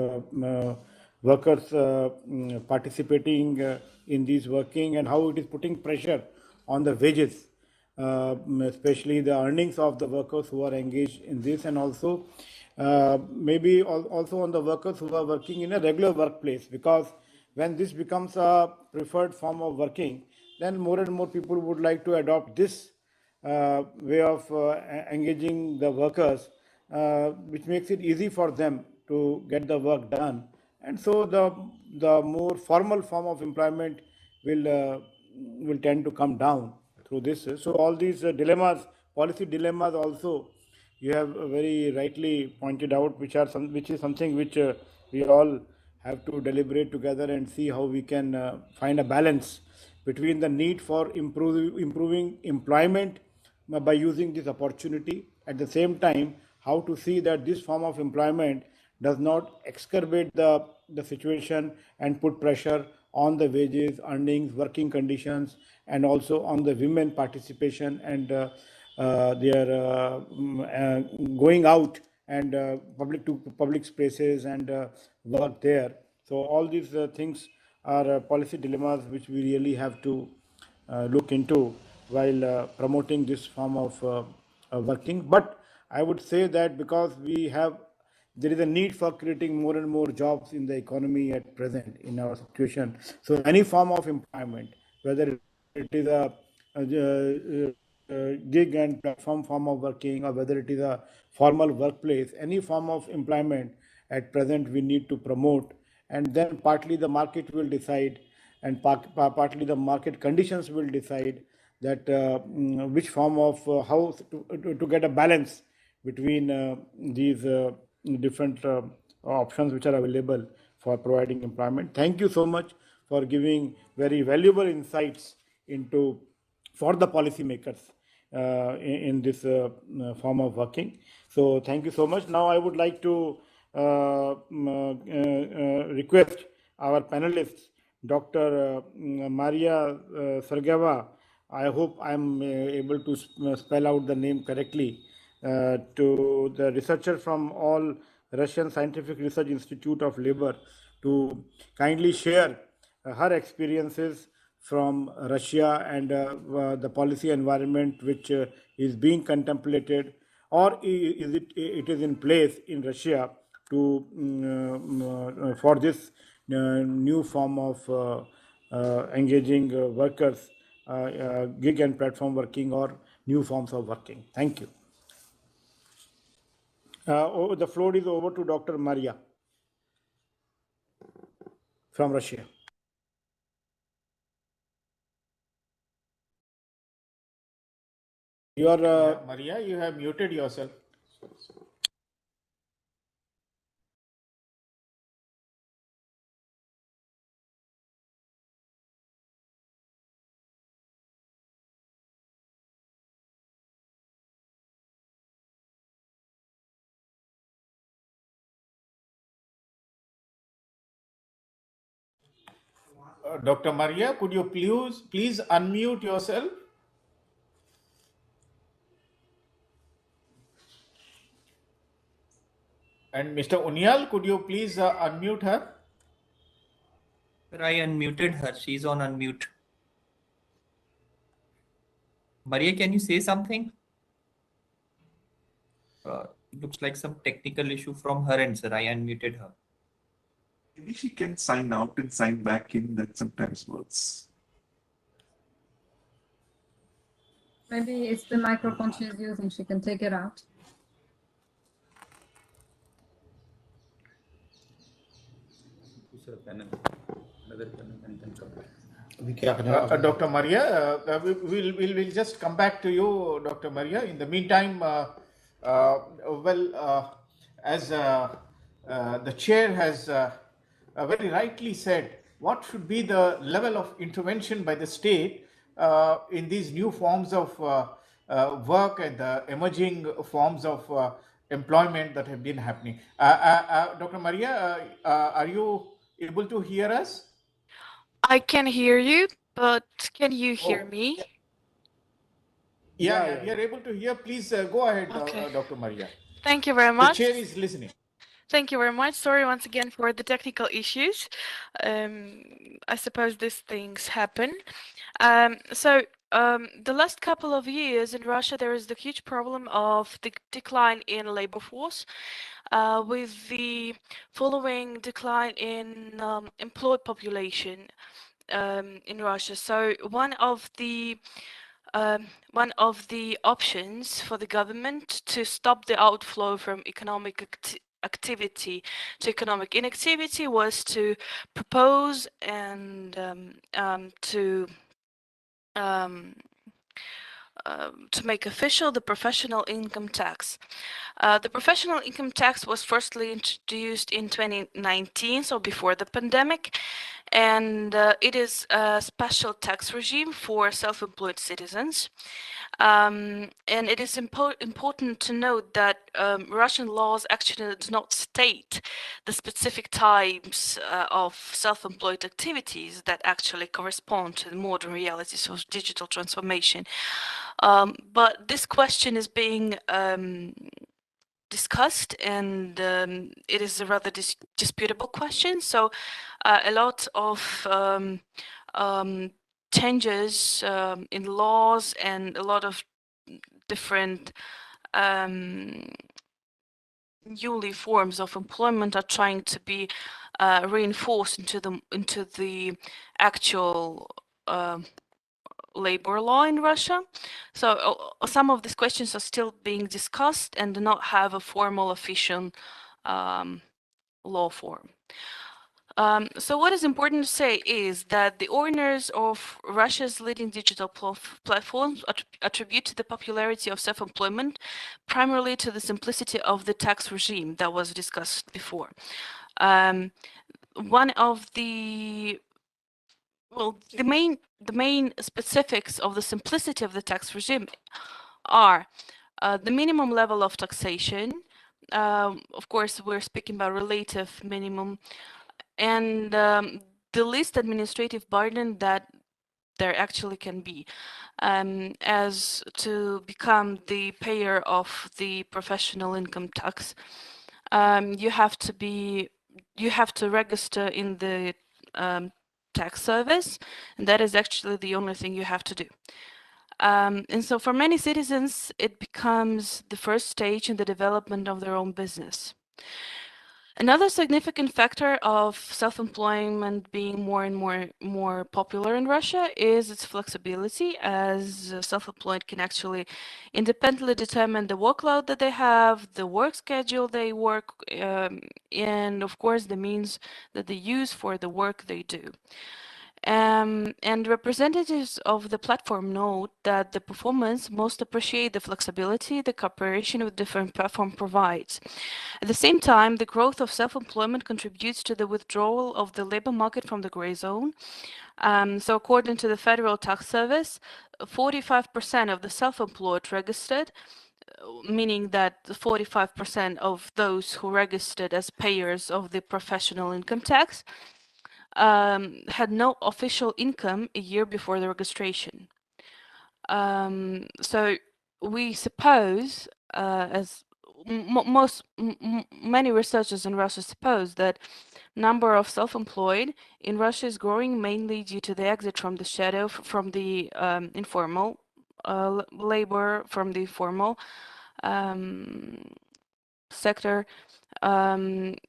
workers participating in these working, and how it is putting pressure on the wages, especially the earnings of the workers who are engaged in this, and also maybe also on the workers who are working in a regular workplace, because when this becomes a preferred form of working, then more and more people would like to adopt this way of engaging the workers, which makes it easy for them to get the work done. And so the more formal form of employment will tend to come down through this. So all these dilemmas, policy dilemmas also, you have very rightly pointed out, which is something which we all have to deliberate together and see how we can find a balance between the need for improving employment by using this opportunity. At the same time, how to see that this form of employment does not exacerbate the situation and put pressure on the wages, earnings, working conditions, and also on the women participation and their going out and public spaces and work there. So all these things are policy dilemmas which we really have to look into while promoting this form of working. But I would say that because we have there is a need for creating more and more jobs in the economy at present in our situation. So any form of employment, whether it is a gig and platform form of working, or whether it is a formal workplace, any form of employment at present we need to promote, and then partly the market will decide, and partly the market conditions will decide that which form of how to get a balance between these different options which are available for providing employment. Thank you so much for giving very valuable insights into for the policymakers in this form of working. So thank you so much. Now I would like to request our panelists, Dr. Maria Sergeva. I hope I'm able to spell out the name correctly, to the researcher from all Russian Scientific Research Institute of Labor, to kindly share her experiences from Russia and the policy environment which is being contemplated, or is it is in place in Russia to for this new form of engaging workers, gig and platform working, or new forms of working. Thank you. The floor is over to Dr. Maria from Russia. You are Maria, you have muted yourself. Dr. Maria, could you please unmute yourself? And Mr. Unyal, could you please unmute her? I unmuted her. She's on unmute. Maria, can you say something? Looks like some technical issue from her end, sir. I unmuted her. Maybe she can sign out and sign back in. That sometimes works. Maybe it's the microphone she's using. She can take it out. Dr. Maria, we'll just come back to you, Dr. Maria. In the meantime, as the chair has very rightly said, what should be the level of intervention by the state in these new forms of work and the emerging forms of employment that have been happening? Dr. Maria, are you able to hear us? I can hear you, but can you hear me? Yeah, we are able to hear. Please go ahead, Okay. Dr. Maria. Thank you very much. The chair is listening. Thank you very much. Sorry once again for the technical issues. I suppose these things happen. The last couple of years in Russia, there is the huge problem of the decline in labor force, with the following decline in employed population in Russia. So one of the options for the government to stop the outflow from economic activity to economic inactivity was to propose and to make official the professional income tax. The professional income tax was firstly introduced in 2019, so before the pandemic, and it is a special tax regime for self-employed citizens. And it is important to note that Russian laws actually do not state the specific types of self-employed activities that actually correspond to the modern realities of digital transformation. But this question is being discussed, and it is a rather disputable question. So a lot of changes in laws and a lot of different newly forms of employment are trying to be reinforced into the actual labor law in Russia. So some of these questions are still being discussed and do not have a formal official law form. So what is important to say is that the owners of Russia's leading digital platforms attribute the popularity of self-employment primarily to the simplicity of the tax regime that was discussed before. One of the main specifics of the simplicity of the tax regime are the minimum level of taxation. Of course, we're speaking about relative minimum, and the least administrative burden that there actually can be, as to become the payer of the professional income tax. You have to register in the tax service, and that is actually the only thing you have to do. And so for many citizens, it becomes the first stage in the development of their own business. Another significant factor of self-employment being more and more popular in Russia is its flexibility, as self-employed can actually independently determine the workload that they have, the work schedule they work, and of course the means that they use for the work they do. And representatives of the platform note that the performance most appreciate the flexibility the cooperation with different platform provides. At the same time, the growth of self-employment contributes to the withdrawal of the labor market from the gray zone. So according to the Federal Tax Service, 45% of the self-employed registered, meaning that 45% of those who registered as payers of the professional income tax had no official income a year before the registration. So we suppose, as many researchers in Russia suppose, that number of self-employed in Russia is growing mainly due to the exit from the shadow from the informal labor, from the formal sector, and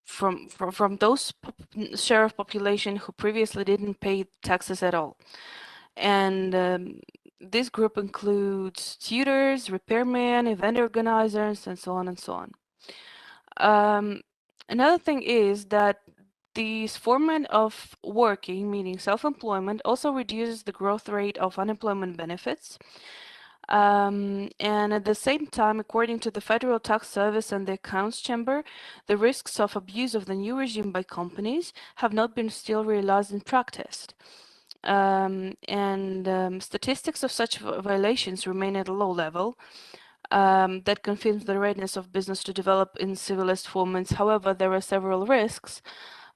from those share of population who previously didn't pay taxes at all. And this group includes tutors, repairmen, event organizers, and so on and so on. Another thing is that this format of working, meaning self-employment, also reduces the growth rate of unemployment benefits. And at the same time, according to the Federal Tax Service and the Accounts Chamber, the risks of abuse of the new regime by companies have not been still realized in practice. Statistics of such violations remain at a low level. That confirms the readiness of business to develop in civilized formats. However, there are several risks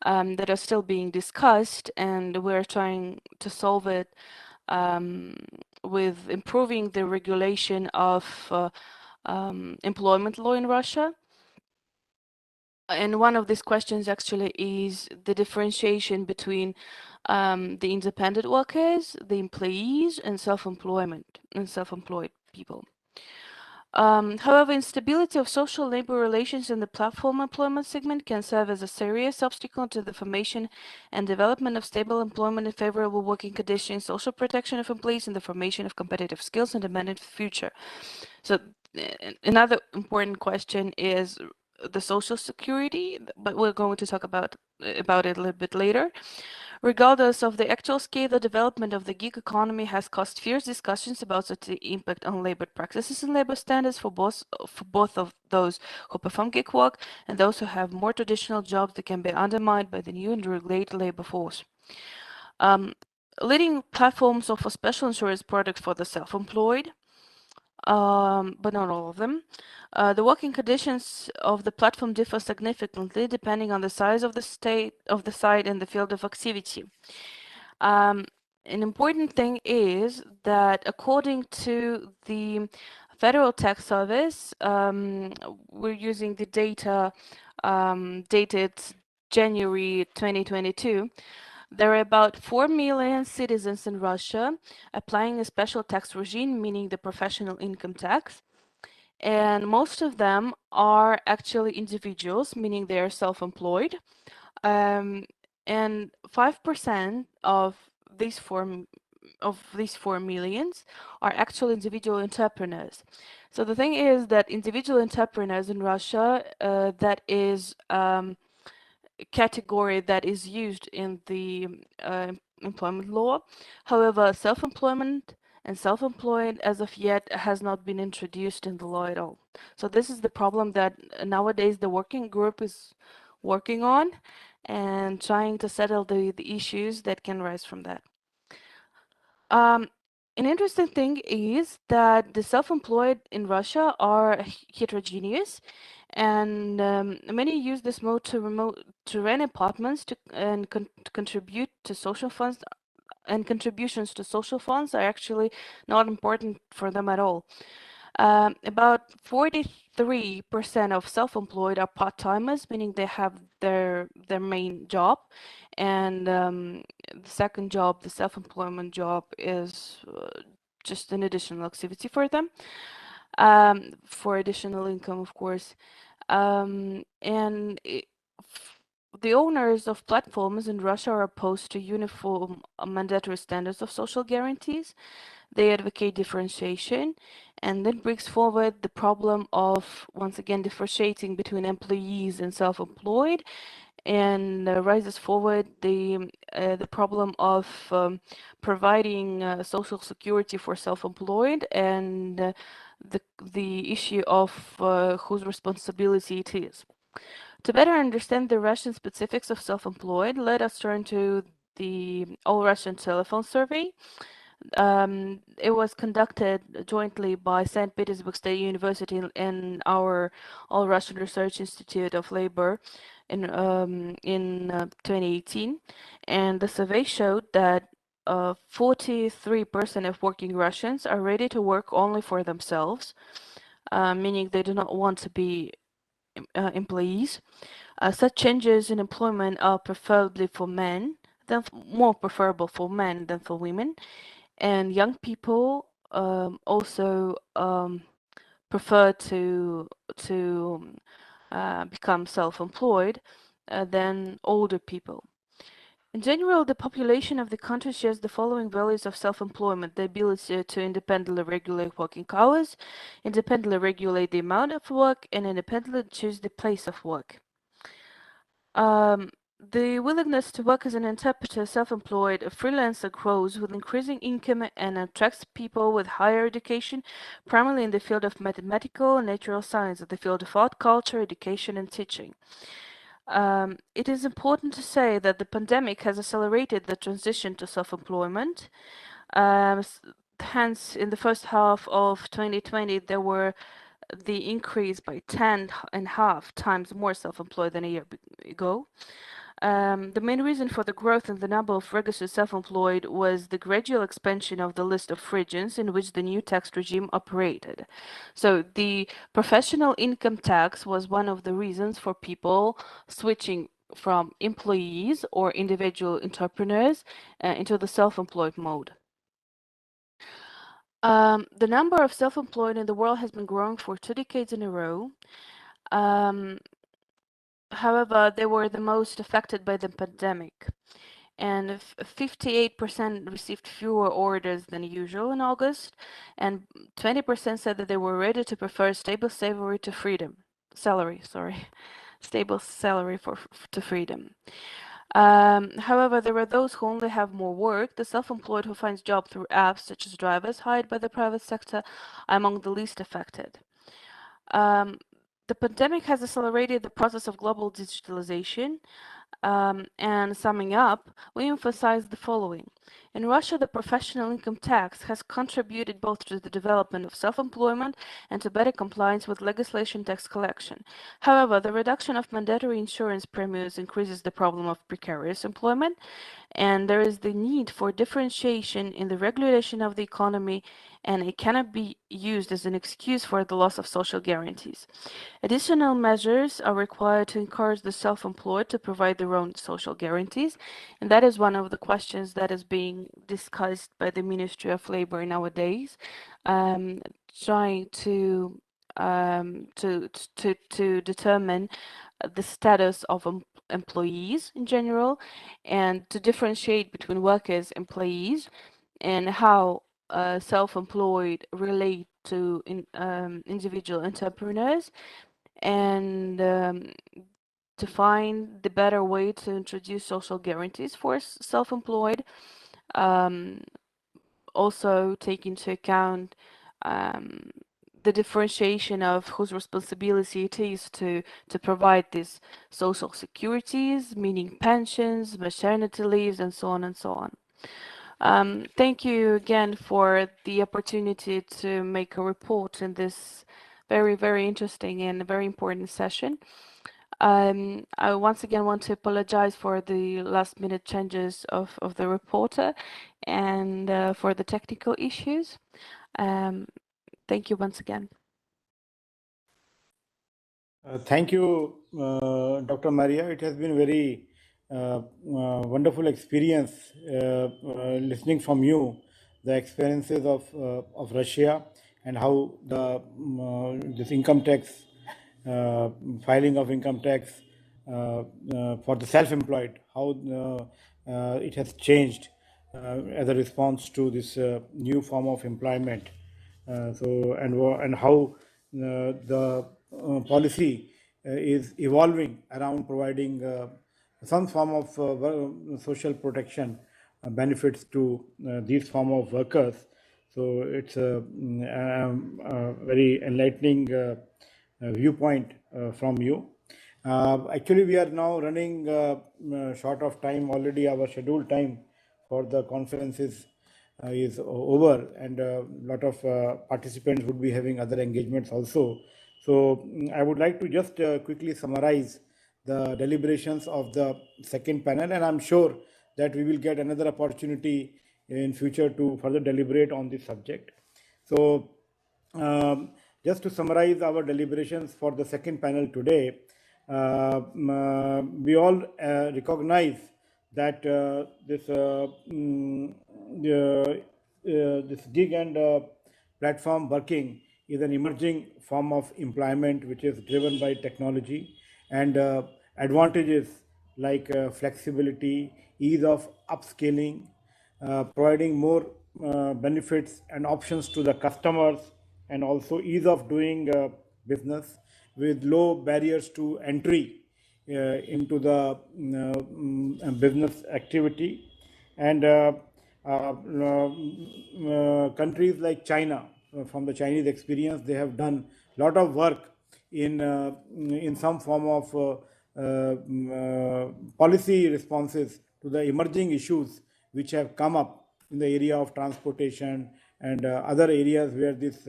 that are still being discussed, and we're trying to solve it with improving the regulation of employment law in Russia. And one of these questions actually is the differentiation between the independent workers, the employees, and self-employed people. However, instability of social labor relations in the platform employment segment can serve as a serious obstacle to the formation and development of stable employment and favorable working conditions, social protection of employees, and the formation of competitive skills and demand for the future. So another important question is the social security, but we're going to talk about it a little bit later. Regardless of the actual scale, the development of the gig economy has caused fierce discussions about the impact on labor practices and labor standards for both of those who perform gig work and those who have more traditional jobs that can be undermined by the new and regulated labor force. Leading platforms offer special insurance products for the self-employed, but not all of them. The working conditions of the platform differ significantly depending on the size of the site and the field of activity. An important thing is that according to the Federal Tax Service, we're using the data dated January 2022. There are about 4 million citizens in Russia applying a special tax regime, meaning the professional income tax. and most of them are actually individuals, meaning they are self-employed. And 5% of these 4 millions are actual individual entrepreneurs. So the thing is that individual entrepreneurs in Russia, that is category that is used in the employment law. However, self-employment and self-employed as of yet has not been introduced in the law at all. So this is the problem that nowadays the working group is working on and trying to settle the issues that can rise from that. An interesting thing is that the self-employed in Russia are heterogeneous, and many use this mode to rent apartments and contribute to social funds, and contributions to social funds are actually not important for them at all. About 43% of self-employed are part-timers, meaning they have their main job, and the second job, the self-employment job, is just an additional activity for them, for additional income, of course. The owners of platforms in Russia are opposed to uniform mandatory standards of social guarantees. They advocate differentiation, and that brings forward the problem of, once again, differentiating between employees and self-employed, and raises forward the problem of providing social security for self-employed, and the issue of whose responsibility it is. To better understand the Russian specifics of self-employed, let us turn to the All-Russian Telephone Survey. It was conducted jointly by St. Petersburg State University and our All-Russian Research Institute of Labor in 2018, and the survey showed that 43% of working Russians are ready to work only for themselves, meaning they do not want to be employees. Such changes in employment are preferably for men, more preferable for men than for women, and young people also prefer to become self-employed than older people. In general, the population of the country shares the following values of self-employment: the ability to independently regulate working hours, independently regulate the amount of work, and independently choose the place of work. The willingness to work as an interpreter, self-employed, a freelancer grows with increasing income and attracts people with higher education, primarily in the field of mathematical and natural science, the field of art, culture, education, and teaching. It is important to say that the pandemic has accelerated the transition to self-employment. Hence, in the first half of 2020, there were the increase by 10.5 times more self-employed than a year ago. The main reason for the growth in the number of registered self-employed was the gradual expansion of the list of regions in which the new tax regime operated. So the professional income tax was one of the reasons for people switching from employees or individual entrepreneurs into the self-employed mode. The number of self-employed in the world has been growing for 2 decades in a row. However, they were the most affected by the pandemic, and 58% received fewer orders than usual in August, and 20% said that they were ready to prefer stable salary to freedom. Stable salary to freedom. However, there are those who only have more work. The self-employed who finds job through apps such as drivers hired by the private sector are among the least affected. The pandemic has accelerated the process of global digitalization. And summing up, we emphasize the following. In Russia, the professional income tax has contributed both to the development of self-employment and to better compliance with legislation tax collection. However, the reduction of mandatory insurance premiums increases the problem of precarious employment, and there is the need for differentiation in the regulation of the economy, and it cannot be used as an excuse for the loss of social guarantees. Additional measures are required to encourage the self-employed to provide their own social guarantees, and that is one of the questions that is being discussed by the Ministry of Labor nowadays, trying to to determine the status of employees in general, and to differentiate between workers, employees, and how self-employed relate to individual entrepreneurs, and to find the better way to introduce social guarantees for self-employed, also take into account the differentiation of whose responsibility it is to provide these social securities, meaning pensions, maternity leaves, and so on and so on. Thank you again for the opportunity to make a report in this very, very interesting and very important session. I once again want to apologize for the last minute changes of the reporter and for the technical issues. Thank you once again. Thank you, Dr. Maria. It has been very wonderful experience listening from you the experiences of Russia and how this income tax filing of income tax for the self-employed, how it has changed as a response to this new form of employment. And how the policy is evolving around providing some form of social protection benefits to these form of workers. So it's a very enlightening viewpoint from you. Actually, we are now running short of time already. Our scheduled time for the conferences is over, and a lot of participants would be having other engagements also. So I would like to just quickly summarize the deliberations of the second panel, and I'm sure that we will get another opportunity in future to further deliberate on this subject. So just to summarize our deliberations for the second panel today, we all recognize that this gig and platform working is an emerging form of employment which is driven by technology, and advantages like flexibility, ease of upscaling, providing more benefits and options to the customers, and also ease of doing business with low barriers to entry into the business activity. And countries like China, from the Chinese experience, they have done a lot of work in some form of policy responses to the emerging issues which have come up in the area of transportation and other areas where this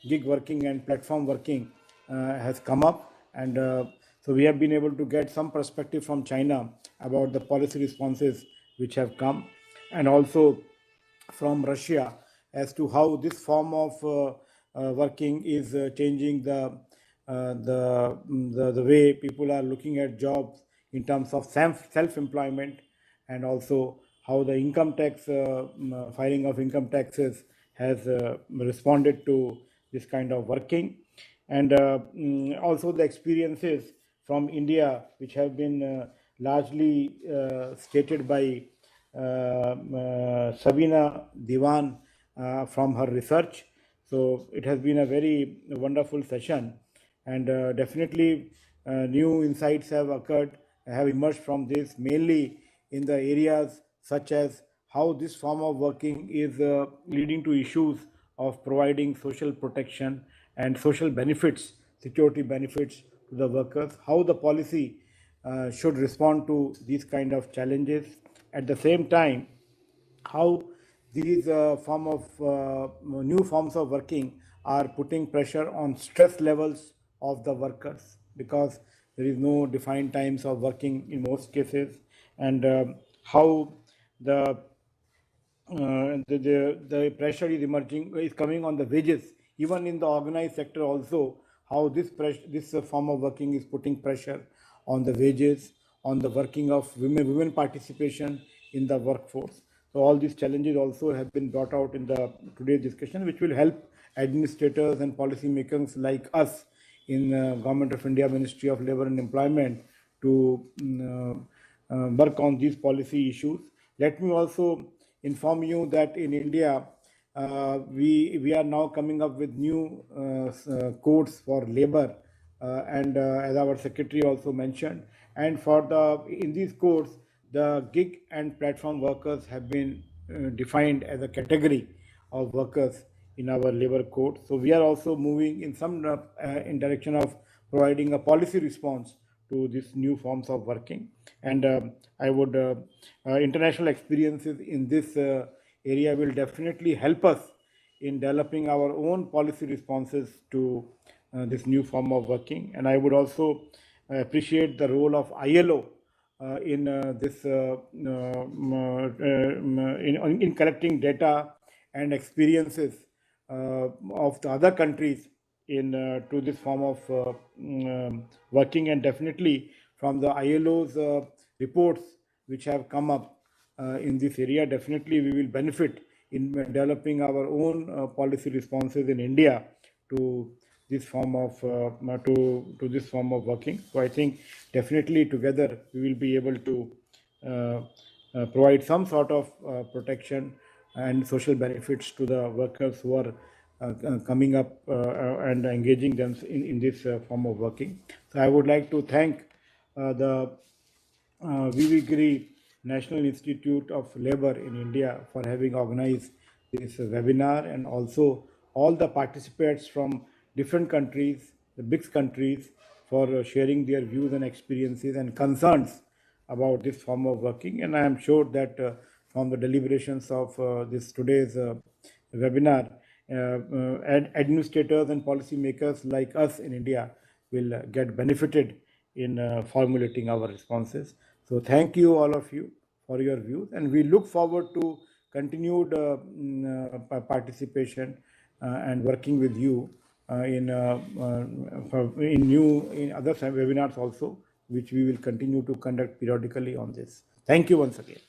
gig working and platform working has come up. And so we have been able to get some perspective from China about the policy responses which have come, and also from Russia as to how this form of working is changing the way people are looking at jobs in terms of self-employment, and also how the income tax filing of income taxes has responded to this kind of working, and also the experiences from India which have been largely stated by Sabina Diwan from her research. So it has been a very wonderful session, and definitely new insights have emerged from this, mainly in the areas such as how this form of working is leading to issues of providing social protection and social benefits, security benefits to the workers, how the policy should respond to these kind of challenges. At the same time, how these new forms of working are putting pressure on stress levels of the workers, because there is no defined times of working in most cases, and how the pressure is coming on the wages, even in the organized sector also, how this form of working is putting pressure on the wages, on the working of women participation in the workforce. So all these challenges also have been brought out in the today's discussion, which will help administrators and policymakers like us in Government of India Ministry of Labour and Employment to work on these policy issues. Let me also inform you that in India, we are now coming up with new codes for labor, and as our secretary also mentioned, and in these codes, the gig and platform workers have been defined as a category of workers in our labor code. So we are also moving in some in direction of providing a policy response to these new forms of working. And I would international experiences in this area will definitely help us in developing our own policy responses to this new form of working. And I would also appreciate the role of ILO in this in collecting data and experiences of the other countries in to this form of working, and definitely from the ILO's reports which have come up in this area, definitely we will benefit in developing our own policy responses in India to this form of to this form of working. So I think definitely together we will be able to provide some sort of protection and social benefits to the workers who are coming up and engaging them in this form of working. So I would like to thank the Giri National Institute of Labour in India for having organized this webinar, and also all the participants from different countries, the BRICS countries, for sharing their views and experiences and concerns about this form of working. And I am sure that from the deliberations of this today's webinar, administrators and policymakers like us in India will get benefited in formulating our responses. So thank you all of you for your views, and we look forward to continued participation and working with you in other webinars also, which we will continue to conduct periodically on this. Thank you once again.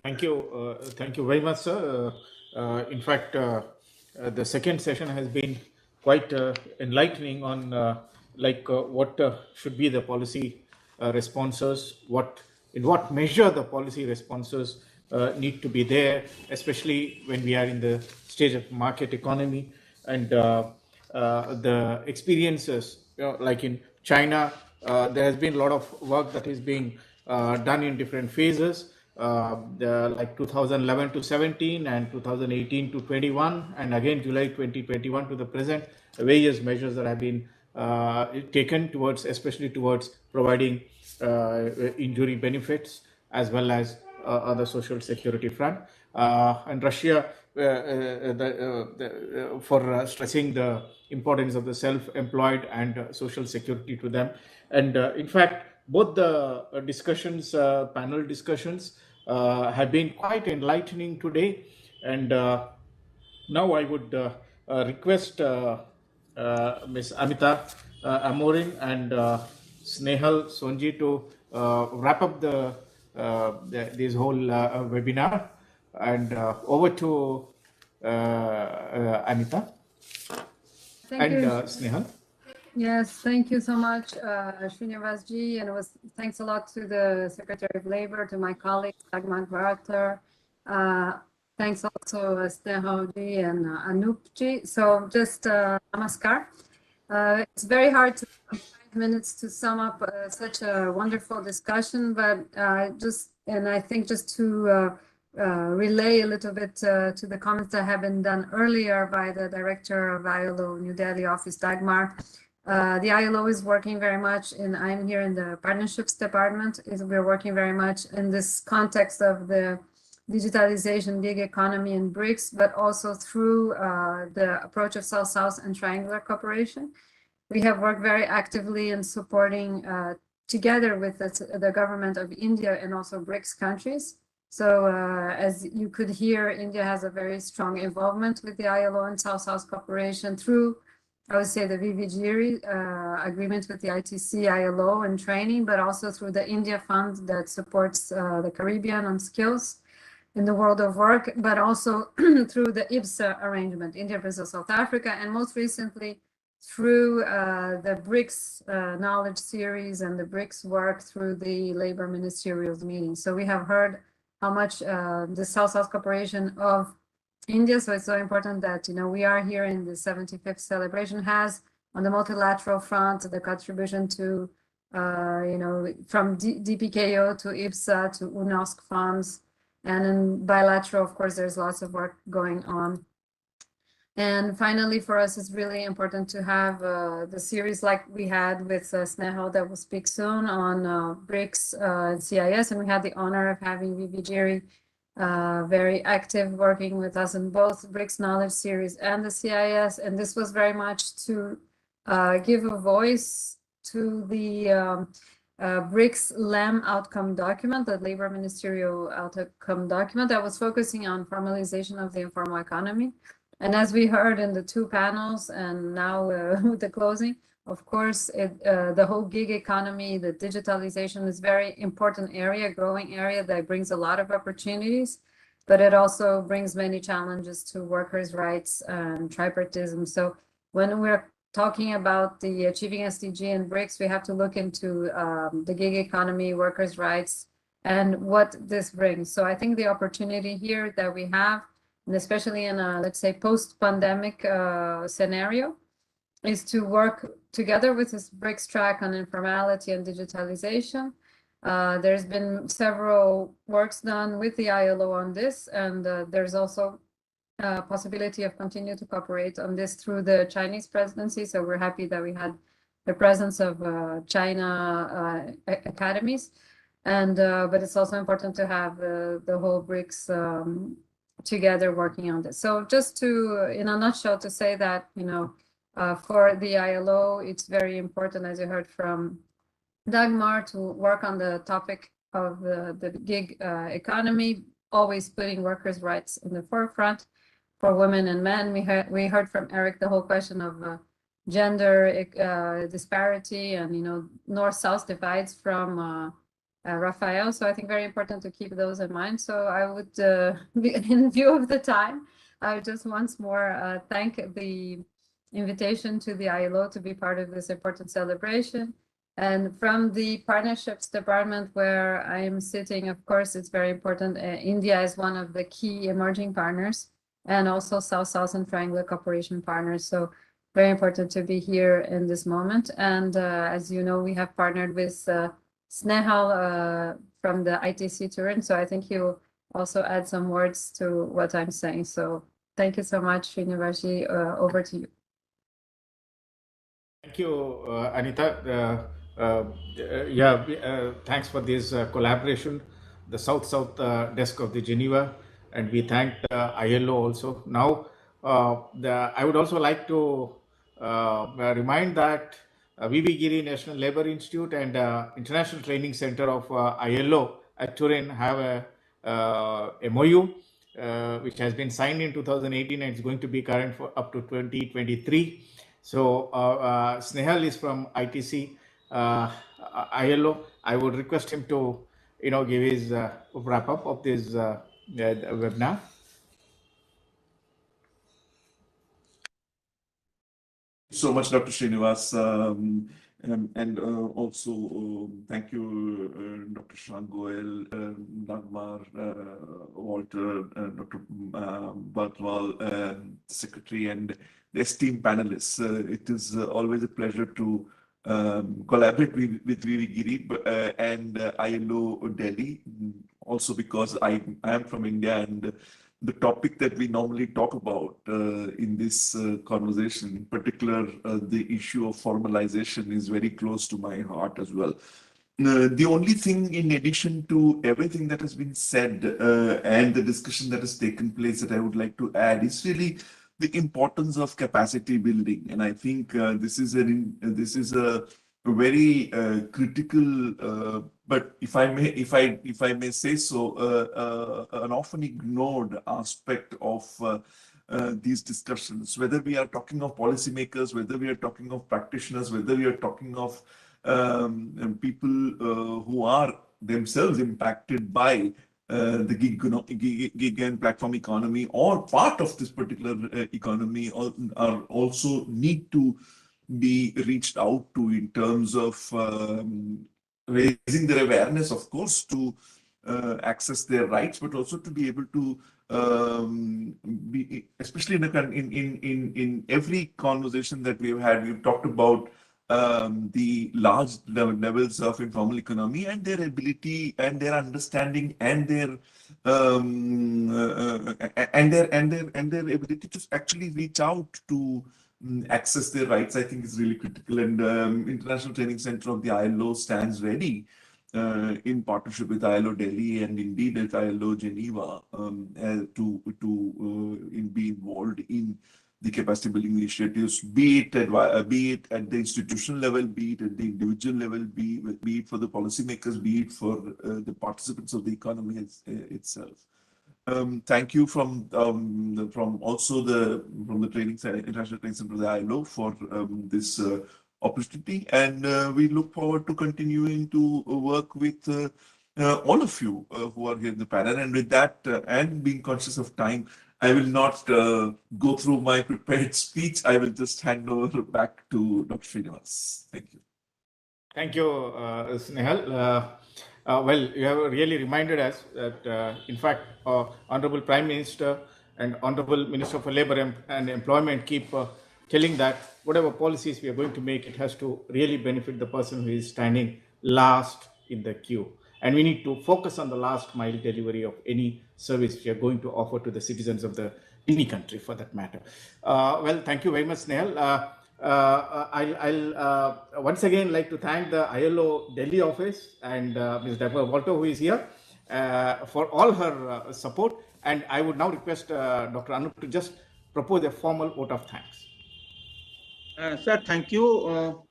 Thank you very much, sir. In fact, the second session has been quite enlightening on what should be the policy responses, in what measure the policy responses need to be there, especially when we are in the stage of market economy, and the experiences, like in China, there has been a lot of work that is being done in different phases, like 2011 to 17 and 2018 to 21, and again July 2021 to the present, various measures that have been taken towards, especially towards providing injury benefits as well as on the social security front, and Russia for stressing the importance of the self-employed and social security to them. And in fact, both the discussions, panel discussions, have been quite enlightening today. And now I would request Ms. Amita Amorin and Snehal Sonji to wrap up this whole webinar. And over to Amita and Snehal. Yes, thank you so much, Srinivasji, and thanks a lot to the Secretary of Labor, to my colleagues, Dagmar Barter. Thanks also Snehalji and Anoopji. So just namaskar. It's very hard to 5 minutes to sum up such a wonderful discussion, but I think just to relay a little bit to the comments that have been done earlier by the Director of ILO New Delhi office, Dagmar. The ILO is working very much, and I'm here in the partnerships department. We're working very much in this context of the digitalization, gig economy, and BRICS, but also through the approach of South-South and triangular cooperation. We have worked very actively in supporting together with the government of India and also BRICS countries. So as you could hear, India has a very strong involvement with the ILO and South-South cooperation through, I would say, the VVGIRI agreement with the ITC-ILO and training, but also through the India Fund that supports the Caribbean on skills. in the world of work, but also through the IBSA arrangement, India, Brazil, South Africa, and most recently through the BRICS knowledge series and the BRICS work through the labor ministerial meeting. So we have heard how much the South-South cooperation of India, so it's so important that, you know, we are here in the 75th celebration, has on the multilateral front the contribution to, you know, from DPKO to IBSA to UNOSC funds, and in bilateral, of course, there's lots of work going on. And finally, for us, it's really important to have the series like we had with Snehal that will speak soon on BRICS and CIS. And we had the honor of having Vivi Giri very active working with us in both BRICS Knowledge Series and the CIS. And this was very much to give a voice to the BRICS LAM outcome document, the labor ministerial outcome document that was focusing on formalization of the informal economy. And as we heard in the two panels and now with the closing, of course, the whole gig economy, the digitalization is very important area, growing area that brings a lot of opportunities, but it also brings many challenges to workers' rights and tripartism. So when we're talking about the achieving SDG and BRICS, we have to look into the gig economy, workers' rights, and what this brings. So I think the opportunity here that we have, and especially in a, let's say, post-pandemic scenario, is to work together with this BRICS track on informality and digitalization. There's been several works done with the ILO on this, and there's also a possibility of continue to cooperate on this through the Chinese presidency. So we're happy that we had the presence of China academies, and but it's also important to have the whole BRICS together working on this. So just to, in a nutshell, to say that, you know, for the ILO, it's very important, as you heard from Dagmar, to work on the topic of the gig economy, always putting workers' rights in the forefront for women and men. We heard from Eric the whole question of gender disparity and, you know, north-south divides from Raphael. So I think very important to keep those in mind. So I would, in view of the time, I would just once more thank the invitation to the ILO to be part of this important celebration. And from the partnerships department where I am sitting, of course, it's very important. India is one of the key emerging partners, and also South-South and Triangular Cooperation partners. So very important to be here in this moment. And as you know, we have partnered with Snehal from the ITC Turin. So I think he'll also add some words to what I'm saying. So thank you so much, Srinivasji. Over to you. Thank you, Anita. Thanks for this collaboration, the South-South desk of the Geneva, and we thank the ILO also. Now, I would also like to remind that VV Giri National Labour Institute and International Training Center of ILO at Turin have a MOU which has been signed in 2018 and is going to be current for up to 2023. So Snehal is from ITC ILO. I would request him to, you know, give his wrap up of this webinar. So much, Dr. Srinivas, and also thank you, Dr. Shashank Goel, Dagmar, Walter, Dr. Bartwal, Secretary, and the esteemed panelists. It is always a pleasure to collaborate with Vivi Giri and ILO Delhi, also because I am from India, and the topic that we normally talk about in this conversation, in particular, the issue of formalization, is very close to my heart as well. The only thing, in addition to everything that has been said and the discussion that has taken place, that I would like to add is really the importance of capacity building. And I think this is a very critical, but if I may say so, an often ignored aspect of these discussions, whether we are talking of policymakers, whether we are talking of practitioners, whether we are talking of people who are themselves impacted by the gig and platform economy or part of this particular economy are also need to be reached out to in terms of raising their awareness, of course, to access their rights, but also to be able to be, especially in every conversation that we've had, we've talked about the large levels of informal economy and their ability and their understanding and their ability to actually reach out to access their rights, I think is really critical. And International Training Center of the ILO stands ready in partnership with ILO Delhi and indeed at ILO Geneva to be involved in the capacity building initiatives, be it at the institutional level, be it at the individual level, be it for the policymakers, be it for the participants of the economy itself. Thank you from also from the International Training Center of the ILO for this opportunity, and we look forward to continuing to work with all of you who are here in the panel. And with that, and being conscious of time, I will not go through my prepared speech. I will just hand over back to Dr. Srinivas. Thank you. Thank you, Snehal. Well, you have really reminded us that, in fact, Honorable Prime Minister and Honorable Minister for Labour and Employment keep telling that whatever policies we are going to make, it has to really benefit the person who is standing last in the queue. And we need to focus on the last mile delivery of any service we are going to offer to the citizens of any country for that matter. Well, thank you very much, Snehal. I'll once again like to thank the ILO Delhi office and Ms. Deborah Walter, who is here, for all her support. And I would now request Dr. Anup to just propose a formal vote of thanks. Sir, thank you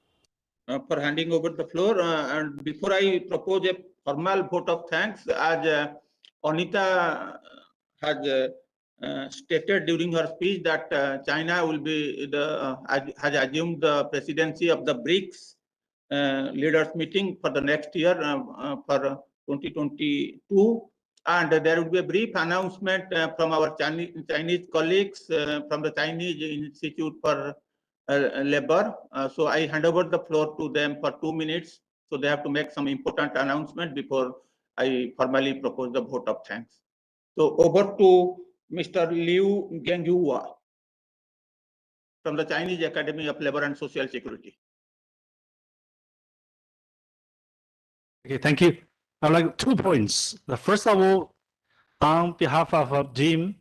for handing over the floor. And before I propose a formal vote of thanks, as Anita has stated during her speech that China will be has assumed the presidency of the BRICS leaders meeting for the next year for 2022, and there will be a brief announcement from our Chinese colleagues from the Chinese Institute for Labor. So I hand over the floor to them for 2 minutes. So they have to make some important announcement before I formally propose the vote of thanks. So over to Mr. Liu Gengyua from the Chinese Academy of Labor and Social Security. Okay, thank you. I'd like 2 points. The first of all, on behalf of Jim,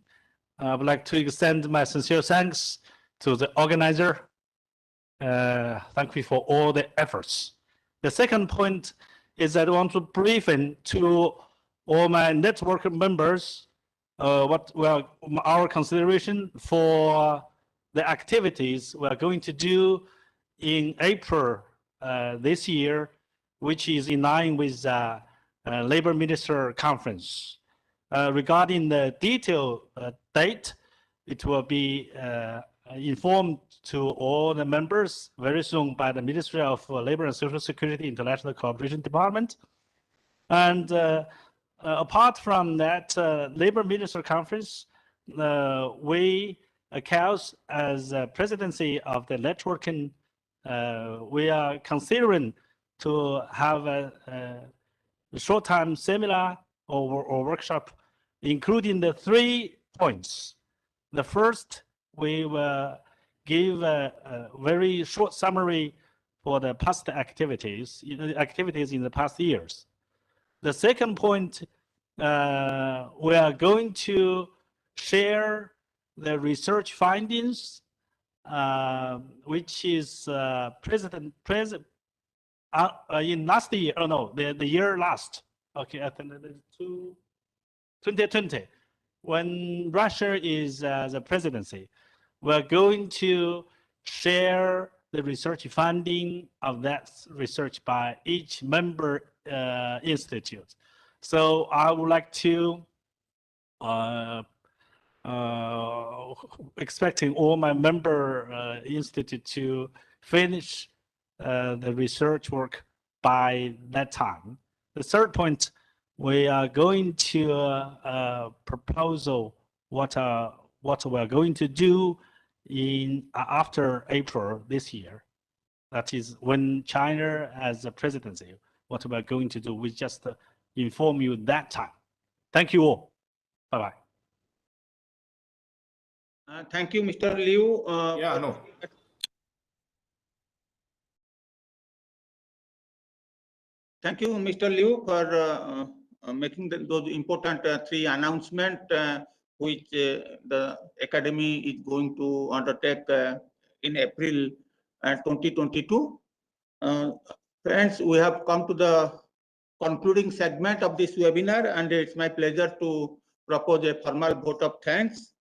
I would like to extend my sincere thanks to the organizer. Thank you for all the efforts. The second point is that I want to brief to all my network members what our consideration for the activities we are going to do in April this year, which is in line with the Labor Minister Conference. Regarding the detailed date, it will be informed to all the members very soon by the Ministry of Labor and Social Security International Cooperation Department. And apart from that Labor Minister Conference, we CAUS as presidency of the networking, we are considering to have a short-time seminar or workshop, including the 3 points. The first, we will give a very short summary for the past activities in the past years. The second point, we are going to share the research findings, which is in last year, oh no, the year last, okay, I think 2020, when Russia is the presidency. We're going to share the research funding of that research by each member institute. So I would like to expecting all my member institute to finish the research work by that time. The third point, we are going to proposal what we're going to do in after April this year. That is when China has the presidency. What we're going to do, we just inform you that time. Thank you all. Bye bye. Thank you, Mr. Liu. Thank you, Mr. Liu, for making those important three announcements which the Academy is going to undertake in April 2022. Friends, we have come to the concluding segment of this webinar, and it's my pleasure to propose a formal vote of thanks.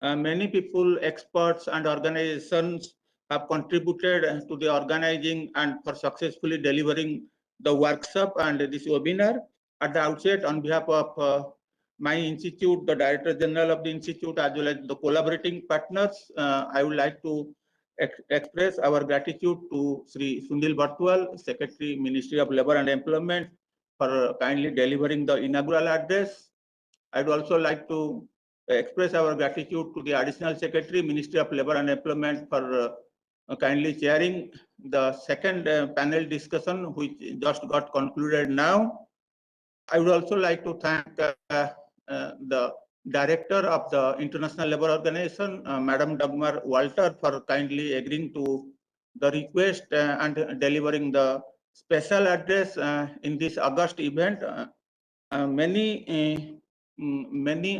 Many people, experts, and organizations have contributed to the organizing and for successfully delivering the workshop and this webinar. At the outset, on behalf of my institute, the Director General of the Institute, as well as the collaborating partners, I would like to express our gratitude to Sri Sunil Bartwal, Secretary, Ministry of Labour and Employment, for kindly delivering the inaugural address. I'd also like to express our gratitude to the Additional Secretary, Ministry of Labour and Employment, for kindly chairing the second panel discussion, which just got concluded now. I would also like to thank the Director of the International Labour Organization, Madam Dagmar Walter, for kindly agreeing to the request and delivering the special address in this August event. Many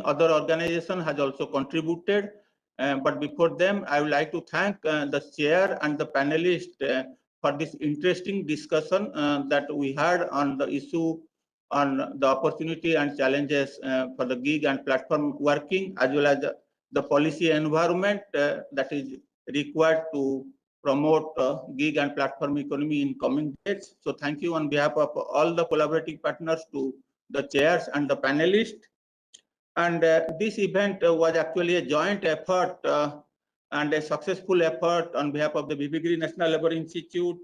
other organizations has also contributed, but before them, I would like to thank the chair and the panelists for this interesting discussion that we had on the issue on the opportunity and challenges for the gig and platform working, as well as the policy environment that is required to promote gig and platform economy in coming days. So thank you on behalf of all the collaborating partners to the chairs and the panelists. And this event was actually a joint effort and a successful effort on behalf of the Giri National Labour Institute,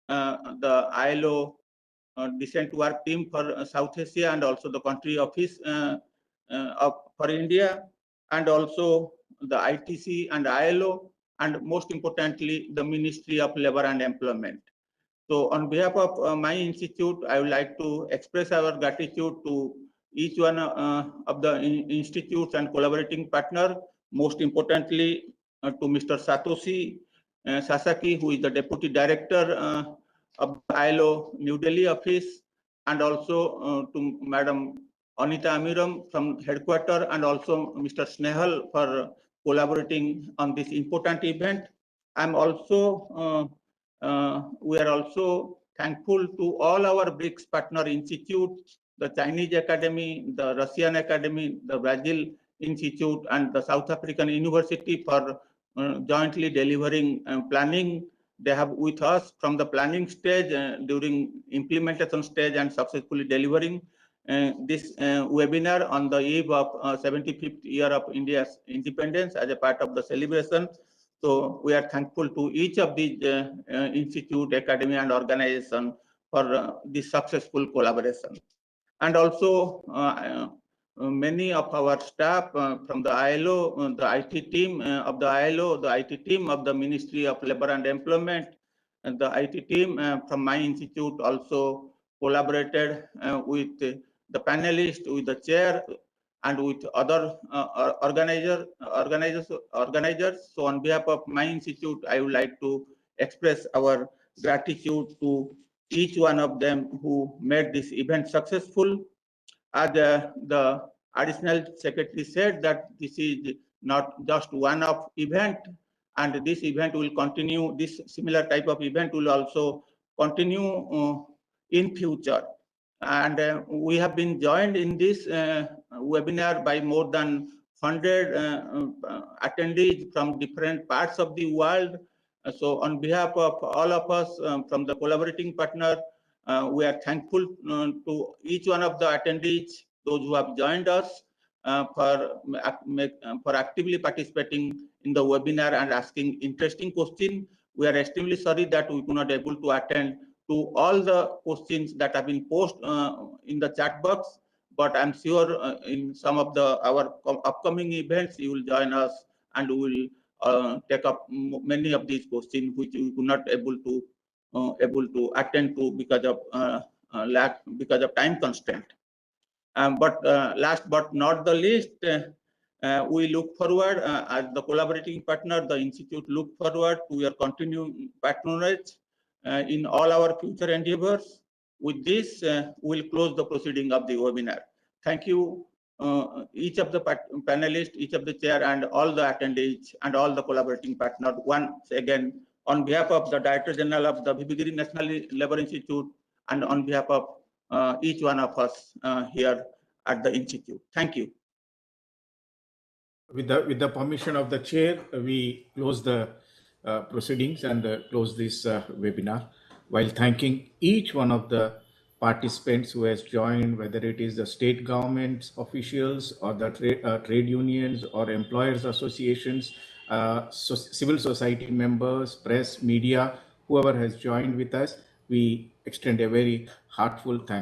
the ILO Decent Work Team for South Asia, and also the country office for India, and also the ITC and ILO, and most importantly, the Ministry of Labour and Employment. So on behalf of my institute, I would like to express our gratitude to each one of the institutes and collaborating partner, most importantly to Mr. Satoshi Sasaki, who is the Deputy Director of the ILO New Delhi office, and also to Madam Anita Amiram from headquarters, and also Mr. Snehal for collaborating on this important event. I'm also we are also thankful to all our BRICS partner institutes, the Chinese Academy, the Russian Academy, the Brazil Institute, and the South African University for jointly delivering planning. They have with us from the planning stage during implementation stage and successfully delivering this webinar on the eve of 75th year of India's independence as a part of the celebration. So we are thankful to each of these institute, academy, and organization for this successful collaboration. And also many of our staff from the ILO, the IT team of the ILO, the IT team of the Ministry of Labour and Employment, and the IT team from my institute also collaborated with the panelists, with the chair, and with other organizers. So on behalf of my institute, I would like to express our gratitude to each one of them who made this event successful. As the Additional Secretary said, that this is not just one-off event, and this event will continue, this similar type of event will also continue in future. And we have been joined in this webinar by more than 100 attendees from different parts of the world. So on behalf of all of us from the collaborating partner, we are thankful to each one of the attendees, those who have joined us for actively participating in the webinar and asking interesting questions. We are extremely sorry that we could not able to attend to all the questions that have been posted in the chat box. but I'm sure in some of our upcoming events, you will join us and we will take up many of these questions which we could not able to attend to because of time constraint. But last but not the least, we look forward as the collaborating partner, the Institute look forward to your continuing patronage in all our future endeavors. With this, we'll close the proceeding of the webinar. Thank you, each of the panelists, each of the chair, and all the attendees, and all the collaborating partners. Once again, on behalf of the Director General of the Giri National Labour Institute, and on behalf of each one of us here at the Institute. Thank you. With the permission of the chair, we close the proceedings and close this webinar, while thanking each one of the participants who has joined, whether it is the state government officials or the trade unions or employers associations, civil society members, press, media, whoever has joined with us. We extend a very heartfelt thanks.